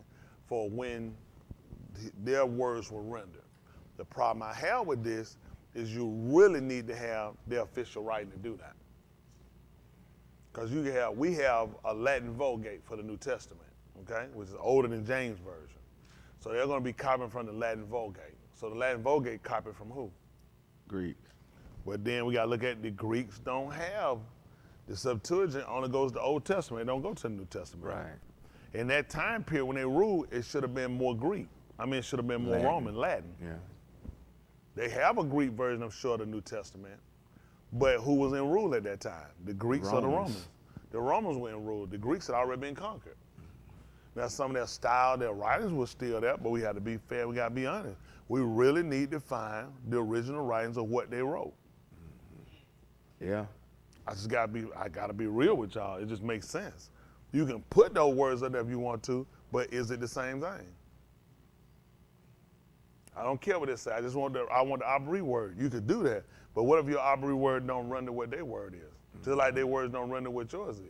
for when their words were rendered. The problem I have with this is you really need to have the official writing to do that. Because we have a Latin Vulgate for the New Testament, okay, which is older than James' version. So they're going to be copying from the Latin Vulgate. So the Latin Vulgate copied from who? Greek. But then we got to look at the Greeks don't have, the Septuagint only goes to the Old Testament. It don't go to the New Testament. Right. In that time period when they ruled, it should have been more Greek. It should have been more Latin. Roman, Latin. Yeah. They have a Greek version, I'm sure, of the New Testament. But who was in rule at that time? The Greeks or the Romans? The Romans were in rule. The Greeks had already been conquered. Now, some of their style, their writings were still there, but we had to be fair, we got to be honest. We really need to find the original writings of what they wrote. Yeah. I got to be real with y'all. It just makes sense. You can put those words up there if you want to, but is it the same thing? I don't care what it says. I want the Abri word. You could do that. But what if your Abri word don't run to what their word is? Just like their words don't run to what yours is.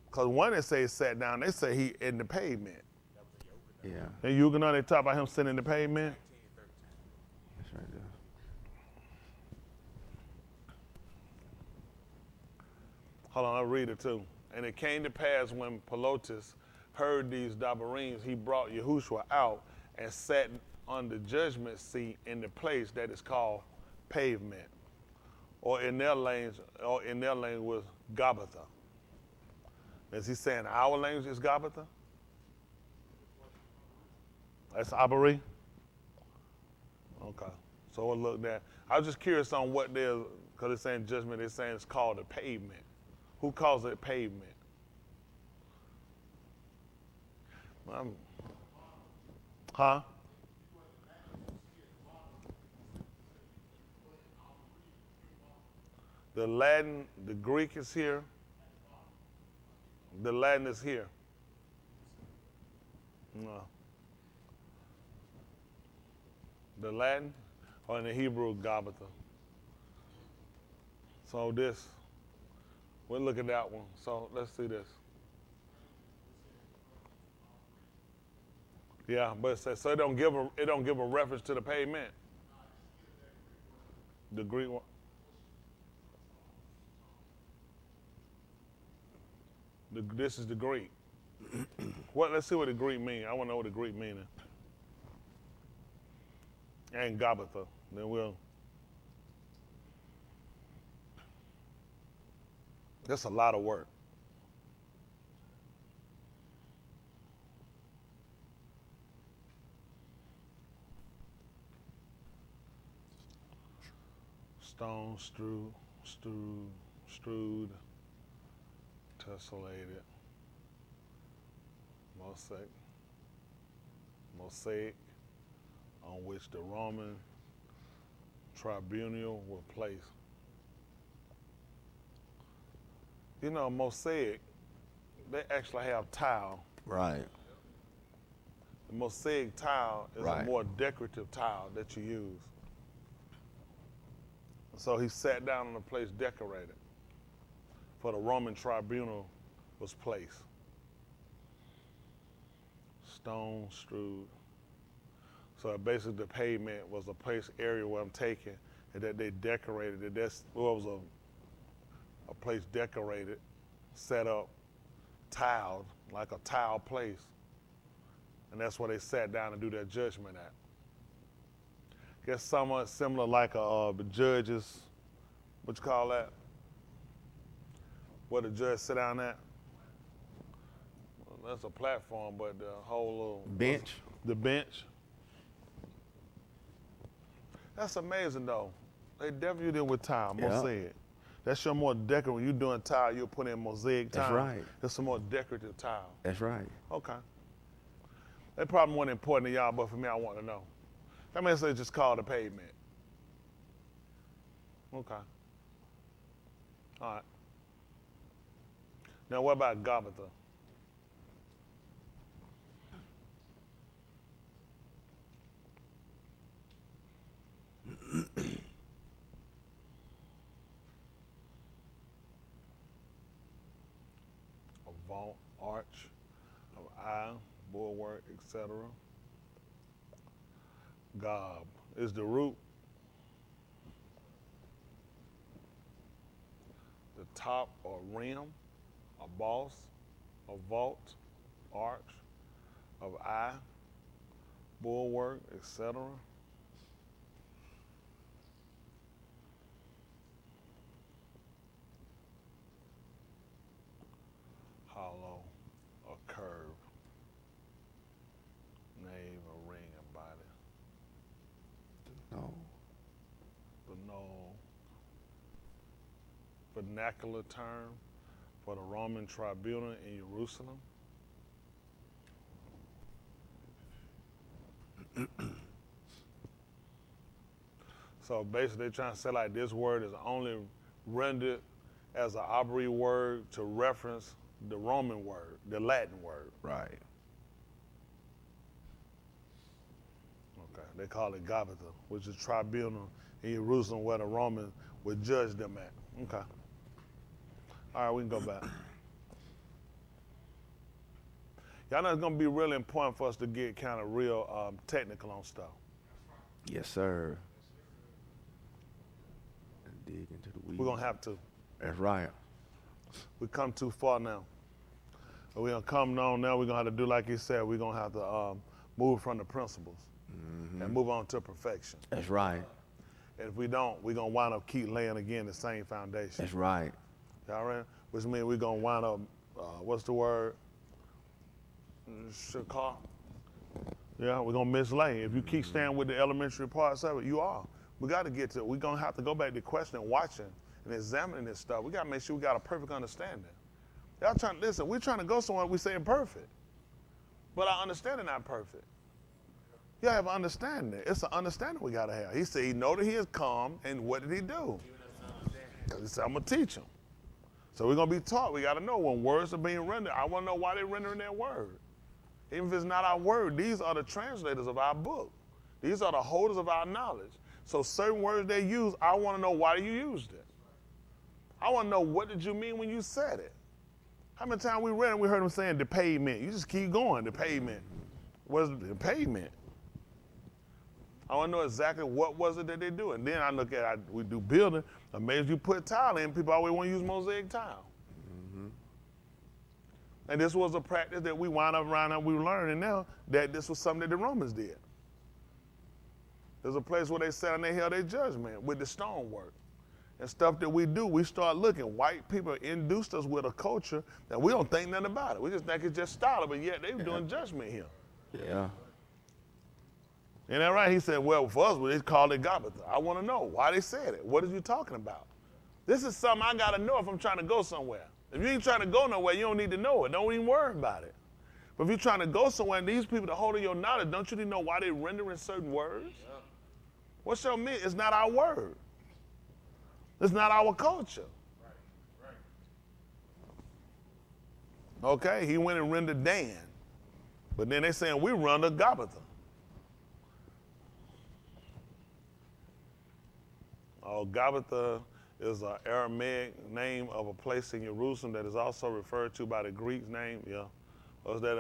Because one they say sat down, they say he in the pavement. Yeah, And you can know they talk about him sitting in the pavement. that's right there. Hold on, I'll read it too. And it came to pass when Pelotus heard these dabarines, he brought Yahushua out and sat on the judgment seat in the place that is called pavement, or in their language was Gabbatha. Is he saying our language is Gabbatha? That's Abari? Okay. So we'll look that. I was just curious on what they're, because it's saying judgment, it's saying it's called a pavement. Who calls it pavement? Huh? The Latin, the Greek is here. The Latin is here. No. The Latin or in the Hebrew, Gabbatha. So this, we'll look at that one. So let's see this. Yeah, but it says, so it don't give a reference to the pavement. The Greek one. This is the Greek. Let's see what the Greek mean. I want to know what the Greek meaning. And Gabbatha. Then we'll. That's a lot of work. Stone strewed, tessellated, mosaic, on which the Roman tribunal were placed. You know, mosaic, they actually have tile. Right. The mosaic tile is a Right. more decorative tile that you use. So he sat down on a place decorated for the Roman tribunal was placed. Stone strewed. So basically the pavement was a place area where I'm taking and that they decorated it. It was a place decorated, set up, tiled, like a tile place. And that's where they sat down and do their judgment at. Guess somewhat similar like the judges, what you call that? Where the judge sit down at? Well, that's a platform, but the whole little Bench. The bench. That's amazing though. They definitely did with tile, Yeah. mosaic. That's your more decorative. When you're doing tile, you'll put in mosaic tile. That's right. That's some more decorative tile. That's right. Okay. That probably wasn't important to y'all, but for me, I want to know. That means they just called a pavement. Okay. All right. Now, what about Gabbatha? A vault, arch, of eye, bulwark, etc. Gob is the root. The top or rim, a boss, a vault, arch, of eye, bulwark, etc. Hollow, a curve, nave, a ring, and body. No. The no vernacular term for the Roman tribunal in Jerusalem. So basically, they're trying to say like this word is only rendered as an Abri word to reference the Roman word, the Latin word. Right. Okay, they call it Gabbatha, which is tribunal in Jerusalem where the Romans would judge them at. Okay. All right, we can go back. Y'all know it's going to be really important for us to get kind of real technical on stuff. Yes, sir. And dig into the weeds. We're going to have to. That's right. We come too far now. But we're going to come on now. We're going to have to do like he said. We're going to have to move from the principles and move on to perfection. That's right. And if we don't, we're going to wind up keep laying again the same foundation. That's right. All right? Which means we're going to wind up, what's the word? Shakar. Yeah, we're going to mislay. If you keep staying with the elementary parts of it, you are. We got to get to it. We're going to have to go back to questioning, watching, and examining this stuff. We got to make sure we got a perfect understanding. Y'all trying to listen. We're trying to go somewhere we saying perfect, but our understanding not perfect. You have an understanding. It's an understanding we got to have. He said he know that he is calm, and what did he do? Because he said, I'm going to teach him. So we're going to be taught. We got to know when words are being rendered. I want to know why they're rendering that word. Even if it's not our word, these are the translators of our book. These are the holders of our knowledge. So certain words they use, I want to know why you used it. I want to know what did you mean when you said it. How many times we read it, we heard them saying the pavement. You just keep going, the pavement. What's the pavement? I want to know exactly what was it that they do. And then I look at, we do building. Amazing you put tile in, people always want to use mosaic tile. And this was a practice that we wound up around, and we learning now that this was something that the Romans did. There's a place where they sat and they held their judgment with the stonework. And stuff that we do, we start looking. White people induced us with a culture that we don't think nothing about it. We just think it's just style, but yet they were doing judgment here. Yeah. Isn't that right? He said, well, for us, they called it Gabbatha. I want to know why they said it. What are you talking about? This is something I got to know if I'm trying to go somewhere. If you ain't trying to go nowhere, you don't need to know it. Don't even worry about it. But if you're trying to go somewhere, and these people that hold your knowledge, don't you need to know why they're rendering certain words? Yeah. What's your mean? It's not our word. It's not our culture. Right. Okay, he went and rendered Dan. But then they saying we render Gabbatha. Oh, Gabbatha is an Aramaic name of a place in Jerusalem that is also referred to by the Greek name. Yeah, was that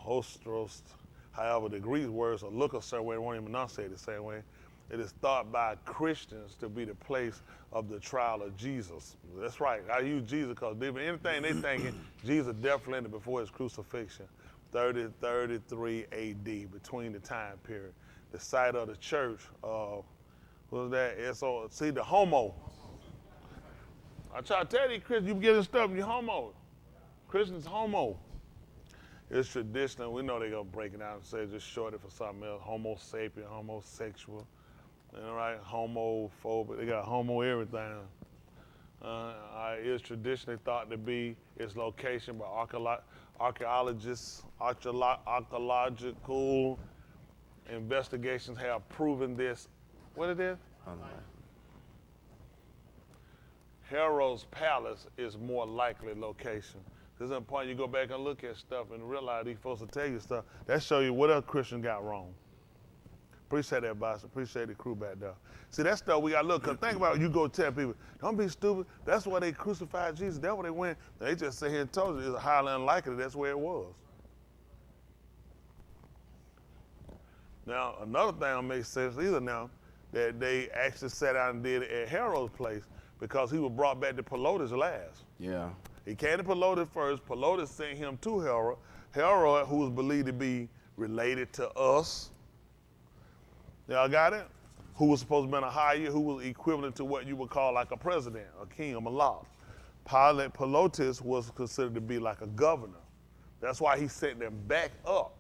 hostros? However, the Greek words look a certain way, they won't even enunciate the same way. It is thought by Christians to be the place of the trial of Jesus. That's right. I use Jesus because anything they thinking, Jesus definitely ended before his crucifixion, 30-33 AD, between the time period. The site of the church. What was that? See, the homo. I try to tell these Christians, you getting stuff, you homo. Christians homo. It's traditional. We know they're going to break it down and say just short it for something else. Homo sapien, homosexual. All right, homophobic. They got homo everything. It's traditionally thought to be its location by archaeologists, archaeological investigations have proven this. What it is? Herod's palace is more likely location. This is important. You go back and look at stuff and realize these folks will tell you stuff. That show you what else Christian got wrong. Appreciate that, boss. Appreciate the crew back there. See, that stuff we got to look. Because think about it. You go tell people, don't be stupid. That's why they crucified Jesus. That's where they went. They just sit here and told you it's highly unlikely that's where it was. Now, another thing that makes sense either now, that they actually sat out and did it at Herod's place because he was brought back to Pelotus last. Yeah. He came to Pelotus first. Pelotus sent him to Herod. Herod, who was believed to be related to us. Y'all got it? Who was supposed to be a higher, who was equivalent to what you would call like a president, a king, a malak. Pelotus was considered to be like a governor. That's why he sent them back up.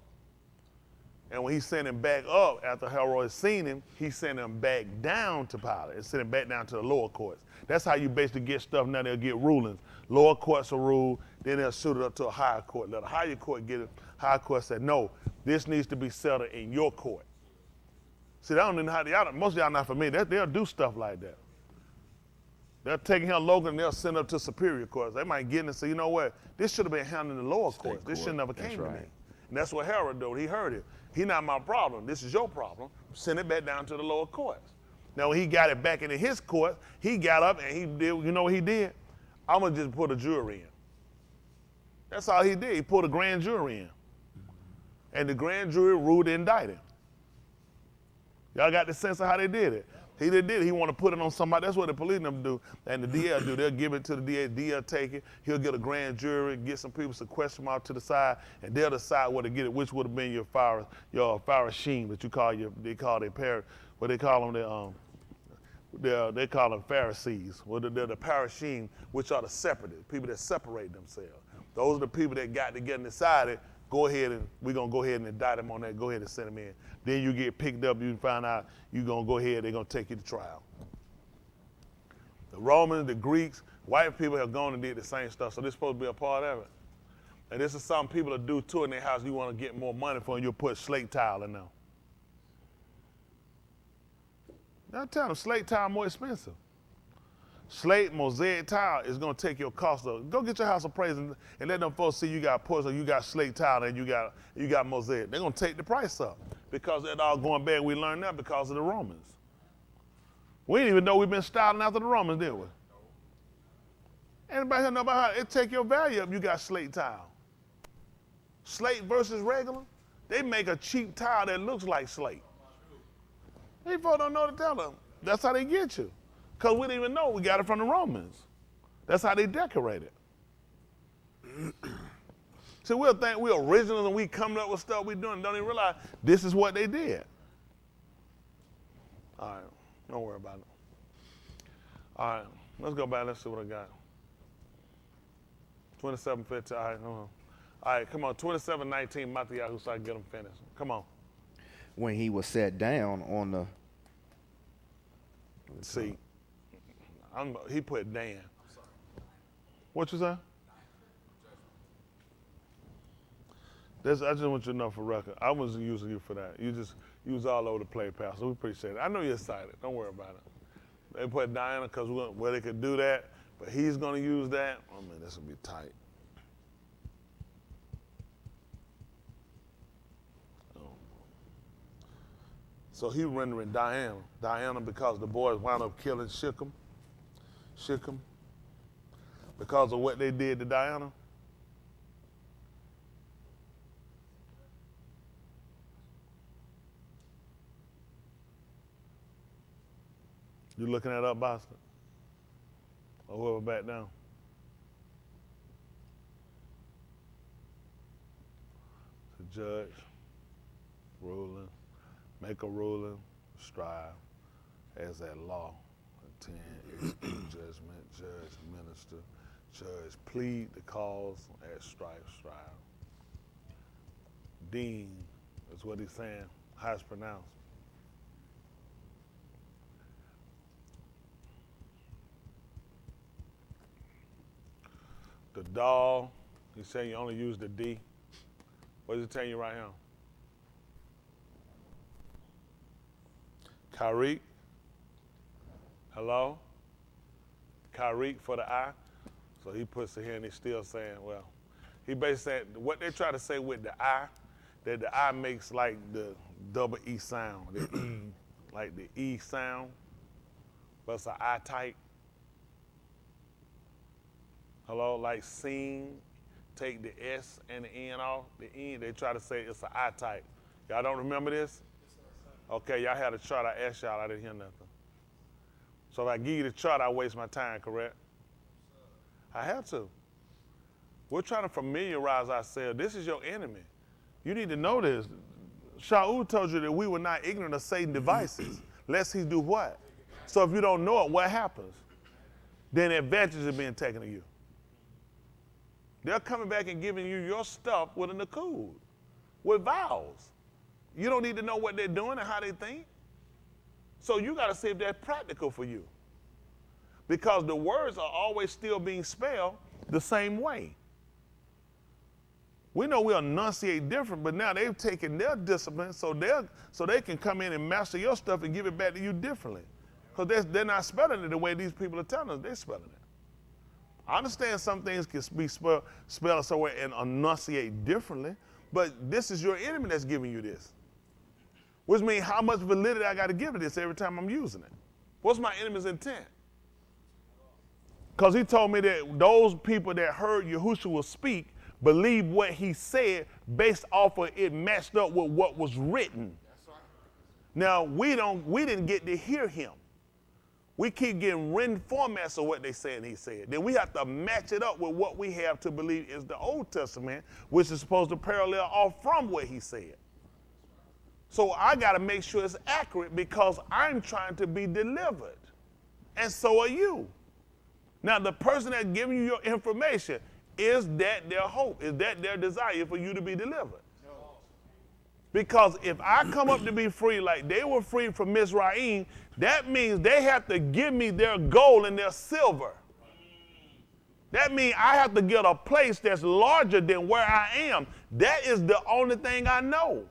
And when he sent him back up, after Herod had seen him, he sent him back down to Pilate and sent him back down to the lower courts. That's how you basically get stuff. Now they'll get rulings. Lower courts will rule, then they'll shoot it up to a higher court. Let a higher court get it. Higher court said, no, this needs to be settled in your court. See, they don't know how most of y'all not familiar. They'll do stuff like that. They'll take him local and they'll send up to superior courts. They might get in and say, you know what, this should have been handled in the lower courts. This should never came to me. And that's what Herod did. He heard it. He not my problem. This is your problem. Send it back down to the lower courts. Now, when he got it back into his court, he got up and he did, you know what he did? I'm going to just put a jury in. That's all he did. He put a grand jury in. And the grand jury ruled to indict him. Y'all got the sense of how they did it? He did it. He want to put it on somebody. That's what the police them do. And the DL do. They'll give it to the DL. DL take it. He'll get a grand jury, get some people to question him out to the side, and they'll decide where to get it, which would have been your Pharisee that you call they call their parents, what they call them, they call them Pharisees. Well, they're the Parashim, which are the separatists, people that separate themselves. Those are the people that got together and decided, go ahead and we're going to go ahead and indict them on that. Go ahead and send them in. Then you get picked up, you find out you're going to go ahead, they're going to take you to trial. The Romans, the Greeks, white people have gone and did the same stuff, so they're supposed to be a part of it. And this is something people will do too in their house. You want to get more money for, and you'll put slate tile in there. Now tell them, slate tile more expensive. Slate, mosaic tile is going to take your cost up. Go get your house appraised and let them folks see you got porcelain, you got slate tile, and you got mosaic. They're going to take the price up because it's all going bad. We learned that because of the Romans. We didn't even know we've been styling after the Romans, did we? Anybody here know about how it take your value up? You got slate tile. Slate versus regular, they make a cheap tile that looks like slate. These folks don't know to tell them. That's how they get you. Because we didn't even know we got it from the Romans. That's how they decorate it. So we'll think we're original and we coming up with stuff we doing, don't even realize this is what they did. All right, don't worry about it. All right, let's go back, let's see what I got. 27:15, all right, hold on. All right, come on, 27:19, Matthew, so I can get them finished. Come on. When he was sat down on the seat, he put Dan. What you say? I just want you to know for record, I wasn't using you for that. You was all over the place, Pastor. We appreciate it. I know you're excited. Don't worry about it. They put Diana because where they could do that, but he's going to use that. Oh, man, this will be tight. So he rendering Diana because the boys wound up killing Shechem, because of what they did to Diana. You looking that up, Boston? Or whoever back down? The judge, ruling, make a ruling, strive, as at law, attend, execute judgment, judge, minister, judge, plead the cause, at strife, strive. Dean is what he's saying, how it's pronounced. The doll, he's saying you only use the D. What is it telling you right here? Karik. Hello? Karik for the I. So he puts it here and he's still saying, well, he basically said what they try to say with the I, that the I makes like the double E sound, the E, like the E sound, but it's an I type. Hello, like sing, take the S and the N off, the N, they try to say it's an I type. Y'all don't remember this? Okay, y'all had a chart, I asked y'all, I didn't hear nothing. So if I give you the chart, I waste my time, correct? I have to. We're trying to familiarize ourselves. This is your enemy. You need to know this. Shaul told you that we were not ignorant of Satan's devices, lest he do what? So if you don't know it, what happens? Then advantage is being taken of you. They're coming back and giving you your stuff with a nakud, with vows. You don't need to know what they're doing and how they think. So you got to see if they're practical for you. Because the words are always still being spelled the same way. We know we enunciate different, but now they've taken their discipline so they can come in and master your stuff and give it back to you differently. Because they're not spelling it the way these people are telling us they're spelling it. I understand some things can be spelled somewhere and enunciate differently, But this is your enemy that's giving you this. Which means how much validity I got to give to this every time I'm using it. What's my enemy's intent? Because he told me that those people that heard Yahushua speak believed what he said based off of it matched up with what was written. That's right. Now, we didn't get to hear him. We keep getting written formats of what they said he said. Then we have to match it up with what we have to believe is the Old Testament, which is supposed to parallel off from what he said. So I got to make sure it's accurate because I'm trying to be delivered. And so are you. Now, the person that's giving you your information, is that their hope? Is that their desire for you to be delivered? Because if I come up to be free like they were free from Mizraim, that means they have to give me their gold and their silver. That means I have to get a place that's larger than where I am. That is the only thing I know.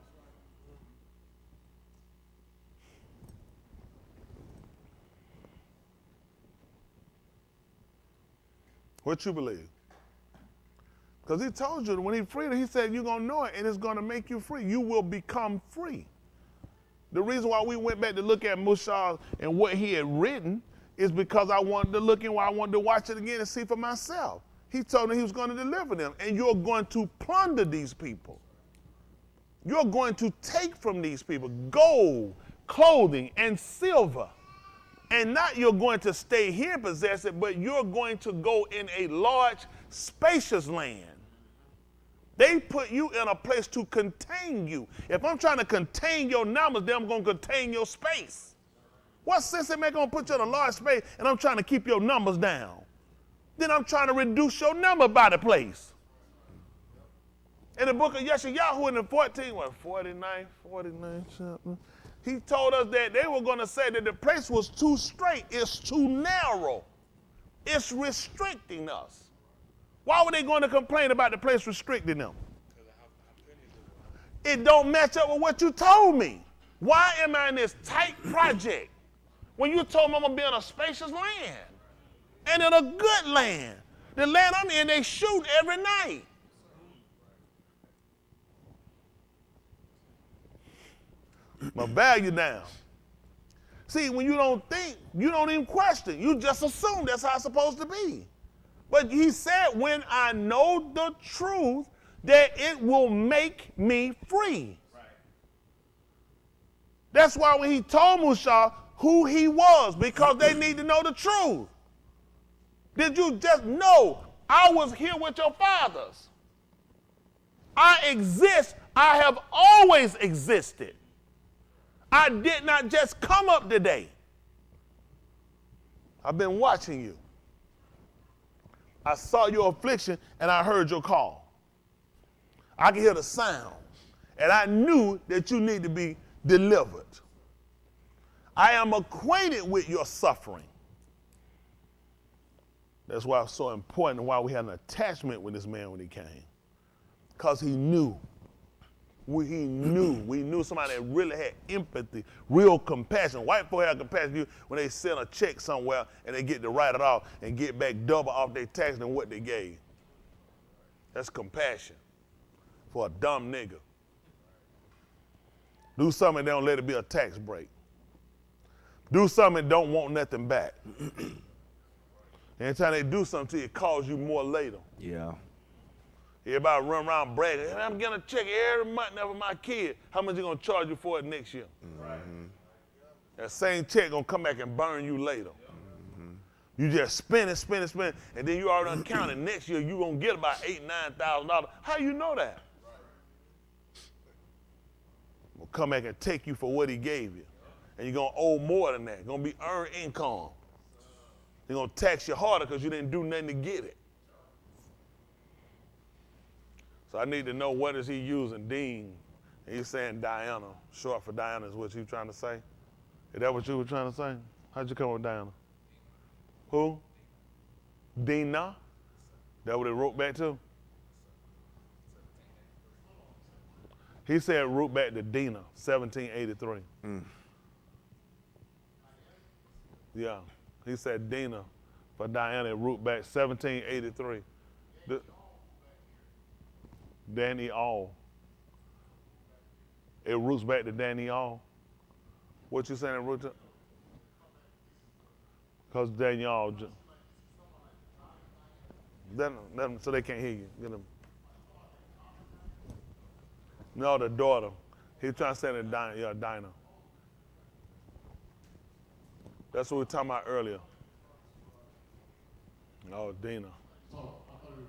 What you believe? Because he told you when he freed her, he said you're going to know it and it's going to make you free. You will become free. The reason why we went back to look at Mushah and what he had written is because I wanted to look and I wanted to watch it again and see for myself. He told me he was going to deliver them, and you're going to plunder these people. You're going to take from these people gold, clothing, and silver. And not you're going to stay here and possess it, but you're going to go in a large, spacious land. They put you in a place to contain you. If I'm trying to contain your numbers, then I'm going to contain your space. What sense it make going to put you in a large space and I'm trying to keep your numbers down? Then I'm trying to reduce your number by the place. In the book of Yahuah in the 49 something, he told us that they were going to say that the place was too straight, it's too narrow, it's restricting us. Why were they going to complain about the place restricting them? It don't match up with what you told me. Why am I in this tight project when you told me I'm going to be in a spacious land and in a good land? The land I'm in, they shoot every night. My value down. See, when you don't think, you don't even question. You just assume that's how it's supposed to be. But he said, when I know the truth, that it will make me free. Right. That's why when he told Mushah who he was, because they need to know the truth. Did you just know I was here with your fathers? I exist. I have always existed. I did not just come up today. I've been watching you. I saw your affliction and I heard your call. I could hear the sound and I knew that you need to be delivered. I am acquainted with your suffering. That's why it's so important and why we had an attachment with this man when he came. Because he knew. We knew somebody that really had empathy, real compassion. White folk have compassion to you when they send a check somewhere and they get to write it off and get back double off their tax than what they gave. That's compassion for a dumb nigga. Do something and don't let it be a tax break. Do something and don't want nothing back. Anytime they do something to you, it costs you more later. Yeah. Everybody run around bragging, hey, I'm getting a check every month now for my kid. How much you gonna charge you for it next year? Mm-hmm. That same check gonna come back and burn you later. Mm-hmm. You just spend it, and then you already done counted. Next year you gonna get about $8,000, $9,000. How you know that? Will come back and take you for what he gave you. And you're gonna owe more than that. It's gonna be earned income. They're gonna tax you harder because you didn't do nothing to get it. So I need to know what is he using, Dean. And he's saying Diana. Short for Diana is what you trying to say? Is that what you were trying to say? How'd you come with Diana? Who? Dina? That what it wrote back to? He said root back to Dina, 1783. Yeah. He said Dina for Diana, root back 1783. Danny All. It roots back to Daniel. What you saying it roots to? Because Daniel, so they can't hear you. Get them. No, the daughter. He was trying to say the Dinah. That's what we were talking about earlier. Oh, Dina. Oh, I thought you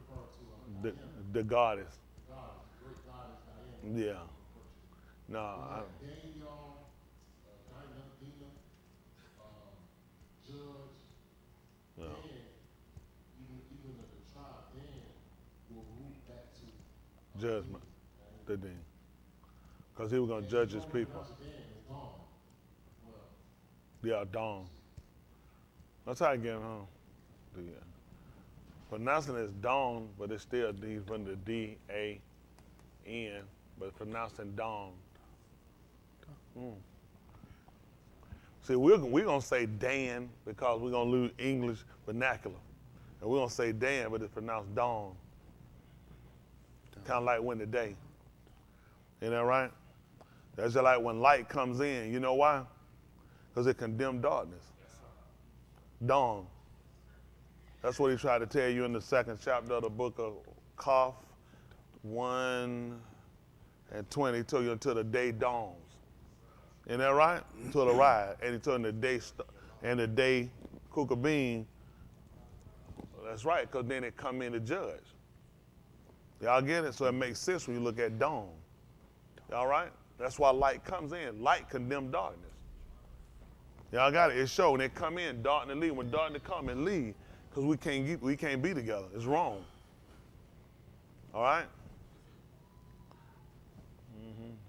referred to The goddess. God, great God is Diana. Yeah. No, Daniel, Dina, Judge, yeah. Dan, even the tribe, Dan will root back to Judgment. The Dean. Because he was going to judge his people. Dan is gone. Well, Yeah, Dawn. That's how I get home. Yeah. Pronouncing it as Dawn, but it's still D from the D-A-N, but it's pronouncing Dawn. See, we're going to say Dan because we're going to lose English vernacular. And we're going to say Dan, but it's pronounced Dawn. Kind of like when the day. Isn't that right? That's just like when light comes in. You know why? Because it condemned darkness. Dawn. That's what he tried to tell you in the second chapter of the book of Koph, 1 and 20. He told you until the day dawns. Isn't that right? Until the rise. And he told you the day Kukabin. That's right, because then it come in to judge. Y'all get it? So it makes sense when you look at dawn. All right? That's why light comes in. Light condemns darkness. Y'all got it? It shows when they come in, darkness leave. When darkness come and leave, because we can't be together. It's wrong. All right?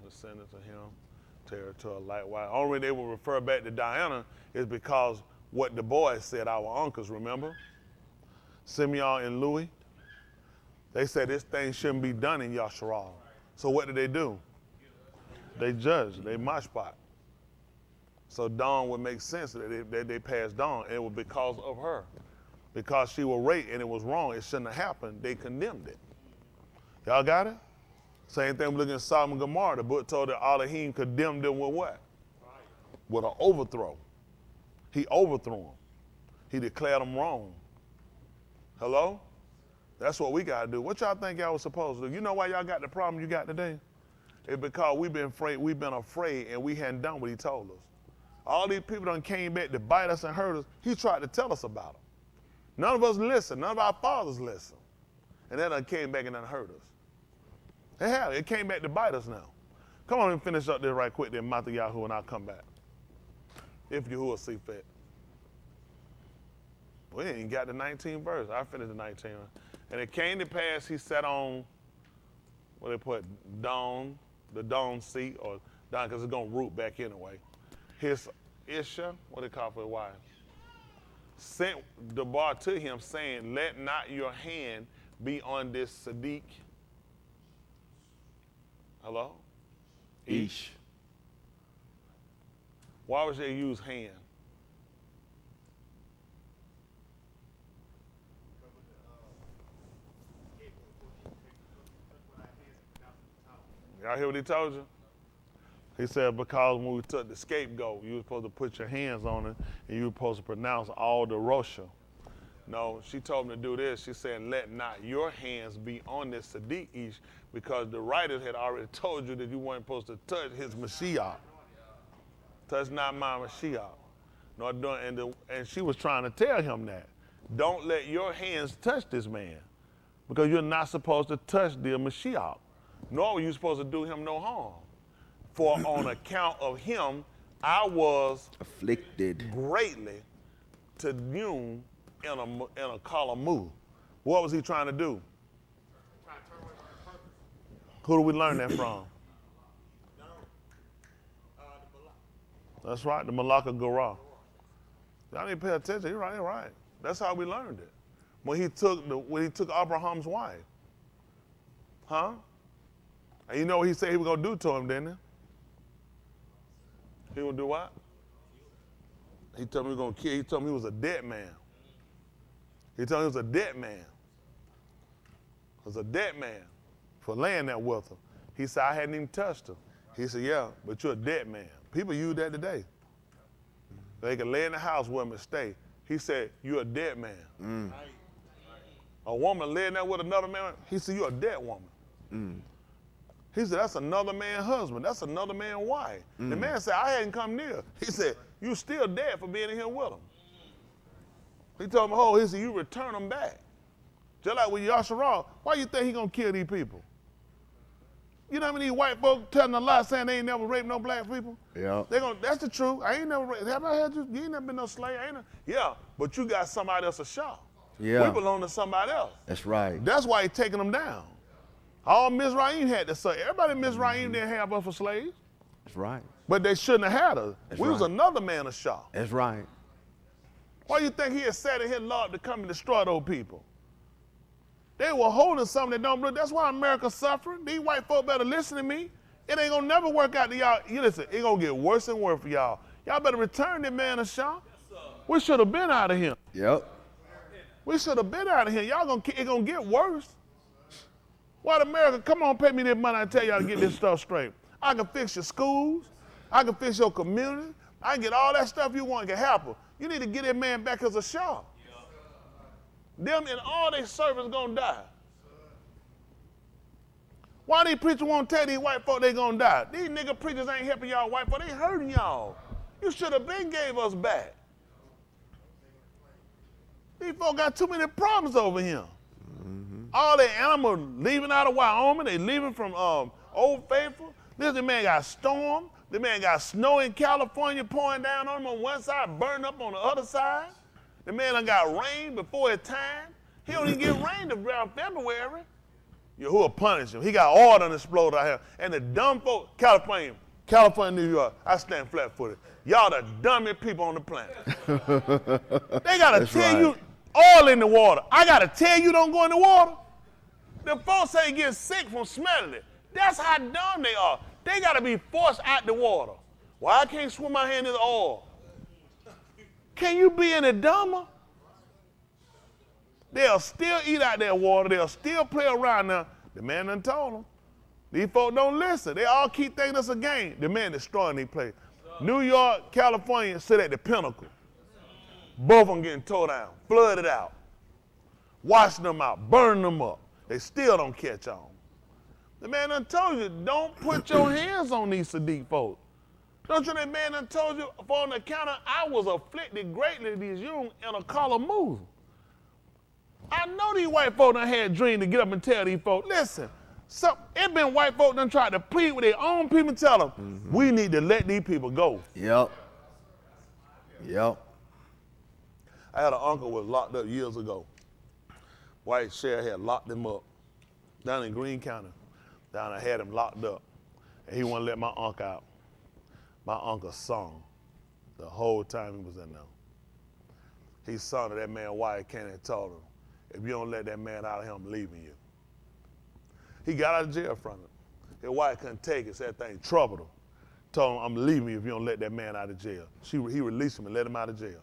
Descendants of him, territorial likewise. Only way they will refer back to Diana is because what the boys said, our uncles, remember? Simeon and Louis. They said this thing shouldn't be done in Yasharal. So what did they do? They judged. They mashpat. So Dawn would make sense that they passed Dawn. And it was because of her. Because she was raped and it was wrong. It shouldn't have happened. They condemned it. Y'all got it? Same thing we look at Sodom and Gomorrah. The book told that Elohim condemned them with what? With an overthrow. He overthrew them. He declared them wrong. Hello? That's what we got to do. What y'all think y'all was supposed to do? You know why y'all got the problem you got today? It's because we've been afraid and we hadn't done what he told us. All these people done came back to bite us and hurt us. He tried to tell us about them. None of us listened. None of our fathers listened. And that done came back and done hurt us. It have. It came back to bite us now. Come on and finish up this right quick then, Mouth of Yahuah, and I'll come back. If Yahuah see fit. We ain't even got the 19th verse. I finished the 19th. And it came to pass, he sat on, what they put, dawn, the dawn seat, or down, because it's going to root back anyway. His Isha, what they call for his wife, sent the bar to him, saying, let not your hand be on this Sadiq. Hello? Ish. Why would they use hand? Y'all hear what he told you? He said because when we took the scapegoat, you were supposed to put your hands on it and you were supposed to pronounce all the Rosha. No, she told him to do this. She said, let not your hands be on this Sadiq Ish, because the writers had already told you that you weren't supposed to touch his Mashiach. Touch not my Mashiach. No, and she was trying to tell him that. Don't let your hands touch this man, because you're not supposed to touch the Mashiach, nor were you supposed to do him no harm. For on account of him, I was Afflicted. greatly to Noon in a kalamu. What was he trying to do? Who do we learn that from? That's right, the Malaka Gora. Y'all need to pay attention. You're right. That's how we learned it. When he took Abraham's wife. Huh? And you know what he said he was gonna do to him, didn't he? He would do what? He told me he was gonna kill. He told me he was a dead man. He told me he was a dead man. He was a dead man for laying there with her. He said I hadn't even touched her. He said, yeah, but you're a dead man. People use that today. They can lay in the house with him and stay. He said, you're a dead man. A woman laying there with another man, he said, you're a dead woman. He said, that's another man's husband. That's another man's wife. The man said, I hadn't come near. He said, you still dead for being in here with him. He told him, oh, he said, you return them back. Just like with Yasharal, why you think he gonna kill these people? You know how many white folk telling a lie saying they ain't never raped no black people? Yeah. That's the truth. I ain't never raped. Have I had you? You ain't never been no slave. Yeah, but you got somebody else a shot. Yeah. We belong to somebody else. That's right. That's why he taking them down. All Mizraim had to say. Everybody in Mizraim didn't have us for slaves, That's right. but they shouldn't have had us. That's We was right. another man a shot. That's right. Why you think he had sat in his law to come and destroy those people? They were holding something that don't believe. That's why America's suffering. These white folk better listen to me. It ain't gonna never work out to y'all. You listen, it gonna get worse and worse for y'all. Y'all better return that man a shot. We should have been out of here. Yep. We should have been out of here. It gonna get worse. White America, come on, pay me this money. I tell y'all to get this stuff straight. I can fix your schools. I can fix your community. I can get all that stuff you want can happen. You need to get that man back as a shah. Them and all their servants gonna die. Why these preachers won't tell these white folk they gonna die? These nigga preachers ain't helping y'all white folk, they hurting y'all. You should have been gave us back. These folk got too many problems over here. All the animals leaving out of Wyoming, they leaving from Old Faithful. This man got storm. The man got snow in California pouring down on him on one side, burning up on the other side. The man done got rain before his time. He don't even get rain around February. Yahuah punish him. He got oil done explode out here. And the dumb folk, California, New York, I stand flat-footed. Y'all the dumbest people on the planet. They gotta That's tell right. you oil in the water. I gotta tell you don't go in the water. The folks say get sick from smelling it. That's how dumb they are. They gotta be forced out the water. Why I can't swim my hand in the oil? Can you be any dumber? They'll still eat out their water. They'll still play around now. The man done told them. These folk don't listen. They all keep thinking it's a game. The man destroying these places. New York, California sit at the pinnacle. Both of them getting tore down, flooded out, washing them out, burning them up. They still don't catch on. The man done told you, don't put your hands on these Sadiq folks. Don't you know that man done told you, for on the account of I was afflicted greatly these young in a color move. I know these white folk done had a dream to get up and tell these folks, listen, it been white folk done tried to plead with their own people and tell them, we need to let these people go. Yep. Yep. I had an uncle who was locked up years ago. White sheriff had locked him up down in Greene County. Down there had him locked up. And he wouldn't let my uncle out. My uncle sung the whole time he was in there. He sung to that man Wyatt Kennedy and told him, if you don't let that man out of here, I'm leaving you. He got out of jail from it. His wife couldn't take it, said that thing troubled him. Told him, I'm leaving you if you don't let that man out of jail. He released him and let him out of jail.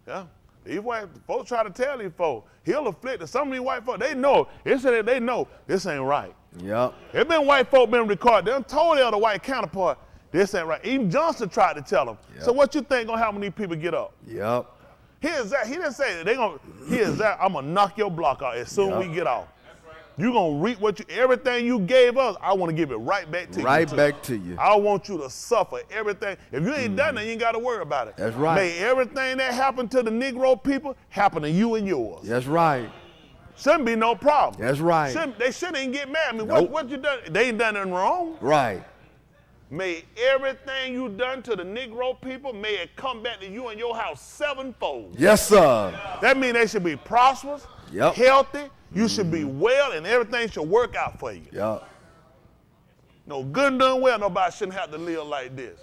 Yeah? These white folks try to tell these folks, he'll afflict some of these white folks. They know, they know this ain't right. Yep. There been white folk been recorded. They done told their other white counterpart, this ain't right. Even Johnson tried to tell them. Yep. So what you think gonna happen when these people get up? Yep. Here's that. He didn't say that here's that. I'm gonna knock your block out as soon as we get off. You gonna reap everything you gave us, I wanna give it right back to you. Right back to you. I want you to suffer everything. If you ain't done that, you ain't gotta worry about it. That's right. May everything that happened to the Negro people happen to you and yours. That's right. Shouldn't be no problem. That's right. They shouldn't even get mad at me. Nope. What you done? They ain't done nothing wrong. Right. May everything you done to the Negro people, may it come back to you and your house sevenfold. Yes, sir. That means they should be prosperous, Yep. healthy, you should be well, and everything should work out for you. Yep. No good and done well, nobody shouldn't have to live like this.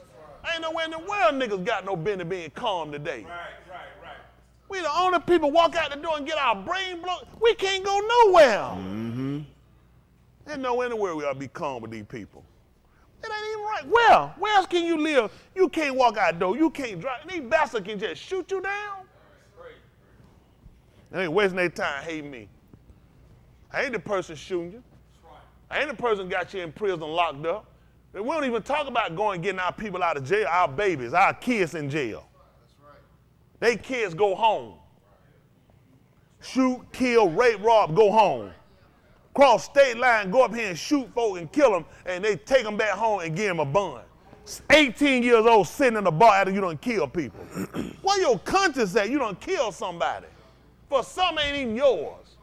Ain't nowhere in the world niggas got no business being calm today. Right. We the only people walk out the door and get our brain blown. We can't go nowhere. Mm-hmm. There's nowhere in the world we ought to be calm with these people. It ain't even right. Where else can you live? You can't walk out the door. You can't drive. These bastards can just shoot you down. They ain't wasting their time hating me. I ain't the person shooting you. I ain't the person got you in prison locked up. We don't even talk about going and getting our people out of jail, our babies, our kids in jail. They kids go home. Shoot, kill, rape, rob, go home. Cross state line, go up here and shoot folk and kill them, and they take them back home and give them a bun. 18 years old sitting in the bar after you done kill people. Where your conscience at? You done kill somebody. For some ain't even yours.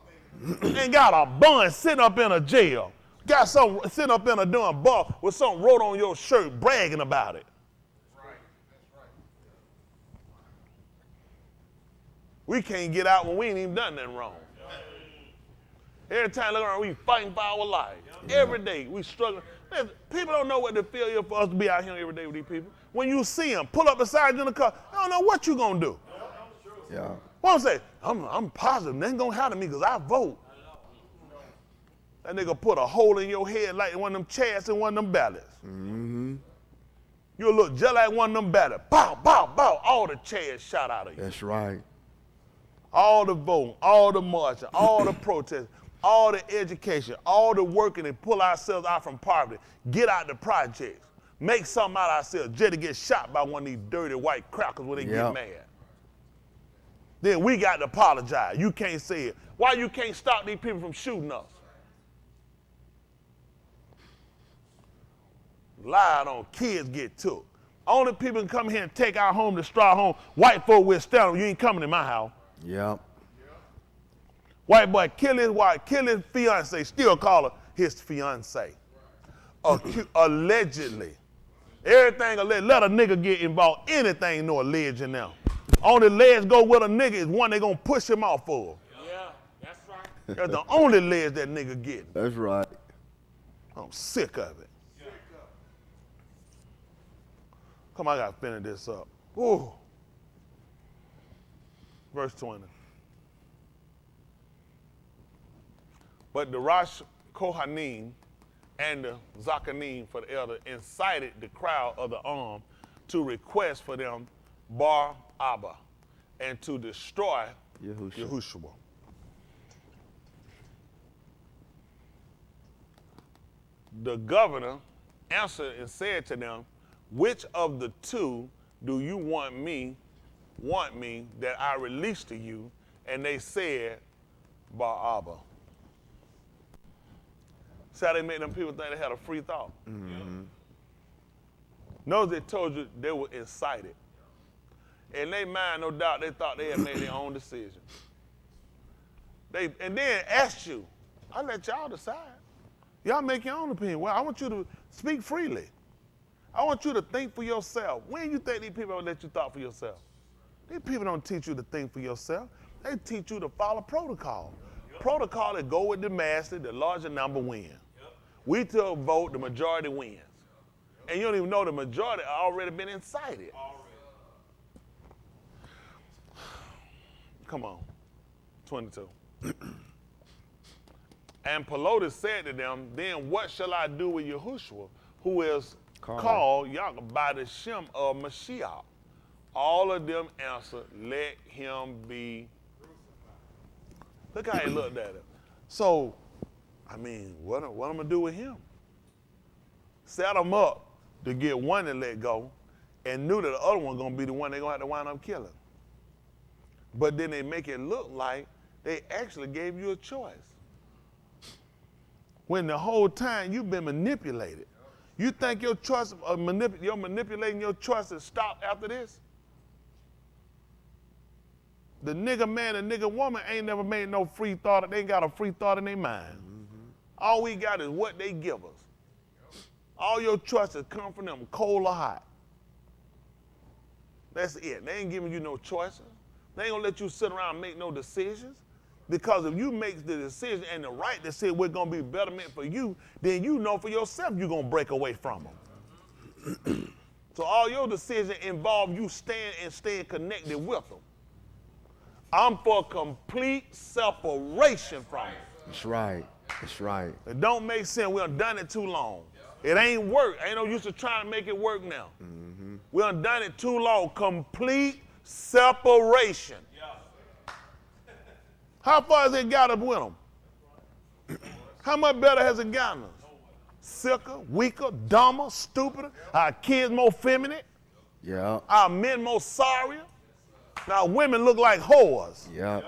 And got a bun sitting up in a jail. Got some sitting up in a doing bar with something wrote on your shirt bragging about it. We can't get out when we ain't even done nothing wrong. Every time I look around, we fighting for our life. Every day we struggling. Man, people don't know what the feel is for us to be out here every day with these people. When you see them, pull up beside you in the car, I don't know what you gonna do. Yeah. What I'm saying, I'm positive, they ain't gonna happen to me because I vote. That nigga put a hole in your head like one of them chairs and one of them ballots. Mm-hmm. You'll look just like one of them ballots. Bow, bow, bow. All the chairs shot out of you. That's right. All the voting, all the marching, all the protesting, all the education, all the working to pull ourselves out from poverty, get out the projects, make something out of ourselves just to get shot by one of these dirty white crackers when they get mad. Then we got to apologize. You can't say it. Why you can't stop these people from shooting us? Lied on, kids get took. Only people can come here and take our home, destroy our home. White folk will stand on, you ain't coming to my house. Yep. White boy kill his wife, kill his fiance, still call her his fiance. Allegedly. Everything alleged. Let a nigga get involved. Anything no alleged now. Only ledge go with a nigga is one they gonna push him off for. Yeah, that's right. That's the only ledge that nigga getting. That's right. I'm sick of it. Come on, I gotta finish this up. Ooh. Verse 20. But the Rosh Kohanim and the Zakanim for the elder incited the crowd of the arm to request for them Bar Abba and to destroy Yahushua. The governor answered and said to them, which of the two do you want me that I release to you? And they said, Bar Abba. See how they made them people think they had a free thought? Mm-hmm. Notice they told you they were incited. In their mind, no doubt, they thought they had made their own decision. And then asked you, I let y'all decide. Y'all make your own opinion. Well, I want you to speak freely. I want you to think for yourself. When you think these people don't let you thought for yourself? These people don't teach you to think for yourself. They teach you to follow protocol. Yep. Protocol is go with the masses, the larger number wins. Yep. We to vote, the majority wins. Yep. And you don't even know the majority already been incited. Come on, 22. And Pelotus said to them, then what shall I do with Yahushua, who is called Yahuah by the Shem of Mashiach? All of them answered, let him be crucified. Look how he looked at him. So, I mean, what am I going to do with him? Set him up to get one to let go and knew that the other one going to be the one they're going to have to wind up killing. But then they make it look like they actually gave you a choice. When the whole time you've been manipulated. You think your choice of you're manipulating your choices stop after this? The nigga man and nigga woman ain't never made no free thought. They ain't got a free thought in their mind. Mm-hmm. All we got is what they give us. All your choices come from them, cold or hot. That's it. They ain't giving you no choices. They ain't gonna let you sit around and make no decisions. Because if you make the decision and the right decision, we're gonna be betterment for you, then you know for yourself you're gonna break away from them. So all your decisions involve you staying connected with them. I'm for complete separation from them. That's right. That's right. It don't make sense. We done it too long. It ain't work. Ain't no use to try to make it work now. Mm-hmm. We done it too long. Complete separation. How far has it got us with them? How much better has it gotten us? sicker, weaker, dumber, stupider. Our kids more feminine. Yep. Our men more sorrier. Now women look like whores. Yep.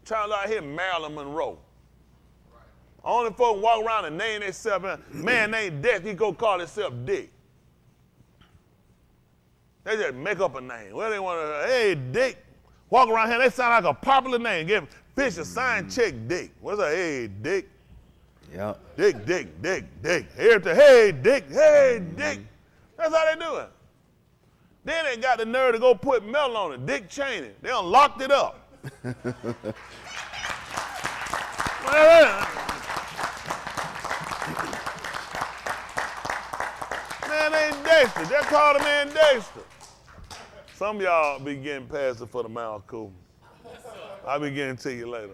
Trying to look out here Marilyn Monroe. Only folks walk around and name themselves, man named Death, he go call himself Dick. They just make up a name. Well, they want to, hey, Dick. Walk around here, they sound like a popular name. Give Fish a sign check Dick. What's that? Hey, Dick. Yep. Dick, Dick, Dick, Dick. Here to, hey, Dick, hey, Dick. That's how they do it. Then they got the nerve to go put metal on it. Dick Cheney. They done locked it up. Man, ain't Dexter. Just call the man Dexter. Some of y'all be getting past it for the mouth cool. I'll be getting to you later.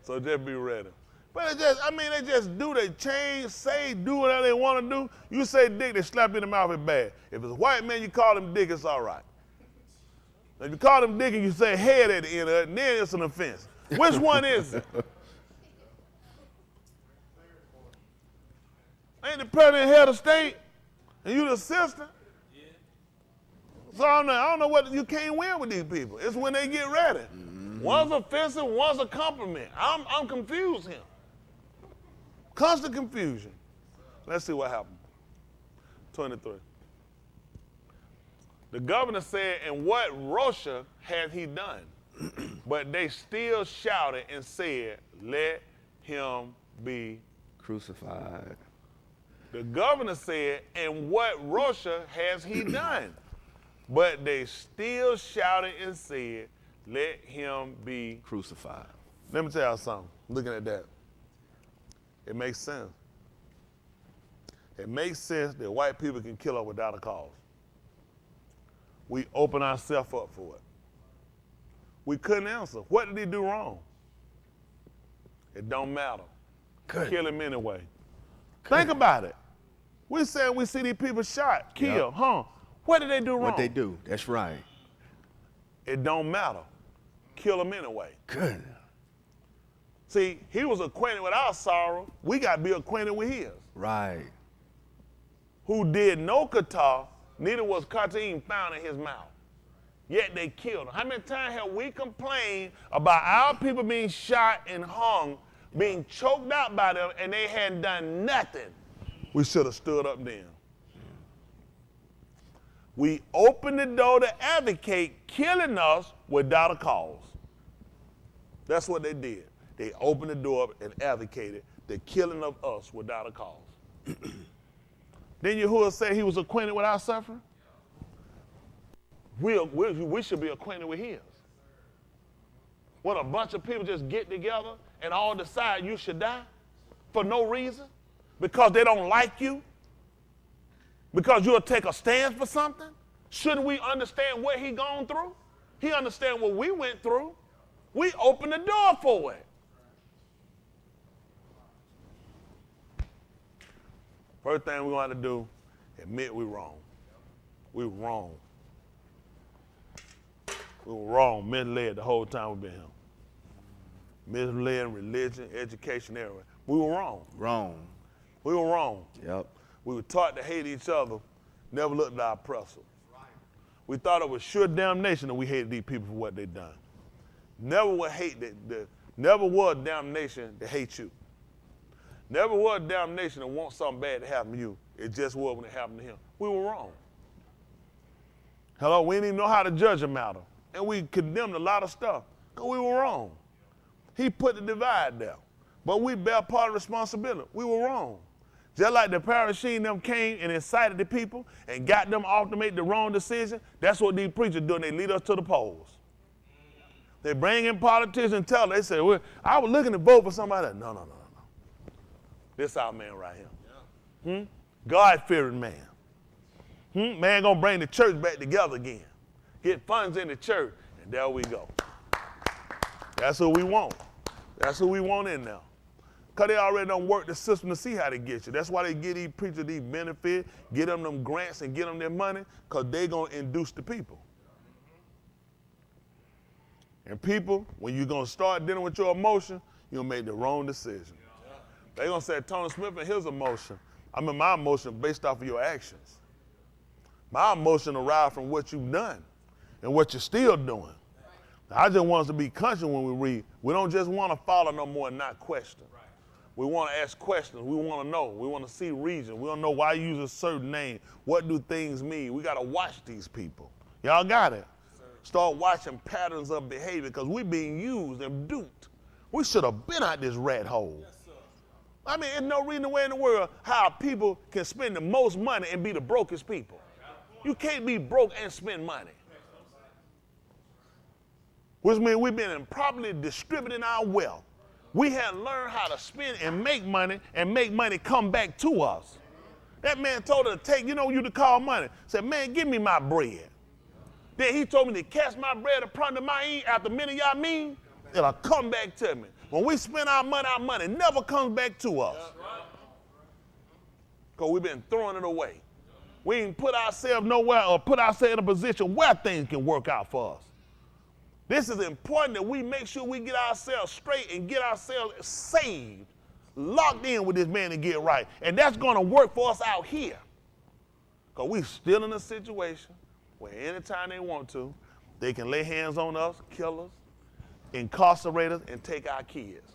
So just be ready. But they just do, they change, say, do whatever they want to do. You say Dick, they slap you in the mouth, it's bad. If it's a white man, you call him Dick, it's all right. If you call him Dick and you say head at the end of it, then it's an offense. Which one is it? Ain't the president head of state and you the assistant? Yeah. So I don't know what, you can't win with these people. It's when they get ready. Mm-hmm. One's offensive, one's a compliment. I'm confused here. Constant confusion. Let's see what happened. 23. The governor said, and what Rocha had he done? But they still shouted and said, let him be crucified. The governor said, and what Rocha has he done? But they still shouted and said, let him be crucified. Let me tell y'all something. Looking at that, it makes sense. It makes sense that white people can kill us without a cause. We open ourselves up for it. We couldn't answer. What did he do wrong? It don't matter. Good. Kill him anyway. Good. Think about it. We said we see these people shot, killed, huh? What did they do wrong? What they do, that's right. It don't matter. Kill him anyway. Good. See, he was acquainted with our sorrow. We got to be acquainted with his. Right. Who did no kata, neither was kataim found in his mouth. Yet they killed him. How many times have we complained about our people being shot and hung, being choked out by them, and they hadn't done nothing? We should have stood up then. We opened the door to advocate killing us without a cause. That's what they did. They opened the door up and advocated the killing of us without a cause. Then Yahuah said he was acquainted with our suffering. We should be acquainted with his. When a bunch of people just get together and all decide you should die for no reason, because they don't like you, because you'll take a stand for something, shouldn't we understand what he gone through? He understand what we went through. We opened the door for it. First thing we're going to have to do, admit we're wrong. We were wrong. We were wrong, misled the whole time we've been here. Misled in religion, education, everywhere. We were wrong. Wrong. We were wrong. Yep. We were taught to hate each other, never looked at our oppressor. We thought it was sure damnation that we hated these people for what they done. Never was damnation to hate you. Never was damnation to want something bad to happen to you. It just was when it happened to him. We were wrong. Hello, we didn't even know how to judge a matter. And we condemned a lot of stuff because we were wrong. He put the divide there. But we bear part of the responsibility. We were wrong. Just like the Parashim them came and incited the people and got them off to make the wrong decision, that's what these preachers do, and they lead us to the polls. They bring in politicians and tell them, they say, well, I was looking to vote for somebody. No. This our man right here. God-fearing man. Man gonna bring the church back together again. Get funds in the church, and there we go. That's who we want. That's who we want in now. Because they already done work the system to see how they get you. That's why they get these preachers these benefits, get them grants and get them their money, because they going to induce the people. And people, when you're going to start dealing with your emotion, you'll make the wrong decision. They're going to say, Tony Smith and his emotion. I mean, my emotion based off of your actions. My emotion arrived from what you've done and what you're still doing. I just want us to be conscious when we read. We don't just want to follow no more and not question. We want to ask questions. We want to know. We want to see reasons. We want to know why you use a certain name. What do things mean? We got to watch these people. Y'all got it? Start watching patterns of behavior because we're being used and duped. We should have been out this rat hole. I mean, there's no reason way in the world how people can spend the most money and be the brokest people. You can't be broke and spend money. Which means we've been improperly distributing our wealth. We hadn't learned how to spend and make money come back to us. That man told her to take, you to call money. Said, man, give me my bread. Then he told me to cast my bread upon the mine after many y'all mean, it'll come back to me. When we spend our money never comes back to us. Because we've been throwing it away. We ain't put ourselves nowhere or put ourselves in a position where things can work out for us. This is important that we make sure we get ourselves straight and get ourselves saved, locked in with this man and get right. And that's going to work for us out here. Because we're still in a situation where anytime they want to, they can lay hands on us, kill us, incarcerate us, and take our kids.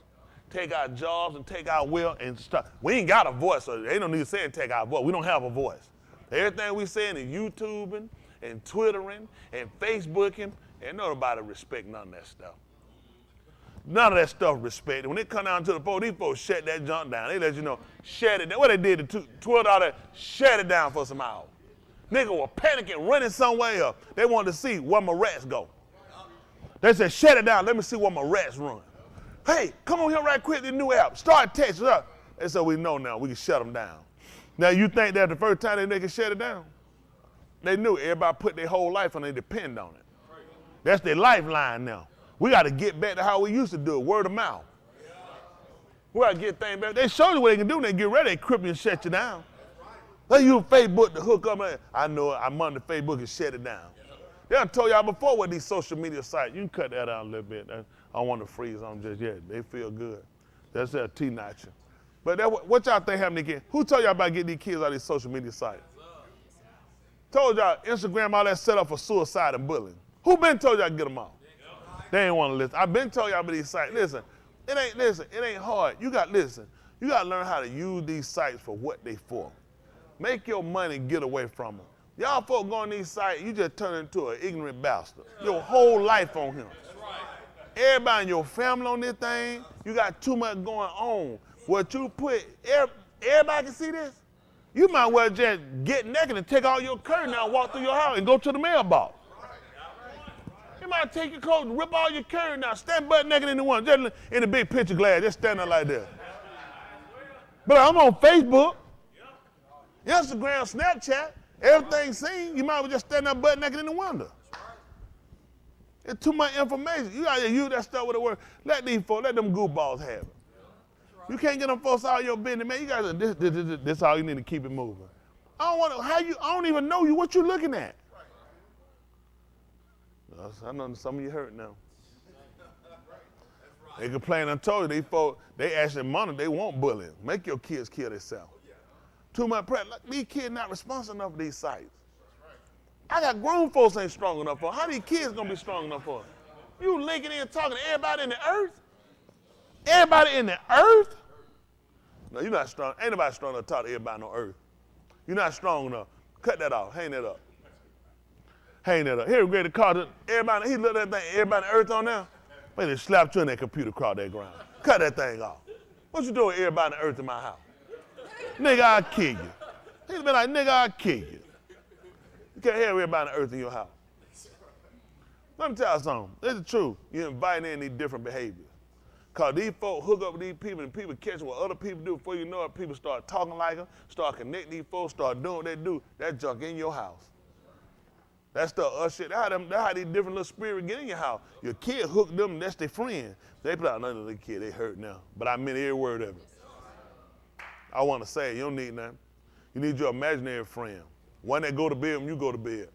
Take our jobs and take our will and stuff. We ain't got a voice, so they don't need to say and take our voice. We don't have a voice. Everything we saying is YouTubing and Twittering and Facebooking. Ain't nobody respect none of that stuff. None of that stuff respected. When they come down to the phone, these folks shut that junk down. They let you know, shut it down. What they did to Twitter, all that, shut it down for some hours. Nigga were panicking, running somewhere else. They wanted to see where my rats go. They said, shut it down. Let me see where my rats run. Hey, come on here right quick, the new app. Start texting up. They said, we know now. We can shut them down. Now, you think that the first time they could shut it down? They knew everybody put their whole life on it. They depend on it. That's their lifeline now. We got to get back to how we used to do it, word of mouth. We got to get things back. They show you what they can do when they get ready. They cripple you and shut you down. They use Facebook to hook up. I know it. I'm on the Facebook and shut it down. They done told y'all before what these social media sites. You can cut that out a little bit. I don't want to freeze on just yet. They feel good. That's a T-notcher. But what y'all think happened again? Who told y'all about getting these kids out of these social media sites? Told y'all Instagram, all that set up for suicide and bullying. Who been told y'all to get them off? They ain't want to listen. I've been told y'all about these sites. Listen, it ain't hard. You got to learn how to use these sites for what they for. Make your money get away from them. Y'all folk go on these sites, you just turn into an ignorant bastard. Your whole life on him. Everybody in your family on this thing, you got too much going on. What you put, everybody can see this. You might well just get naked and take all your curtain out, walk through your house and go to the mailbox. You might take your coat and rip all your curtain out, stand butt naked in the one, just in the big picture glass, just stand there like that. But I'm on Facebook, Instagram, Snapchat, everything seen. You might well just stand there butt naked in the window. It's too much information. You got to use that stuff with the word. Let these folks, let them goofballs have it. You can't get them folks out of your business, man. You got to, this all you need to keep it moving. I don't even know you, what you looking at. I know some of you hurt now. They complain, I told you, these folks, they actually money, they want bullying. Make your kids kill themselves. Too much pressure. These kids not responsible enough for these sites. I got grown folks ain't strong enough for. How these kids gonna be strong enough for? You linking in talking to everybody in the earth? Everybody in the earth? No, you're not strong. Ain't nobody strong enough to talk to everybody on earth. You're not strong enough. Cut that off. Hang that up. Hang that up. Here, we're going to call it. Everybody, he looked at that thing, everybody on earth on there. Man, they slapped you in that computer across that ground. Cut that thing off. What you doing with everybody on earth in my house? Nigga, I'll kill you. He's been like, nigga, I'll kill you. You can't have everybody on earth in your house. Let me tell you something. This is the truth. You're inviting in these different behaviors. Because these folks hook up with these people and people catch what other people do. Before you know it, people start talking like them, start connecting these folks, start doing what they do. That junk in your house. That's the shit. That's how these different little spirits get in your house. Your kid hooked them, that's their friend. They put out another little kid, they hurt now. But I meant every word of it. I want to say, you don't need nothing. You need your imaginary friend. One that go to bed when you go to bed.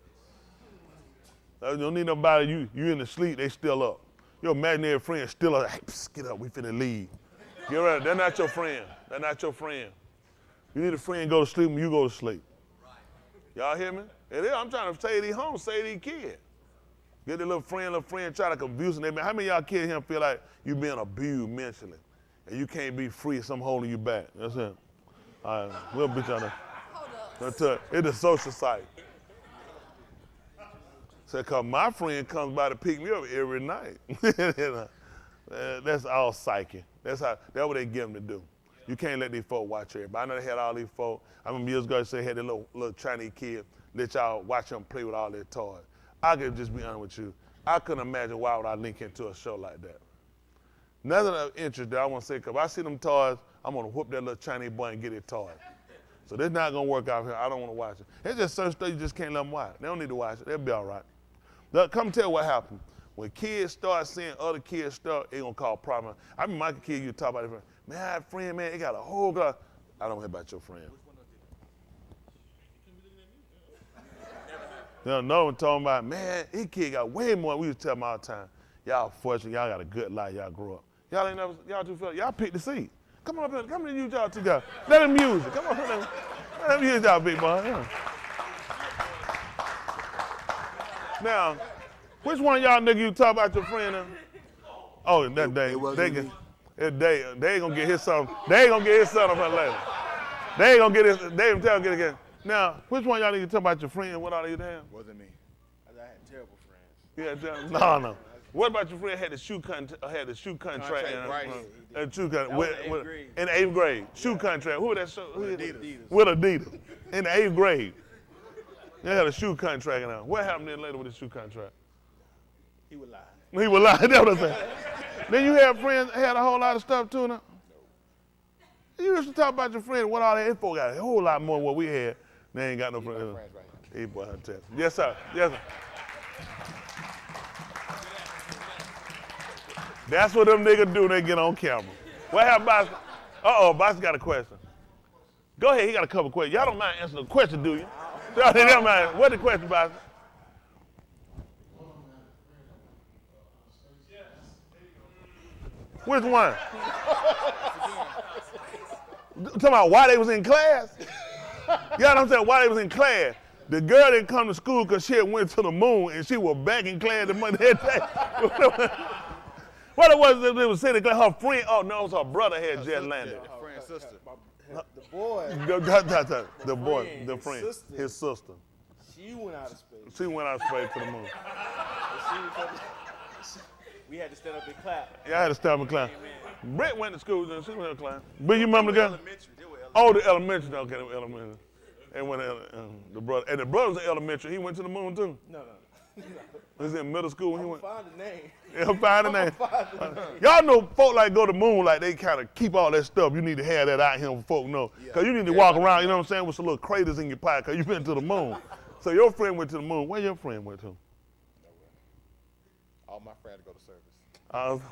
You don't need nobody, you in the sleep, they still up. Your imaginary friend still up, hey, psst, get up, we finna leave. Get ready. They're not your friend. They're not your friend. You need a friend, go to sleep when you go to sleep. Y'all hear me? It is. I'm trying to save these homes, save these kids. Get the little friend try to abuse them. How many of y'all kids here feel like you being abused mentally and you can't be free, something holding you back? That's it. All right, we'll beat y'all there. That's it. It's a social site. So, cause my friend comes by to pick me up every night. That's all psyche. That's what they give them to do. You can't let these folk watch everybody. I know they had all these folk. I remember years ago they said they had this little Chinese kid, let y'all watch them play with all their toys. I could just be honest with you. I couldn't imagine why would I link into a show like that. Nothing of interest that I want to say, because if I see them toys, I'm going to whoop that little Chinese boy and get his toys. So this not going to work out here. I don't want to watch it. It's just certain stuff you just can't let them watch. They don't need to watch it. They'll be all right. Now, come tell you what happened. When kids start seeing other kids stuff, it's going to cause problems. I mean, my kid, you talk about it. Man, I have a friend, man, they got a whole glass. I don't hear about your friend. No one talking about, man, his kid got way more. We used to tell them all the time, y'all fortunate, y'all got a good life, y'all grew up. Y'all ain't never, y'all two fellas, y'all pick the seat. Come on up here, come and use y'all two guys. Let them use it. Come on, let them use y'all, big boy. Yeah. Now, which one of y'all niggas you talk about your friend? Oh, that day. They ain't gonna get his son. They ain't gonna get his son up here later. They ain't gonna get his. They ain't tell get again. Now, which one of y'all niggas talk about your friend? What all you damn? Wasn't me. I had terrible friends. Yeah, no. What about your friend had the shoe contract? Right. In the 8th grade. Shoe contract. Who that? Adidas. With Adidas. In the 8th grade. They had a shoe contract now. What happened then later with the shoe contract? He would lie. He would lie. That's what I'm saying. Then you had friends had a whole lot of stuff too now. You used to talk about your friends. What all that info got? A whole lot more than what we had. They ain't got no friends. Hey, boy, I tell you. Yes, sir. Yes, sir. That's what them niggas do when they get on camera. What happened, Boss? Boss got a question. Go ahead, he got a couple questions. Y'all don't mind answering the question, do you? Y'all don't mind. What's the question, Boss? Which one? Talking about why they was in class? Y'all know what I'm saying? Why they was in class. The girl didn't come to school because she had went to the moon and she was back in class the Monday that day. What it was sitting in class, her friend, oh no, it was her brother had just landed. Her friend's sister. The boy. The boy, the friend, his sister. She went out of space. She went out of space to the moon. We had to stand up and clap. Yeah, I had to stand up and clap. Brett went to school, then she went to class. But you remember the girl? Elementary. They were elementary. Oh, the elementary. Okay, the elementary. And when the brother, and the brother was in elementary, he went to the moon too. No. He was in middle school when he went. Find the name. Yeah, find the name. Y'all know folk like go to the moon, like they kind of keep all that stuff. You need to have that out here for folk know. Because you need to walk around, you know what I'm saying, with some little craters in your pocket because you've been to the moon. So your friend went to the moon. Where your friend went to? All my friends go to service.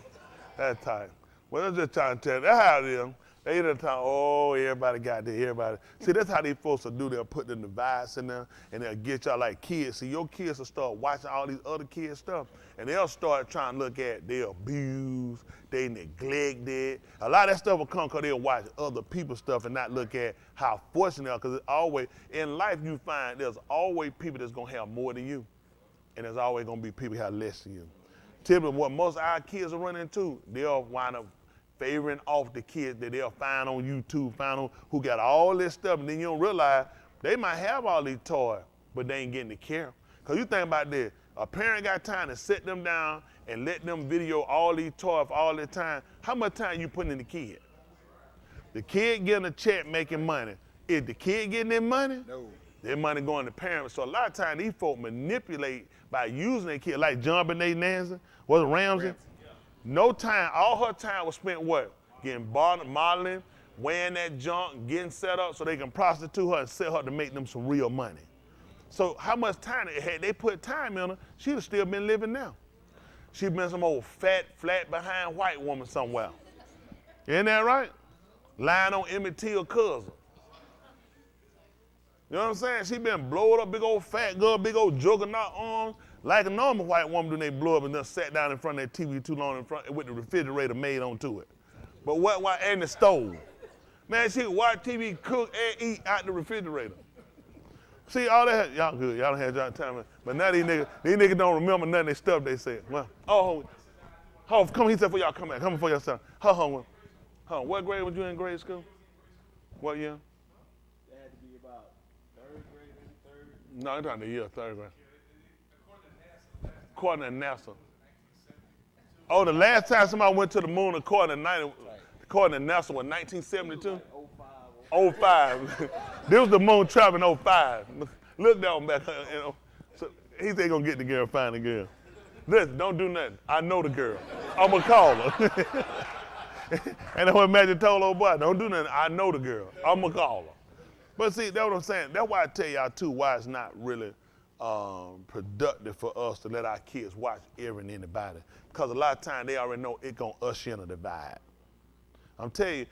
That's tight. Well, I'm just trying to tell you, that's how it is. They in the time, oh, everybody got there, everybody. See, that's how these folks will do. They'll put the device in there, and they'll get y'all like kids. See, your kids will start watching all these other kids' stuff, and they'll start trying to look at, they abuse, they neglected. A lot of that stuff will come because they'll watch other people's stuff and not look at how fortunate they are, because it's always, in life you find there's always people that's going to have more than you, and there's always going to be people who have less than you. Typically, what most of our kids are running into, they'll wind up favoring off the kids that they'll find on YouTube, find on who got all this stuff, and then you don't realize they might have all these toys, but they ain't getting the care. Because you think about this, a parent got time to sit them down and let them video all these toys for all the time. How much time you putting in the kid? The kid getting a check making money. Is the kid getting their money? No. Their money going to parents. So a lot of times these folk manipulate by using their kid, like John Benet Nancy, was it Ramsey? No time, all her time was spent what? Getting modeling, wearing that junk, getting set up so they can prostitute her and sell her to make them some real money. So how much time, had they put time in her, she'd have still been living now. She'd been some old fat, flat behind white woman somewhere. Isn't that right? Lying on Emmett Till cousin. You know what I'm saying? She been blowed up, big old fat girl, big old juggernaut arms, like a normal white woman when they blow up and then sat down in front of that TV too long in front with the refrigerator made onto it. But why and the stove? Man, she could watch TV, cook, and eat out the refrigerator. See, all that, y'all good. Y'all don't have y'all time. But now these niggas don't remember none of the stuff they said. Well, come, he said, before y'all come back. Come before y'all son. Hold on. What grade was you in grade school? What year? It had to be about third grade, maybe third. No, I'm talking the year, third grade. According to NASA. Oh, the last time somebody went to the moon according to NASA was 1972? 05. This was the moon travel in 05. Look down back, you know. So he said gonna get the girl, find the girl. Listen, don't do nothing. I know the girl. I'm gonna call her. And then when Magic told old boy, don't do nothing. I know the girl. I'm gonna call her. But see, that's what I'm saying. That's why I tell y'all too why it's not really productive for us to let our kids watch every and anybody. Because a lot of times they already know it's gonna usher in a divide. I'm telling you,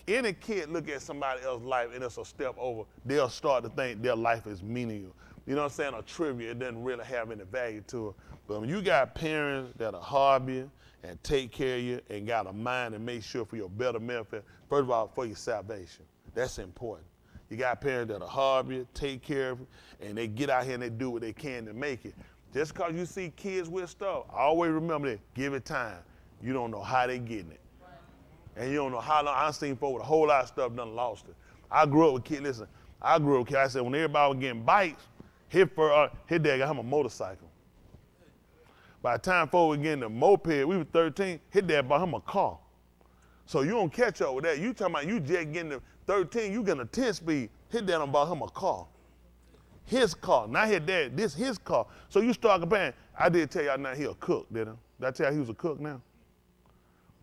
any kid look at somebody else's life and it's a step over, they'll start to think their life is meaningless. You know what I'm saying? Or trivia, it doesn't really have any value to it. But when you got parents that are hobby you and take care of you and got a mind and make sure for your better benefit, first of all, for your salvation. That's important. You got parents that are hobby you, take care of you, and they get out here and they do what they can to make it. Just because you see kids with stuff, always remember that, give it time. You don't know how they getting it. And you don't know how long. I've seen folks with a whole lot of stuff done lost it. I grew up with kids, listen, I said when everybody was getting bikes, his dad got him a motorcycle. By the time folks were getting the moped, we were 13, his dad bought him a car. So you don't catch up with that. You talking about you just getting the 13, you getting a 10-speed, his dad done bought him a car. His car, not his dad, this his car. So you start comparing. I did tell y'all now he a cook, didn't I? Did I tell you he was a cook now?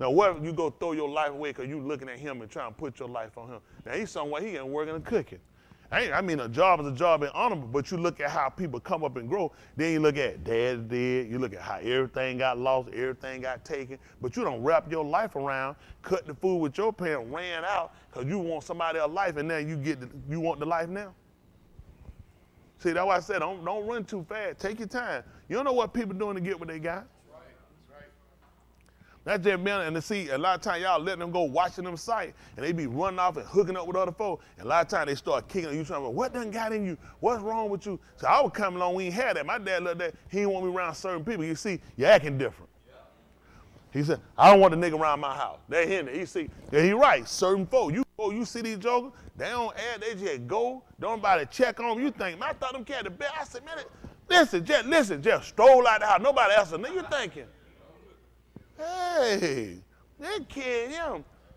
Now, what you go throw your life away because you looking at him and trying to put your life on him. Now, he's somewhere he ain't working and cooking. I mean, a job is a job and honorable, but you look at how people come up and grow. Then you look at dad's dead. You look at how everything got lost, everything got taken. But you don't wrap your life around, cut the food with your parents, ran out because you want somebody else's life, and now you want the life now. See, that's why I said don't run too fast. Take your time. You don't know what people doing to get what they got. That's just being, and to see, a lot of times y'all letting them go watching them sight, and they be running off and hooking up with other folks, and a lot of times they start kicking on you, trying to, what done got in you? What's wrong with you? So I was coming along, we ain't had that. My dad looked at that, he didn't want me around certain people. You see, you're acting different. He said, I don't want the nigga around my house. They him. He see, yeah, he right, certain folks. You see these jokers, they don't add, they just go, don't nobody check on them. You think, man, I thought them cat the best. I said, man, listen, just stroll out the house. Nobody else, then you thinking, hey, that kid,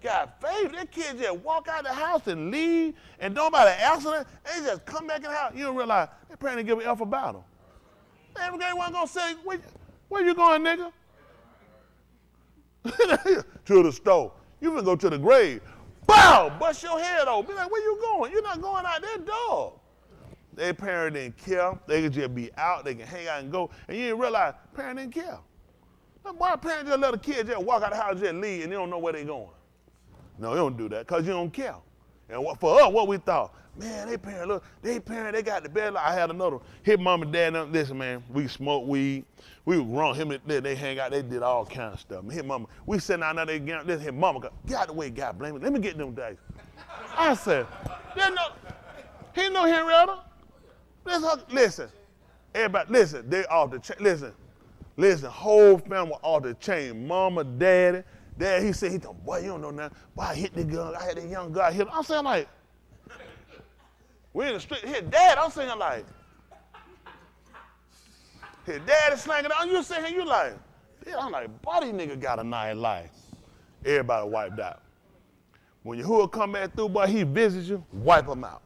got faith. That kid just walk out the house and leave, and nobody answer them. They just come back in the house. You don't realize they probably didn't give a F about them. Every guy wasn't gonna say, where you going, nigga? To the store. You finna go to the grave. Bow, bust your head off. Be like, where you going? You're not going out that door. Their parent didn't care. They could just be out. They can hang out and go. And you didn't realize parent didn't care. Why parents just let a kid just walk out the house, just leave, and they don't know where they going? No, they don't do that because you don't care. And for us, what we thought, man, they got the best life. I had another one. His mom and dad, listen, man, we smoked weed. We were wrong. Him and they hang out. They did all kinds of stuff. His mama, we sitting down there, his mama go, get out the way, God blame me. Let me get them days. I said, he know Henrietta. Listen, everybody, listen, they off the chain. Listen, whole family off the chain. Mama, daddy. Dad, he said, boy, you don't know nothing. Boy, I hit the gun. I had a young guy hit him. I'm saying like, we in the street. His dad, I'm saying like, his dad is slanging on you saying, you like, yeah, I'm like, boy, these nigga got a nice life. Everybody wiped out. When Yahuah come back through, boy, he visits you, wipe him out.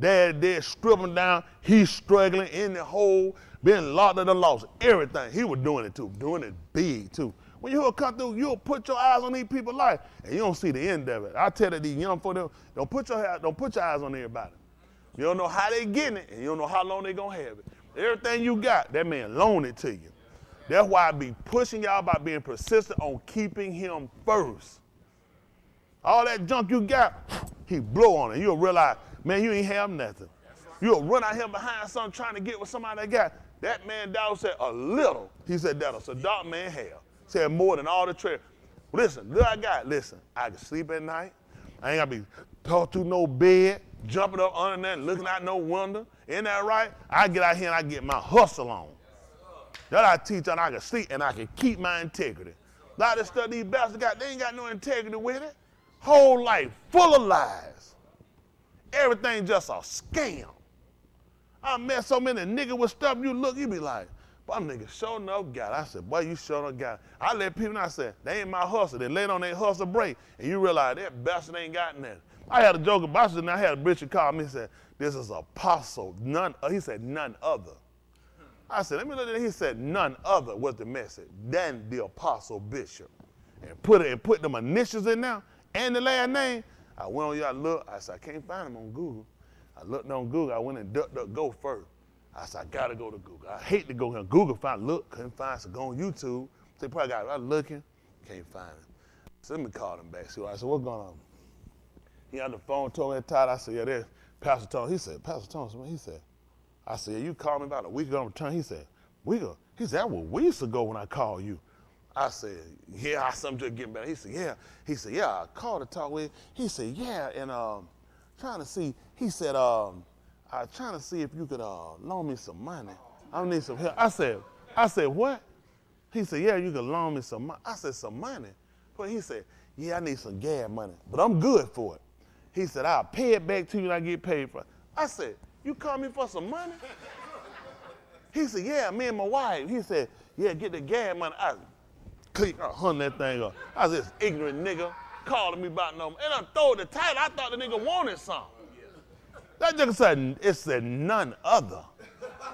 Dad, strip him down. He's struggling in the hole, been locked in the lost, everything. He was doing it too, doing it big too. When you'll come through, you'll put your eyes on these people's life, and you don't see the end of it. I tell that these young folks, don't put your eyes on everybody. You don't know how they getting it, and you don't know how long they gonna have it. Everything you got, that man loaned it to you. That's why I be pushing y'all by being persistent on keeping him first. All that junk you got, he blow on it. You'll realize, man, you ain't have nothing. You'll run out here behind something trying to get what somebody got. That man, Dawg said, a little. He said, that a Sadat man have. Said more than all the treasure. Listen, look, listen, I can sleep at night. I ain't got to be talked to no bed, jumping up under that, looking out no window. Isn't that right? I get out here and I get my hustle on. That I teach and I can sleep and I can keep my integrity. A lot of this stuff these bastards got, they ain't got no integrity with it. Whole life full of lies. Everything just a scam. I met so many niggas with stuff, you look, you be like, boy, them niggas sure enough got it. I said, boy, you sure enough got it. I let people know, I said, they ain't my hustle. They laid on their hustle break, and you realize that bastard ain't got nothing. I had a joke about it, and I had a bishop call me and said, this is apostle, he said, none other. I said, let me look at it. He said, none other was the message than the apostle bishop. And put them initials in there and the last name. I went on y'all look. I said, I can't find them on Google. I looked on Google. I went and DuckDuckGo first. I said, I gotta go to Google. I hate to go here. Google couldn't find it. So go on YouTube. They probably got it. I looking, can't find it. So let me call them back. So I said, what's going on? He on the phone, told me that tight. I said, yeah, there's Pastor Thomas. He said, Pastor Thomas, he said, I said, you called me about a week ago on return. He said, he said, that was weeks ago when I called you. I said, yeah, something just getting better. He said, yeah. He said, yeah, I called to talk with you. He said, yeah, and trying to see, he said, I'm trying to see if you could loan me some money. I need some help. I said, what? He said, yeah, you could loan me some money. I said, some money? But he said, yeah, I need some gas money, but I'm good for it. He said, I'll pay it back to you when I get paid for it. I said, you call me for some money? He said, yeah, me and my wife. He said, yeah, get the gas money. I hung that thing up. I was this ignorant nigga calling me about no, and I throw the title. I thought the nigga wanted something. That nigga said, it said none other.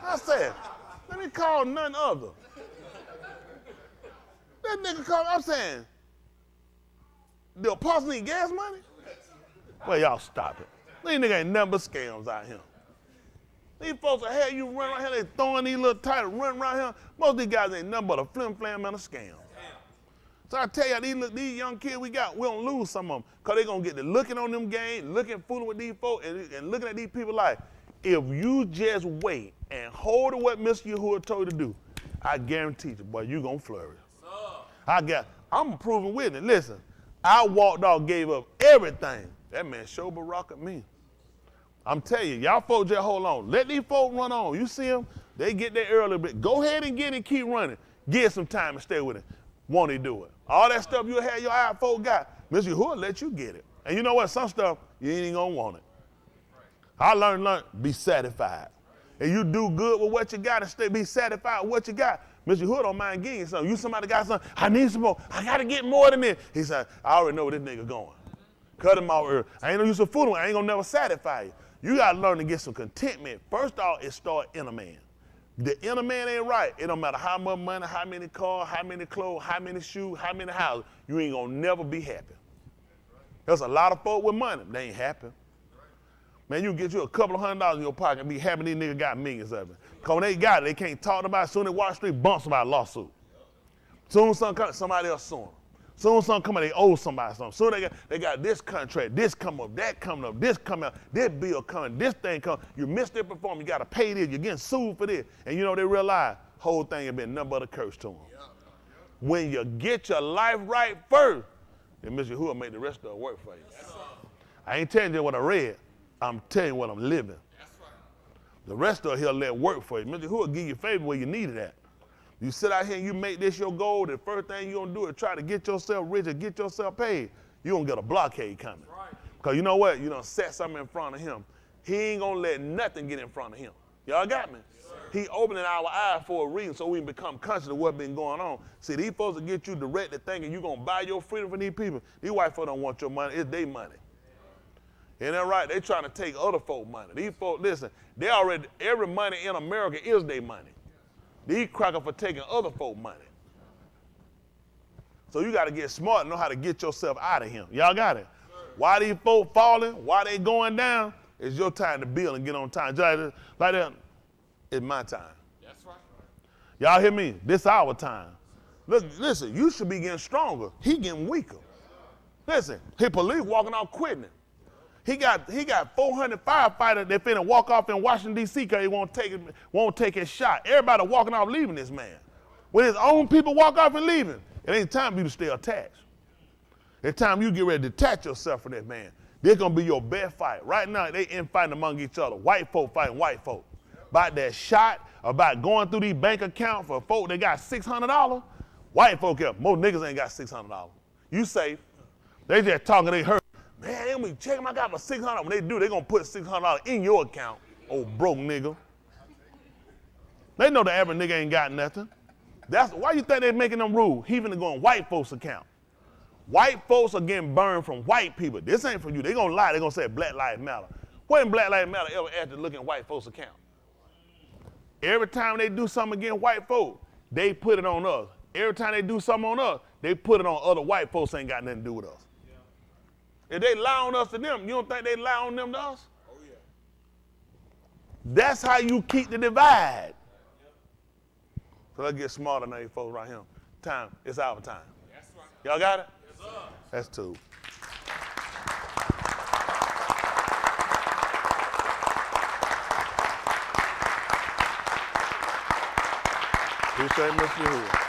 I said, let me call none other. That nigga called, I'm saying, the apostle need gas money? Well, y'all stop it. These niggas ain't nothing but scams out here. These folks that had you run around here, they throwing these little titles, running around here. Most of these guys ain't nothing but a flim-flam and a scam. So I tell you, these young kids we got, we don't lose some of them because they're going to get to looking on them games, looking, fooling with these folks, and looking at these people like, if you just wait and hold to what Mr. Yahuah told you to do, I guarantee you, boy, you're going to flourish. I'm a proven witness. Listen, I walked off, gave up everything. That man showed Barack at me. I'm telling you, y'all folks just hold on. Let these folks run on. You see them, they get there early, but go ahead and get it, keep running. Get some time and stay with it. Won't he do it? All that stuff you had your eye folks got, Mr. Yahuah let you get it. And you know what? Some stuff, you ain't even gonna want it. I learned, be satisfied. And you do good with what you got and be satisfied with what you got. Mr. Yahuah don't mind getting something. You somebody got something, I need some more. I gotta get more than this. He said, I already know where this nigga going. Cut him out early. I ain't no use of fooling. I ain't gonna never satisfy you. You gotta learn to get some contentment. First off, it start inner man. The inner man ain't right. It don't matter how much money, how many cars, how many clothes, how many shoes, how many houses. You ain't gonna never be happy. There's a lot of folk with money. They ain't happy. Man, you can get you a couple of $100 in your pocket and be happy these niggas got millions of it. Because when they got it, they can't talk about it. Soon as they walk the street, bump somebody lawsuit. Soon as somebody else suing them. Soon as something come up, they owe somebody something. Soon they got this contract, this come up, that coming up, this coming up, this bill coming, this thing coming. You missed their performance, you got to pay this, you're getting sued for this. And you know, they realize whole thing has been nothing but a curse to them. When you get your life right first, then Mr. Yahuah make the rest of it work for you. I ain't telling you what I read. I'm telling you what I'm living. The rest of it, he'll let work for you. Mr. Yahuah give you favor where you need it at. You sit out here and you make this your goal, the first thing you're going to do is try to get yourself rich or get yourself paid. You're going to get a blockade coming. Because you know what? You done set something in front of him. He ain't going to let nothing get in front of him. Y'all got me? He opening our eyes for a reason so we can become conscious of what's been going on. See, these folks will get you directed thinking you're going to buy your freedom from these people. These white folks don't want your money. It's their money. Isn't that right? They trying to take other folk money. These folks, listen, every money in America is their money. These crackers for taking other folk money. So you got to get smart and know how to get yourself out of him. Y'all got it? Why these folk falling, why they going down, it's your time to build and get on time. Just like that, it's my time. That's right. Y'all hear me? This our time. Look, listen, you should be getting stronger. He getting weaker. Listen, his police walking out quitting it. He got 400 firefighters that finna walk off in Washington, D.C. because he won't take his shot. Everybody walking off leaving this man. When his own people walk off and leaving, it ain't time for you to stay attached. It's time you get ready to detach yourself from that man. This gonna be your best fight. Right now, they infighting among each other. White folk fighting white folk. About that shot, about going through these bank accounts for folk that got $600. White folk here, most niggas ain't got $600. You safe. They just talking, they hurt. Man, they gonna be checking my guy for $600. When they do, they gonna put $600 in your account, old broke nigga. They know the average nigga ain't got nothing. That's why you think they making them rules. He finna go in white folks' account. White folks are getting burned from white people. This ain't for you. They gonna lie. They gonna say Black Lives Matter. When Black Lives Matter ever asked to look in white folks' account? Every time they do something against white folks, they put it on us. Every time they do something on us, they put it on other white folks ain't got nothing to do with us. Yeah. If they lie on us to them, you don't think they lie on them to us? Oh, yeah. That's how you keep the divide. So let's get smarter than these folks right here. Time, it's our time. That's right. Y'all got it? Yes, sir. That's two. Who said Mr. Yahuah?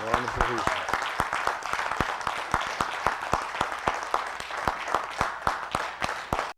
Wonderful.